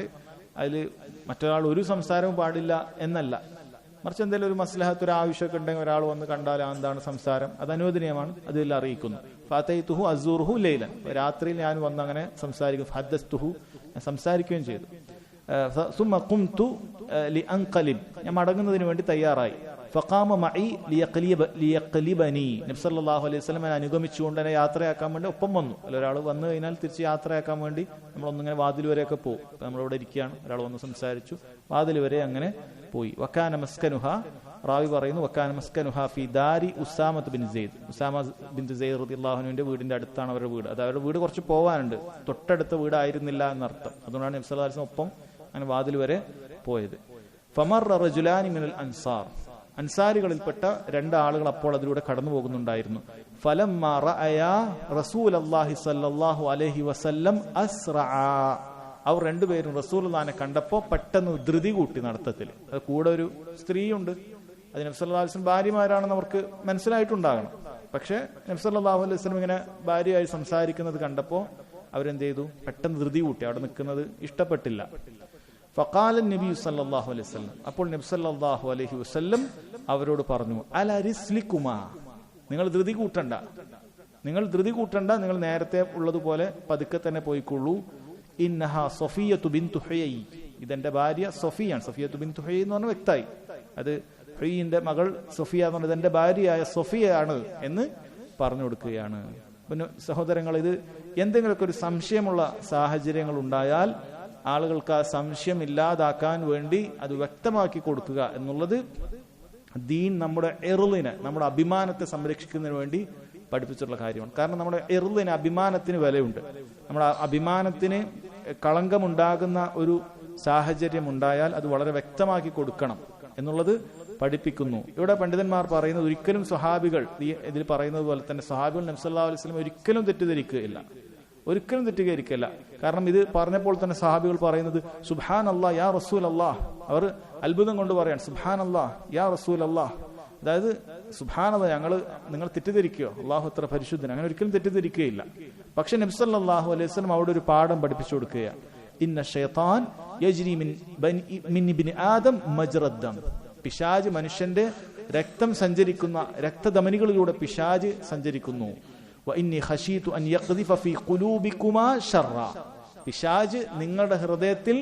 അതിൽ മറ്റൊരാൾ ഒരു സംസാരവും പാടില്ല എന്നല്ല, മറിച്ച് എന്തെങ്കിലും ഒരു മസ്ലഹത്ത്, ഒരു ആവശ്യമൊക്കെ ഉണ്ടെങ്കിൽ ഒരാൾ വന്ന് കണ്ടാൽ എന്താണ് സംസാരം, അത് അനുവദനീയമാണ്, അതിൽ അറിയിക്കുന്നു. ഫഅതൈതുഹു അസൂറുഹു ലൈലൻ, രാത്രിയിൽ ഞാൻ വന്ന് അങ്ങനെ സംസാരിക്കും. ഫഹദ്ദസ്തുഹു, ഞാൻ സംസാരിക്കുകയും ചെയ്തു. സുമ്മ ഖുംതു ലിഅൻഖലിബ്, ഞാൻ മടങ്ങുന്നതിന് വേണ്ടി തയ്യാറായി. ഫഖാമ മഇ ലിയഖ്ലിബനി, നബി സല്ലല്ലാഹു അലൈഹി വസല്ലം എന്നെ അനുഗമിച്ചുകൊണ്ട് എന്നെ യാത്രയാക്കാൻ വേണ്ടി ഒപ്പം വന്നു. അല്ല, ഒരാൾ വന്നു കഴിഞ്ഞാൽ തിരിച്ച് യാത്രയാക്കാൻ വേണ്ടി നമ്മളൊന്നിങ്ങനെ വാതിൽ വരെയൊക്കെ പോകും. ഇപ്പം നമ്മളിവിടെ ഇരിക്കുകയാണ്, ഒരാൾ വന്ന് സംസാരിച്ചു, വാതിൽ വരെ അങ്ങനെ പോയി. വക്കാന മസ്കനുഹ, റാവി പറയുന്നു, വക്കാന മസ്കനുഹ ഫി ദാരി ഉസാമത്ത് ബിൻ സെയ്ദ്. ഉസാമ ബിൻ സെയ്ദ് റളിയല്ലാഹു അൻഹുവിന്റെ വീടിന്റെ അടുത്താണ് അവരുടെ വീട്. അത് അവരുടെ വീട് കുറച്ച് പോകാനുണ്ട്, തൊട്ടടുത്ത വീടായിരുന്നില്ല എന്നർത്ഥം. അതുകൊണ്ടാണ് നബി സല്ലല്ലാഹു അലൈഹി വസല്ലം ഒപ്പം അങ്ങനെ വാതിൽ വരെ പോയത്. ഫമറ റജുലാനി മിനൽ അൻസാർ, അൻസാരികളിൽപ്പെട്ട 2 ആളുകൾ അപ്പോൾ അതിലൂടെ കടന്നു പോകുന്നുണ്ടായിരുന്നു. ഫലമ്മാ റഅയാ റസൂലല്ലാഹി സ്വല്ലല്ലാഹു അലൈഹി വസല്ലം അസ്റഅ, അവർ രണ്ടുപേരും റസൂലുള്ളാഹിനെ കണ്ടപ്പോൾ പെട്ടെന്ന് ധൃതി കൂട്ടി നടത്തത്തിൽ. അത് കൂടെ ഒരു സ്ത്രീയുണ്ട്. അത് നബി സല്ലല്ലാഹു അലൈഹി വസല്ലം ഭാര്യമാരാണെന്ന് അവർക്ക് മനസ്സിലായിട്ടുണ്ടാകണം. പക്ഷെ നബി സല്ലല്ലാഹു അലൈഹി വസല്ലം ഇങ്ങനെ ഭാര്യയായി സംസാരിക്കുന്നത് കണ്ടപ്പോൾ അവരെന്ത് ചെയ്തു? പെട്ടെന്ന് ധൃതി കൂട്ടി. അവിടെ നിൽക്കുന്നത് ഇഷ്ടപ്പെട്ടില്ല. ഫഖാല നബി സല്ലല്ലാഹു അലൈഹി വസല്ലം, അപ്പോൾ നബി സല്ലല്ലാഹു അലൈഹി വസല്ലം അവരോട് പറഞ്ഞു, അലാ റിസ്ലികുമാ, നിങ്ങൾ ധൃതി കൂട്ടണ്ട, നിങ്ങൾ നേരത്തെ ഉള്ളതുപോലെ പതുക്കെ തന്നെ പോയിക്കൊള്ളൂ. ഇന്നഹ സഫിയ്യത്തു ബിൻതു ഹുയൈ, ഇതെന്റെ ഭാര്യ സഫിയാണ്. സഫിയ്യത്തു ബിൻതു ഹുയൈ എന്ന് പറഞ്ഞാൽ വ്യക്തമായി, അത് ഹുയൈന്റെ മകൾ സഫിയ എന്ന് പറഞ്ഞത് എന്റെ ഭാര്യയായ സഫിയയാണ് എന്ന് പറഞ്ഞു കൊടുക്കുകയാണ്. പിന്നെ സഹോദരങ്ങൾ, ഇത് എന്തെങ്കിലുമൊക്കെ ഒരു സംശയമുള്ള സാഹചര്യങ്ങൾ ഉണ്ടായാൽ ആളുകൾക്ക് ആ സംശയം ഇല്ലാതാക്കാൻ വേണ്ടി അത് വ്യക്തമാക്കി കൊടുക്കുക എന്നുള്ളത് ദീൻ നമ്മുടെ ഇർളിനെ, നമ്മുടെ അഭിമാനത്തെ സംരക്ഷിക്കുന്നതിന് വേണ്ടി പഠിപ്പിച്ചിട്ടുള്ള കാര്യമാണ്. കാരണം നമ്മുടെ ഇർളിന്, അഭിമാനത്തിന് വിലയുണ്ട്. നമ്മുടെ അഭിമാനത്തിന് കളങ്കമുണ്ടാകുന്ന ഒരു സാഹചര്യം ഉണ്ടായാൽ അത് വളരെ വ്യക്തമാക്കി കൊടുക്കണം എന്നുള്ളത് പഠിപ്പിക്കുന്നു. ഇവിടെ പണ്ഡിതന്മാർ പറയുന്നത്, ഒരിക്കലും സ്വഹാബികൾ ഇതിൽ പറയുന്നത് പോലെ തന്നെ സ്വഹാബികൾ നബി സല്ലല്ലാഹു അലൈഹി വസല്ലം ഒരിക്കലും തെറ്റിദ്ധരിക്കുകയില്ല. കാരണം ഇത് പറഞ്ഞപ്പോൾ തന്നെ സ്വഹാബികൾ പറയുന്നത് സുബ്ഹാനല്ലാഹ് യാ റസൂലല്ലാഹ്, അവർ അത്ഭുതം കൊണ്ട് പറയാൻ സുബ്ഹാനല്ലാഹ് യാ റസൂലല്ലാഹ്, അതായത് സുബ്ഹാനല്ലാഹ് നിങ്ങൾ തെറ്റിദ്ധരിക്കുകയോ, അള്ളാഹു എത്ര പരിശുദ്ധൻ, അങ്ങനെ ഒരിക്കലും തെറ്റിദ്ധരിക്കുകയില്ല. പക്ഷെ നബി സല്ലല്ലാഹു അലൈഹി വസല്ലം അവിടെ ഒരു പാഠം പഠിപ്പിച്ചു കൊടുക്കുകയാണ്. ഇന്ന ശൈത്താൻ യജ്രി മിൻ ഇബ്നി ആദം മജ്റദ്ദം, പിശാജ് മനുഷ്യന്റെ രക്തം സഞ്ചരിക്കുന്ന രക്തധമനികളിലൂടെ പിശാജ് സഞ്ചരിക്കുന്നു. വഇന്നി ഖശീതു അൻ യഖ്ദിഫ ഫീ ഖുലൂബികുമാ ശർറ, പിശാജ് നിങ്ങളുടെ ഹൃദയത്തിൽ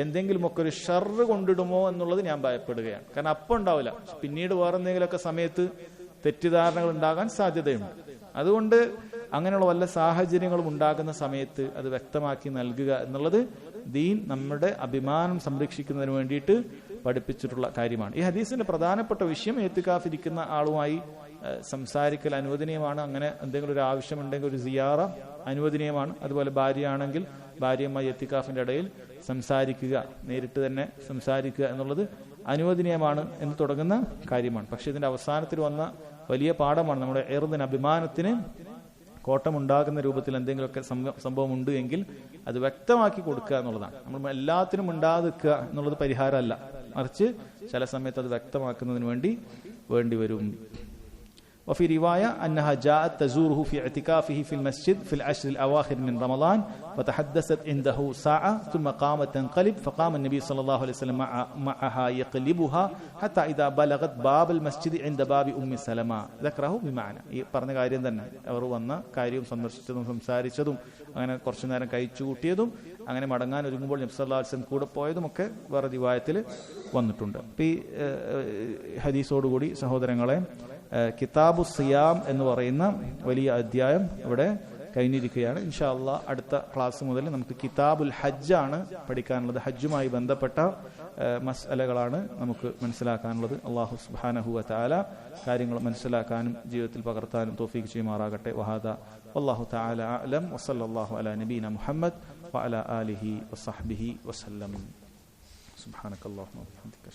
എന്തെങ്കിലുമൊക്കെ ഒരു ഷർറ് കൊണ്ടിടുമോ എന്നുള്ളത് ഞാൻ ഭയപ്പെടുകയാണ്. കാരണം അപ്പം ഉണ്ടാവില്ല, പിന്നീട് വേറെ എന്തെങ്കിലുമൊക്കെ സമയത്ത് തെറ്റിദ്ധാരണകൾ ഉണ്ടാകാൻ സാധ്യതയുണ്ട്. അതുകൊണ്ട് അങ്ങനെയുള്ള വല്ല സാഹചര്യങ്ങളും ഉണ്ടാകുന്ന സമയത്ത് അത് വ്യക്തമാക്കി നൽകുക എന്നുള്ളത് ദീൻ നമ്മുടെ അഭിമാനം സംരക്ഷിക്കുന്നതിന് വേണ്ടിയിട്ട് പഠിപ്പിച്ചിട്ടുള്ള കാര്യമാണ്. ഈ ഹദീസിന്റെ പ്രധാനപ്പെട്ട വിഷയം, എത്തിക്കാഫിരിക്കുന്ന ആളുമായി സംസാരിക്കൽ അനുവദനീയമാണ്. അങ്ങനെ എന്തെങ്കിലും ഒരു ആവശ്യമുണ്ടെങ്കിൽ ഒരു സിയാറ അനുവദനീയമാണ്. അതുപോലെ ഭാര്യയാണെങ്കിൽ ഭാര്യയുമായി എത്തിക്കാഫിന്റെ ഇടയിൽ സംസാരിക്കുക, നേരിട്ട് തന്നെ സംസാരിക്കുക എന്നുള്ളത് അനുവദനീയമാണ് എന്ന് തുടങ്ങുന്ന കാര്യമാണ്. പക്ഷെ ഇതിന്റെ അവസാനത്തിൽ വന്ന വലിയ പാഠമാണ്, നമ്മുടെ ഇർദിന്, അഭിമാനത്തിന് കോട്ടമുണ്ടാകുന്ന രൂപത്തിൽ എന്തെങ്കിലുമൊക്കെ സംഭവം ഉണ്ട് എങ്കിൽ അത് വ്യക്തമാക്കി കൊടുക്കുക എന്നുള്ളതാണ്. നമ്മൾ എല്ലാത്തിനും ഉണ്ടാകുക എന്നുള്ളത് പരിഹാരമല്ല, മറിച്ച് ചില സമയത്ത് അത് വ്യക്തമാക്കുന്നതിന് വേണ്ടി വരും. وفي رواية أنها جاءت تزوره في اعتكافه في المسجد في العشر الأواخر من رمضان فتحدثت عنده ساعة ثم قامت تنقلب فقام النبي صلى الله عليه وسلم معها يقلبها حتى إذا بلغت باب المسجد عند باب أم سلمة ذكره بمعنى. ഈ പറഞ്ഞ കാര്യം തന്നെ, അവർ വന്ന കാര്യവും സന്ദർശിച്ചതും സംസാരിച്ചതും അങ്ങനെ കുറച്ചു നേരം കഴിച്ചു കൂട്ടിയതും അങ്ങനെ മടങ്ങാൻ ഒരുങ്ങുമ്പോൾ നബി സല്ലല്ലാഹു അലൈഹി വസല്ലം കൂടെ പോയതും ഒക്കെ വേറെ റിവായത്തിൽ വന്നിട്ടുണ്ട്. ഈ ഹദീസോടുകൂടി സഹോദരങ്ങളെ, കിതാബു സിയാം എന്ന് പറയുന്ന വലിയ അധ്യായം ഇവിടെ കഴിഞ്ഞിരിക്കുകയാണ്. ഇൻഷാ അല്ലാഹ് അടുത്ത ക്ലാസ് മുതൽ നമുക്ക് കിതാബുൽ ഹജ്ജാണ് പഠിക്കാനുള്ളത്. ഹജ്ജുമായി ബന്ധപ്പെട്ട മസ്അലകളാണ് നമുക്ക് മനസ്സിലാക്കാനുള്ളത്. അല്ലാഹു സുബ്ഹാനഹു വ തആല കാര്യങ്ങൾ മനസ്സിലാക്കാനും ജീവിതത്തിൽ പകർത്താനും തൗഫീഖ് ചെയ്യുമാറാകട്ടെ. വഹാദ വല്ലാഹു തആല അഅലം വസല്ലല്ലാഹു അലാ നബീന മുഹമ്മദ് വഅലാ ആലിഹി വസഹ്ബിഹി വസല്ലം. സുബ്ഹാനകല്ലാഹുമ്മ വബിഹംദിക.